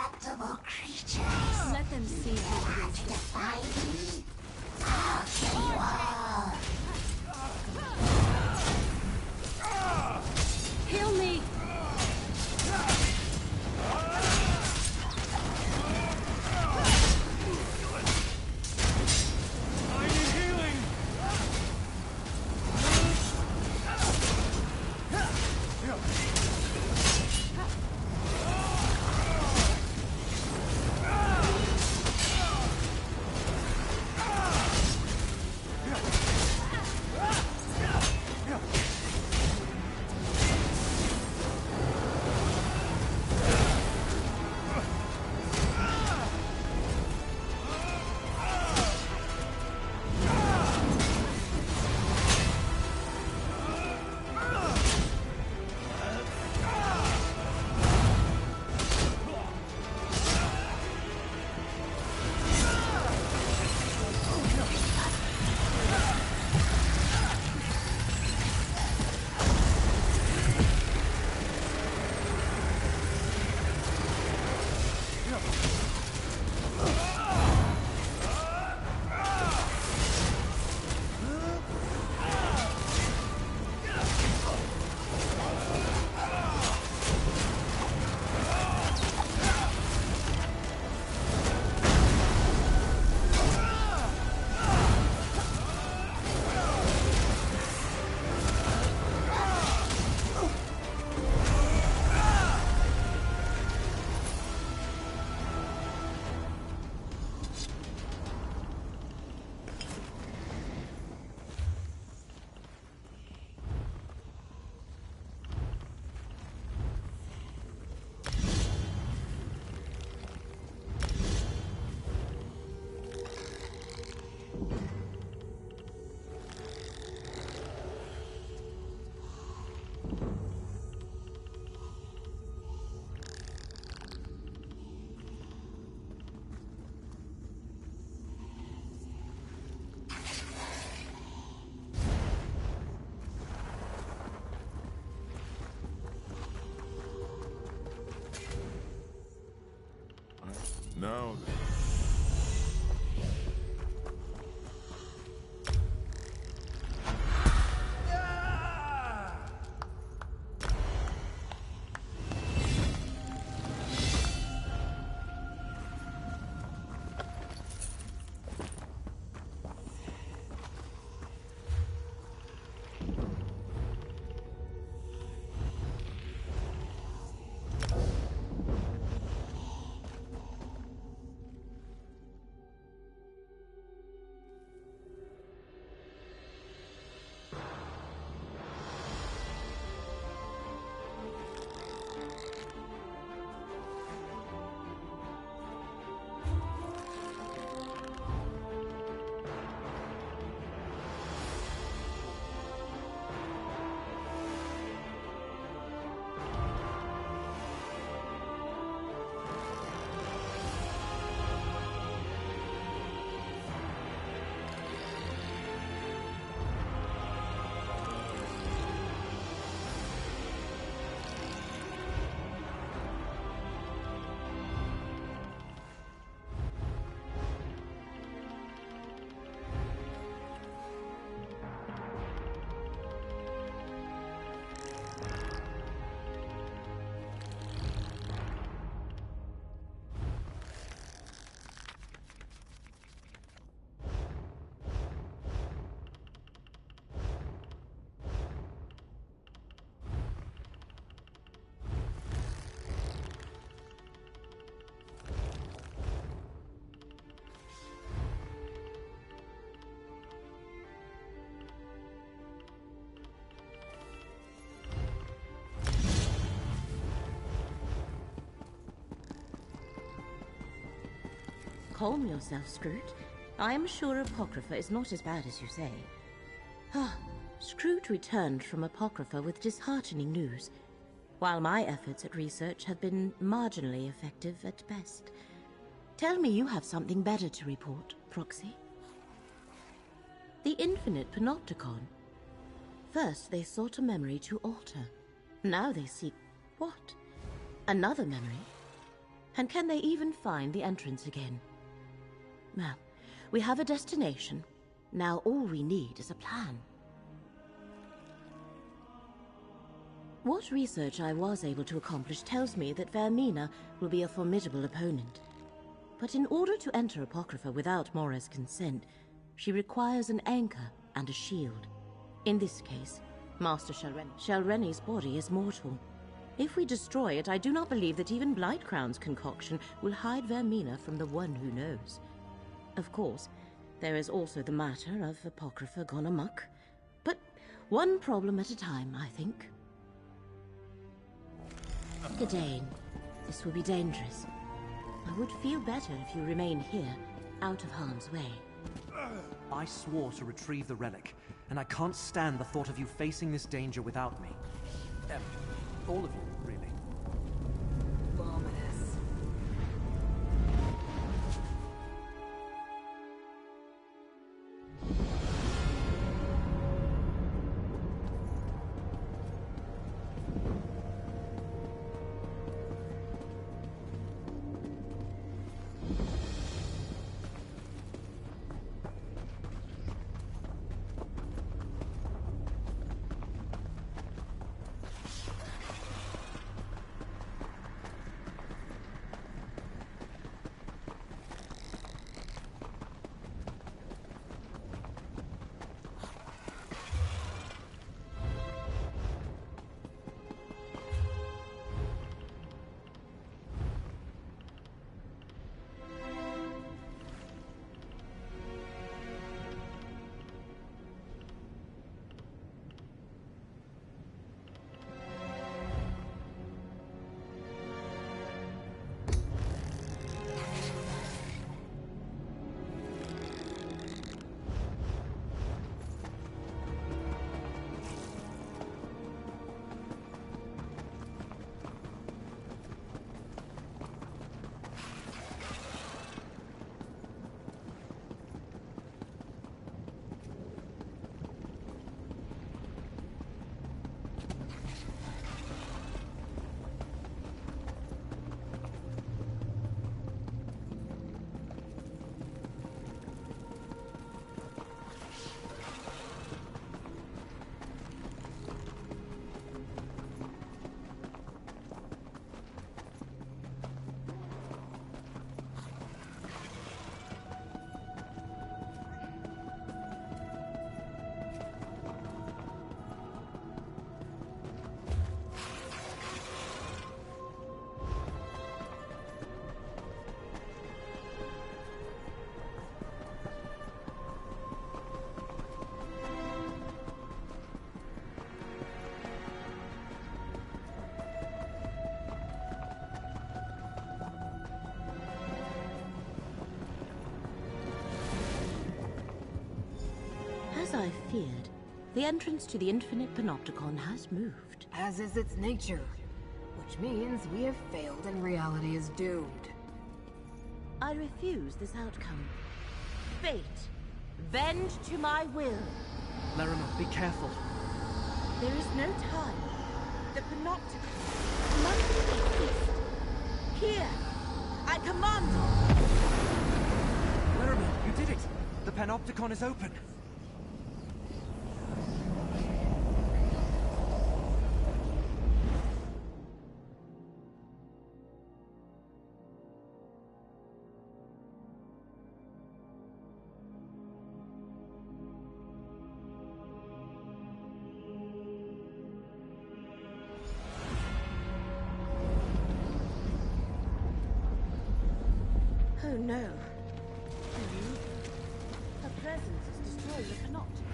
incorruptible creatures. Let them see Dare not defy me. I'll kill you all. Heal me! Now then. Calm yourself, Scrooge. I am sure Apocrypha is not as bad as you say. Scrooge returned from Apocrypha with disheartening news, while my efforts at research have been marginally effective at best. Tell me you have something better to report, Proxy. The Infinite Panopticon. First they sought a memory to alter. Now they seek what? Another memory? And can they even find the entrance again? Well, we have a destination. Now all we need is a plan. What research I was able to accomplish tells me that Vermina will be a formidable opponent. But in order to enter Apocrypha without Mora's consent, she requires an anchor and a shield. In this case, Master Shalreni's body is mortal. If we destroy it, I do not believe that even Blightcrown's concoction will hide Vermina from the one who knows. Of course, there is also the matter of Apocrypha gone amok. But one problem at a time, I think. Gadain, this will be dangerous. I would feel better if you remain here, out of harm's way. I swore to retrieve the relic, and I can't stand the thought of you facing this danger without me. All of you, really. Ominous. As I feared, the entrance to the Infinite Panopticon has moved. As is its nature. Which means we have failed and reality is doomed. I refuse this outcome. Fate, bend to my will. Larimar, be careful. There is no time. The Panopticon must exist. Here, I command. Larimar, you did it! The Panopticon is open! Oh no. Her presence has destroyed the Panopticon.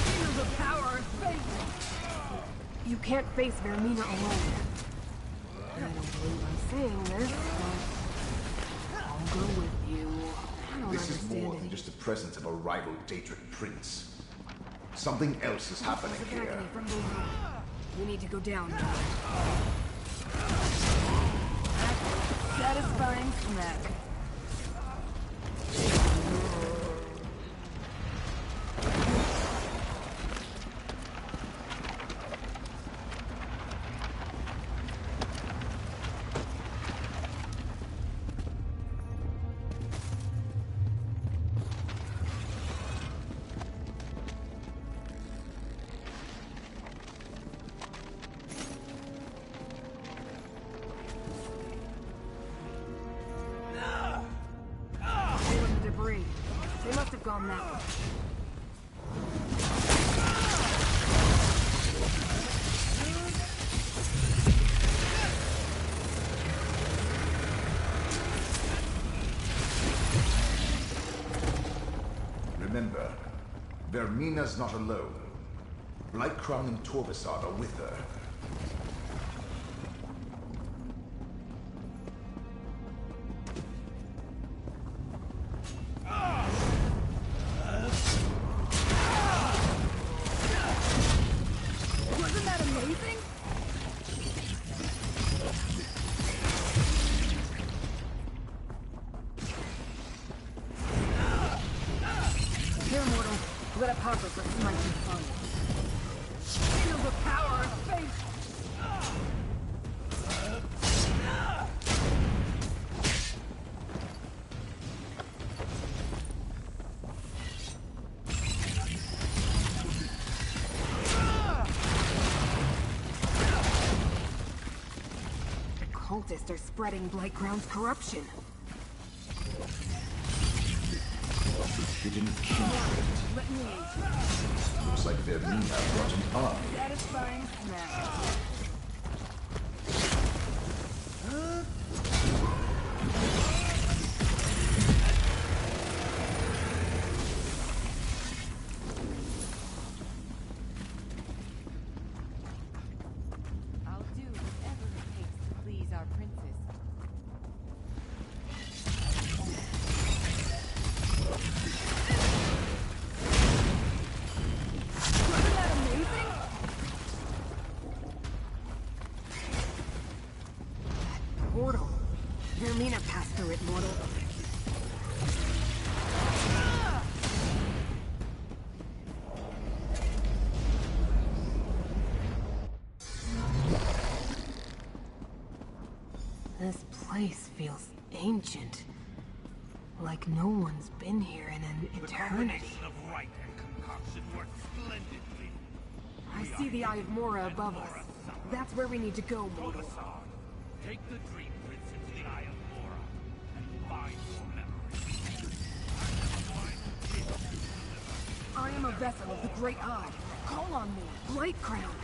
Feel the power of fate! You can't face Vermina alone. I don't believe I'm saying this, but I'll go with you. This is more than just the presence of a rival Daedric prince. Something else is happening here. We need to go down. Satisfying smack. on that. Remember, Vermina's not alone. Blightcrown and Torvasad are with her. Wasn't that amazing? Here, mortal. Let it pop us like mighty fun. Feel the power of faith! The cultists are spreading Blightcrown's corruption. She didn't kill it. Let me Looks like Vermina brought an army. satisfying snack. I'll do whatever it takes to please our princess. Wasn't that amazing? That portal. Vermina passed through it, mortal. This place feels ancient. Like no one's been here in an eternity. of right and concoction work splendidly. I see the Eye of Mora above us. That's where we need to go, mortal. Take the Dream Prince into the Eye of Mora and find your memory. I am a vessel of the Great Eye. Call on me, Blightcrown.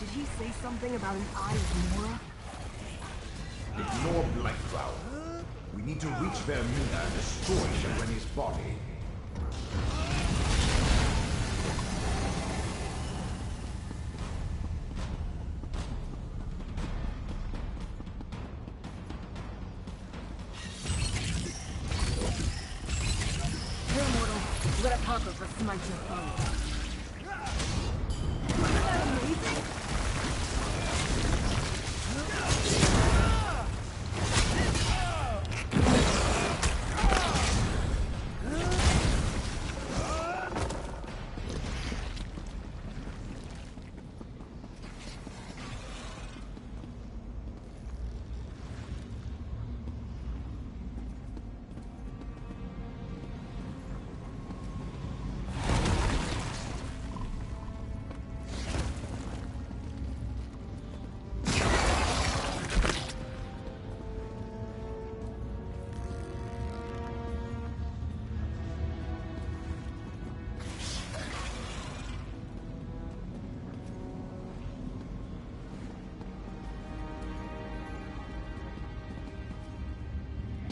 Did he say something about an Eye of Mora? Ignore Blightcrown. We need to reach Vermina and destroy Shalreni's body. Here, mortal. Let it pop over, smite your foe. Wasn't that amazing?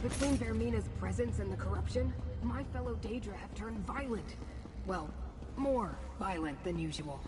Between Vermina's presence and the corruption, my fellow Daedra have turned violent. Well, more violent than usual.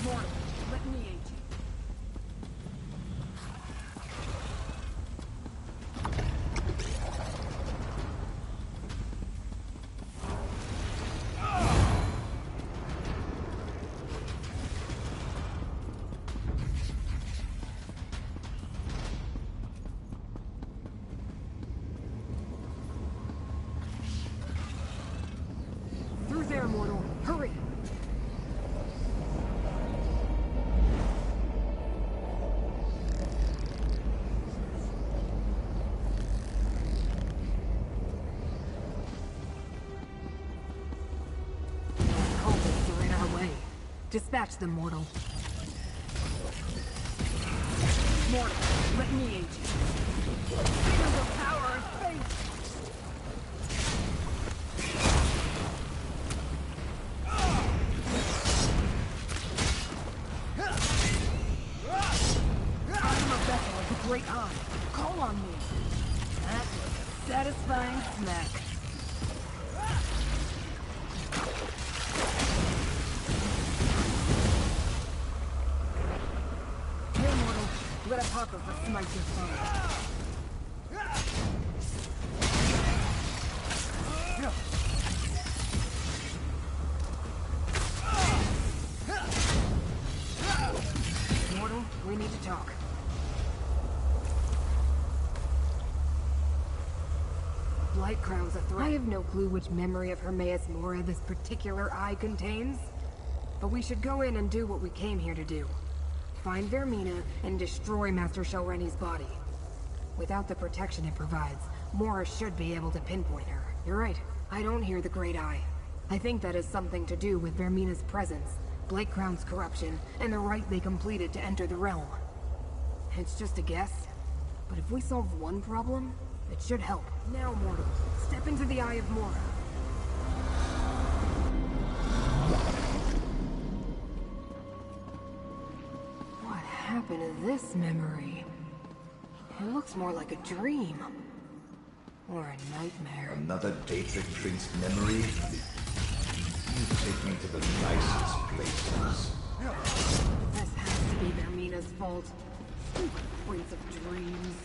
Mortal, let me aid you. Dispatch them, mortal. Mortal, let me aid you. Feel the power of faith! I'm a vessel of the Great Eye. Call on me. That was a satisfying smack. Here, mortal. Let a Apocrypha smite your foe. Mortal, we need to talk. Blightcrown's a threat. I have no clue which memory of Hermaeus Mora this particular eye contains. But we should go in and do what we came here to do. Find Vermina and destroy Master Shelreni's body. Without the protection it provides, Mora should be able to pinpoint her. You're right. I don't hear the Great Eye. I think that has something to do with Vermina's presence, Blightcrown's corruption, and the rite they completed to enter the realm. It's just a guess, but if we solve one problem, it should help. Now, mortal, step into the Eye of Mora. What happened to this memory? It looks more like a dream. Or a nightmare. Another Daedric Prince memory? You take me to the nicest places. This has to be Vermina's fault. Stupid Prince of Dreams.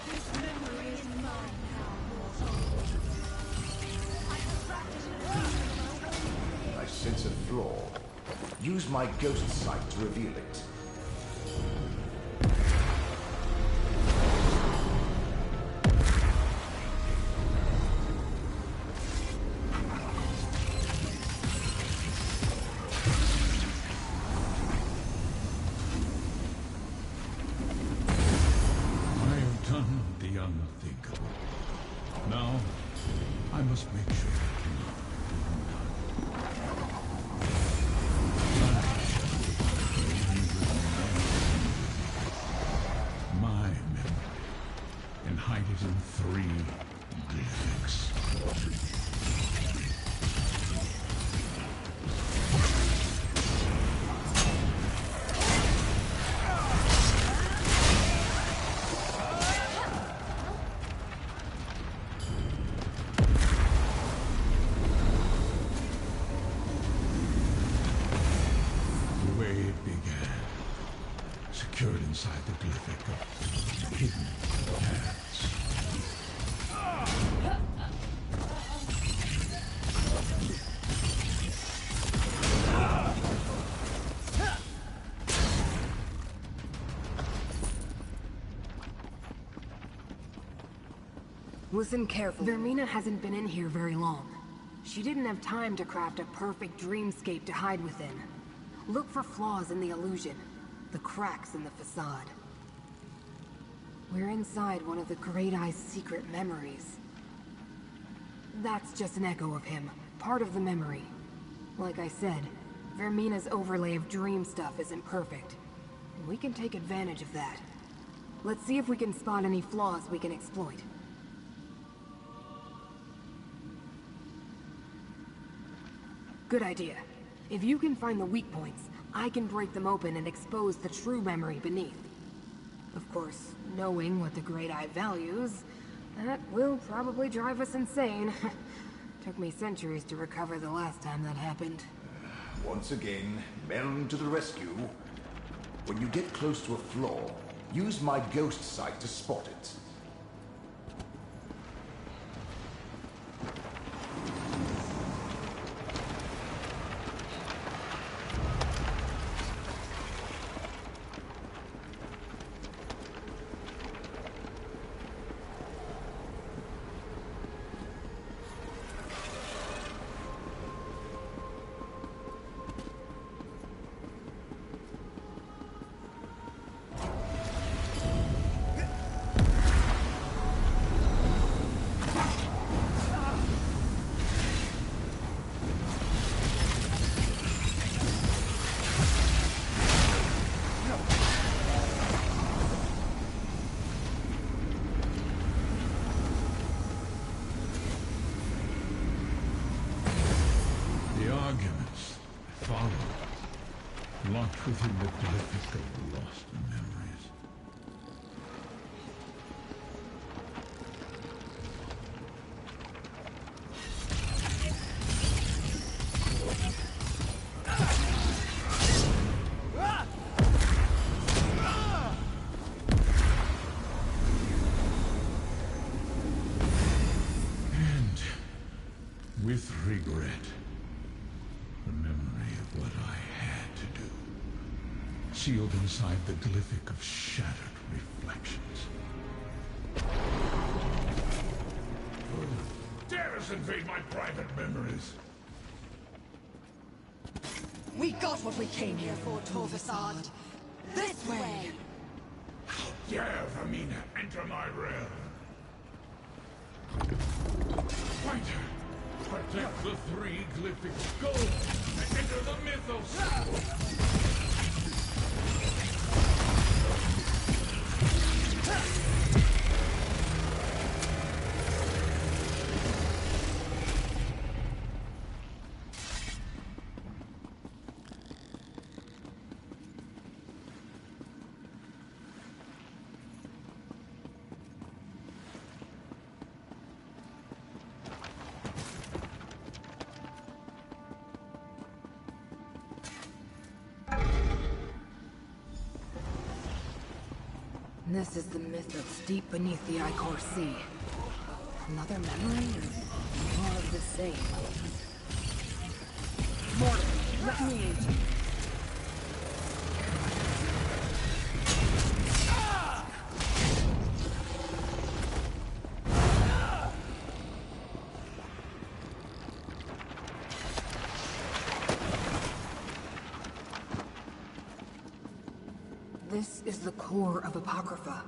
This memory is mine now, I sense a flaw. Use my ghost sight to reveal it. Inside the glyphic of hidden paths. Listen carefully. Vermina hasn't been in here very long. She didn't have time to craft a perfect dreamscape to hide within. Look for flaws in the illusion. The cracks in the facade. We're inside one of the Great Eye's secret memories. That's just an echo of him, part of the memory. Like I said, Vermina's overlay of dream stuff isn't perfect. And we can take advantage of that. Let's see if we can spot any flaws we can exploit. Good idea. If you can find the weak points, I can break them open and expose the true memory beneath. Of course, knowing what the Great Eye values, that will probably drive us insane. Took me centuries to recover the last time that happened. Once again, Meln to the rescue. When you get close to a flaw, use my ghost sight to spot it. within the glyphic of lost memories. And with regret, the memory of what I had to do, sealed inside the glyphic of shattered reflections. Dares invade my private memories! We got what we came here for, Torvasad. This way! How dare Vermina enter my realm! Fighter! Protect the three glyphics. Go and enter the mythos! This is the mythos deep beneath the Icor Sea. Another memory, or more of the same? Mortal, let me aid you. This is the core of Apocrypha.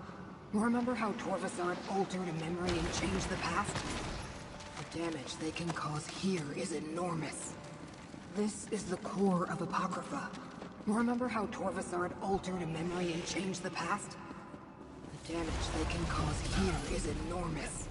Remember how Torvasad altered a memory and changed the past? The damage they can cause here is enormous. This is the core of Apocrypha. Remember how Torvasad altered a memory and changed the past? The damage they can cause here is enormous.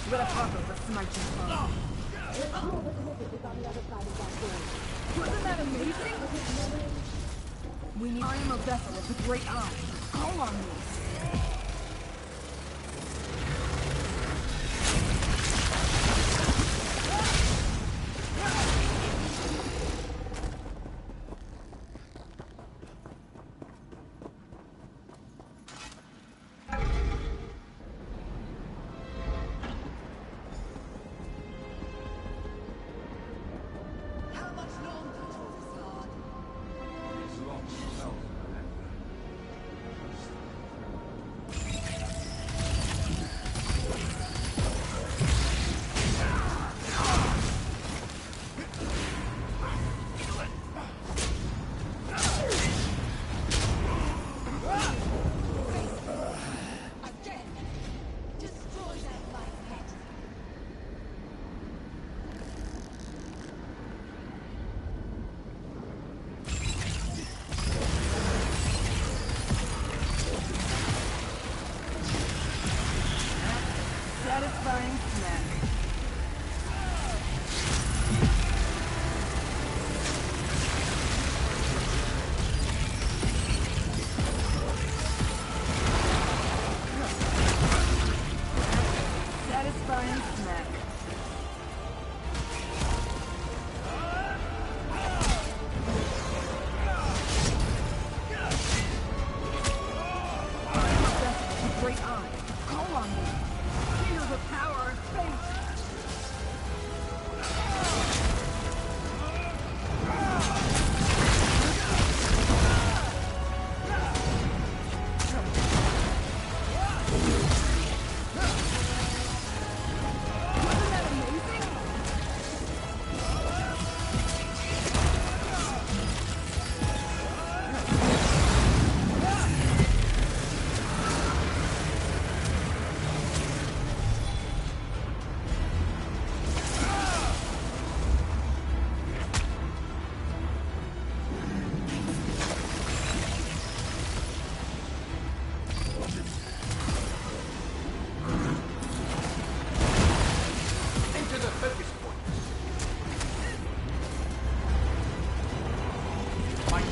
Let Apocrypha smite your foe. Wasn't that amazing? I am a vessel of the Great Eye. Call on me.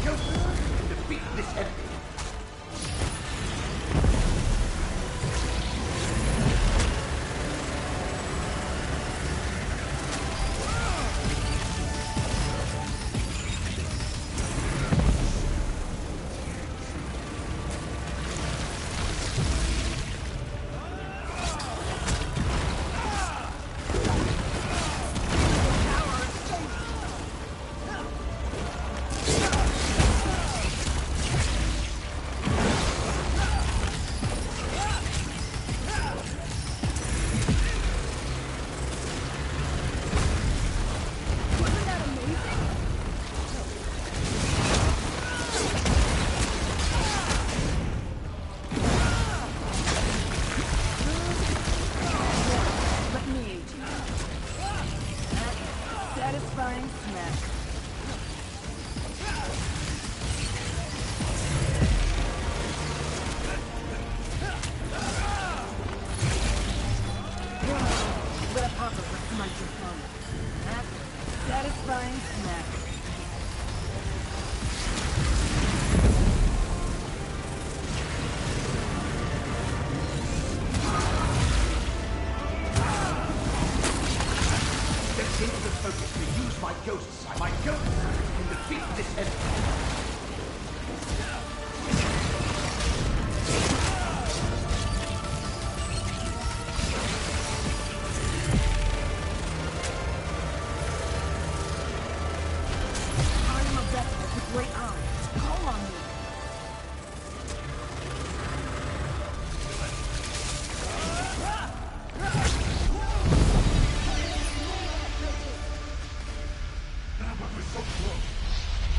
ghosts can defeat this enemy. Satisfying smack. Let a popper smite your opponent. That's satisfying smack. Focus to use my ghost sight. My ghost sight can defeat this enemy. I am a veteran with great eyes. Call on me.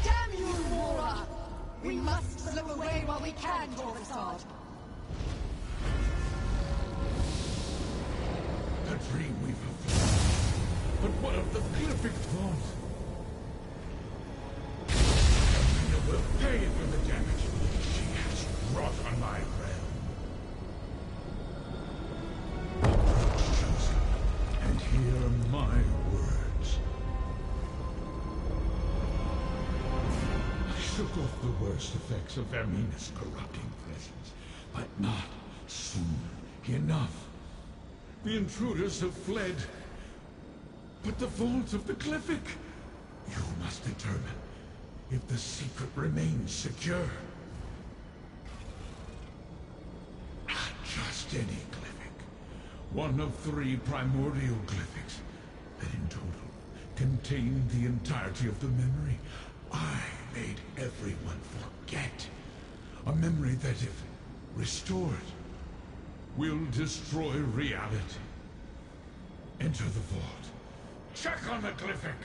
Damn you, Mora! We must slip away while we can, Torvasad. The Dreamweaver fled. But what of the Glyphic vault? Hermina will pay for the damage she has wrought on my realm. Approach, Chosen, and hear my words. I shook off the worst effects of Hermina's corrupting presence, but not soon enough. The intruders have fled. But the vault of the Glyphic! You must determine if the secret remains secure. Not just any Glyphic. One of 3 primordial Glyphics that in total contain the entirety of the memory I made everyone forget. A memory that, if restored, will destroy reality. Enter the vault. Check on the Glyphic!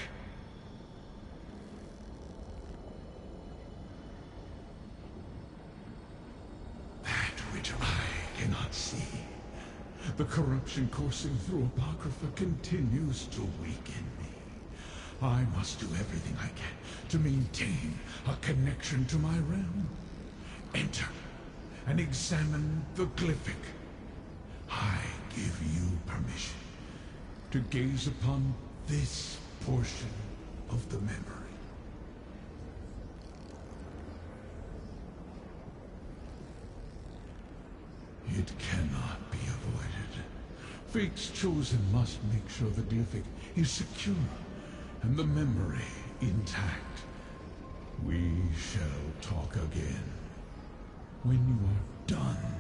That which I cannot see. The corruption coursing through Apocrypha continues to weaken me. I must do everything I can to maintain a connection to my realm. Enter and examine the Glyphic. I give you permission to gaze upon this portion of the memory. It cannot be avoided. Fate's Chosen must make sure the Glyphic is secure and the memory intact. We shall talk again when you are done.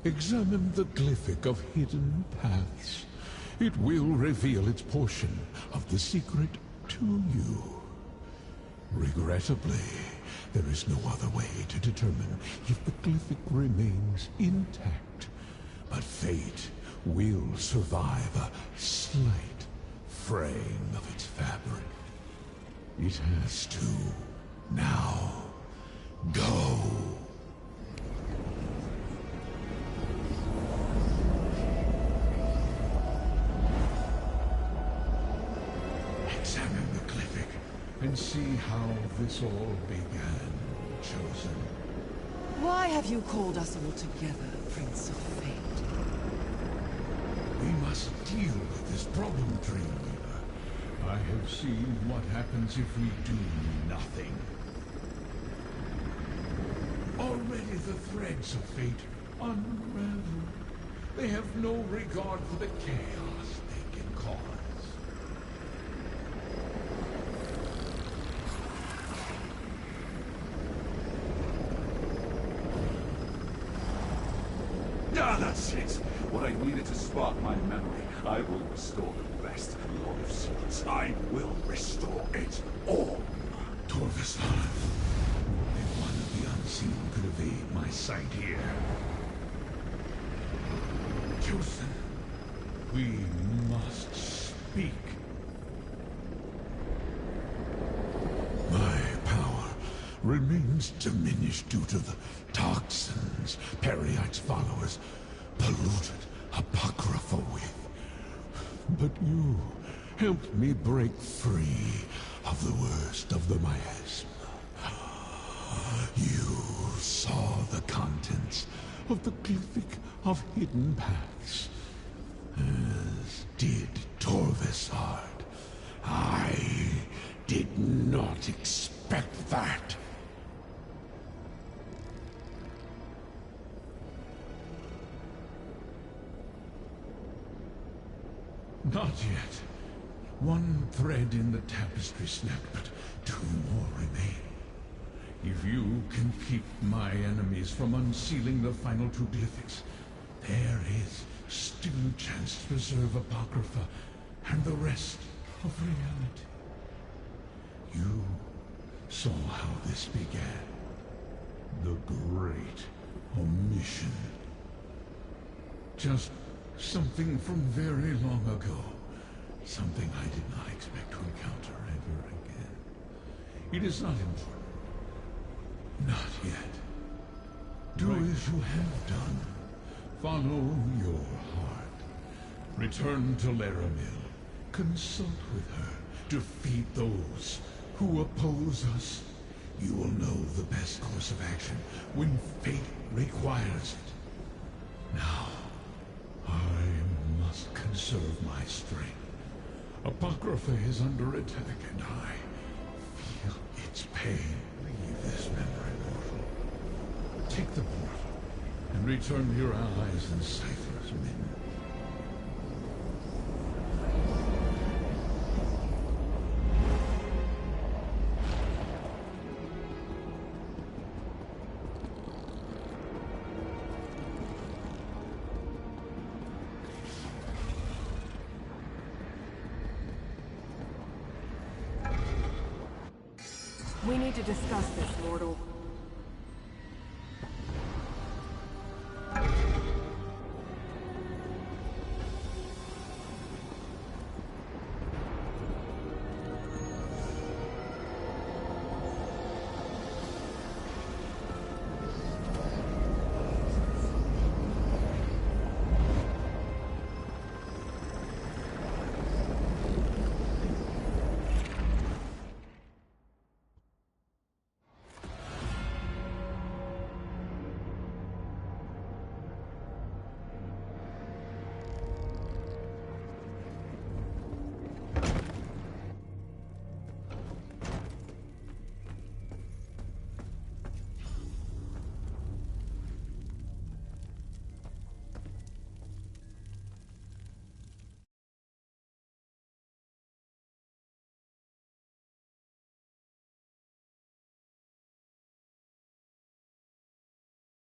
Examine the Glyphic of Hidden Paths. It will reveal its portion of the secret to you. Regrettably, there is no other way to determine if the Glyphic remains intact. But fate will survive a slight fraying of its fabric. It has to. Now, go! Examine the Glyphic and see how this all began, Chosen. Why have you called us all together, Prince of Fate? We must problem, Dreamweaver. I have seen what happens if we do nothing. Already the threads of fate unravel. They have no regard for the chaos they can cause. Ah, that's it! What I needed to spark my memory. I will restore the rest. Lord of Secrets, I will restore it all. Torvasar, if one of the unseen could evade my sight here. Chosen, we must speak. My power remains diminished due to the toxins Peryite's followers polluted Apocrypha with. But you helped me break free of the worst of the miasma. You saw the contents of the Glyphic of Hidden Paths, as did Torvasard. I did not expect that. Not yet. One thread in the tapestry snapped, but 2 more remain. If you can keep my enemies from unsealing the final 2 glyphics, there is still a chance to preserve Apocrypha and the rest of reality. You saw how this began. The Great Omission. Just something from very long ago. Something I did not expect to encounter ever again. It is not important. Not yet. Do as you have done. Follow your heart. Return to Laramil. Consult with her. Defeat those who oppose us. You will know the best course of action when fate requires it. Now, I must conserve my strength. Apocrypha is under attack, and I feel its pain. Leave this memory, mortal. Take the portal, and return to your allies in Cypher's men. We need to discuss this, mortal.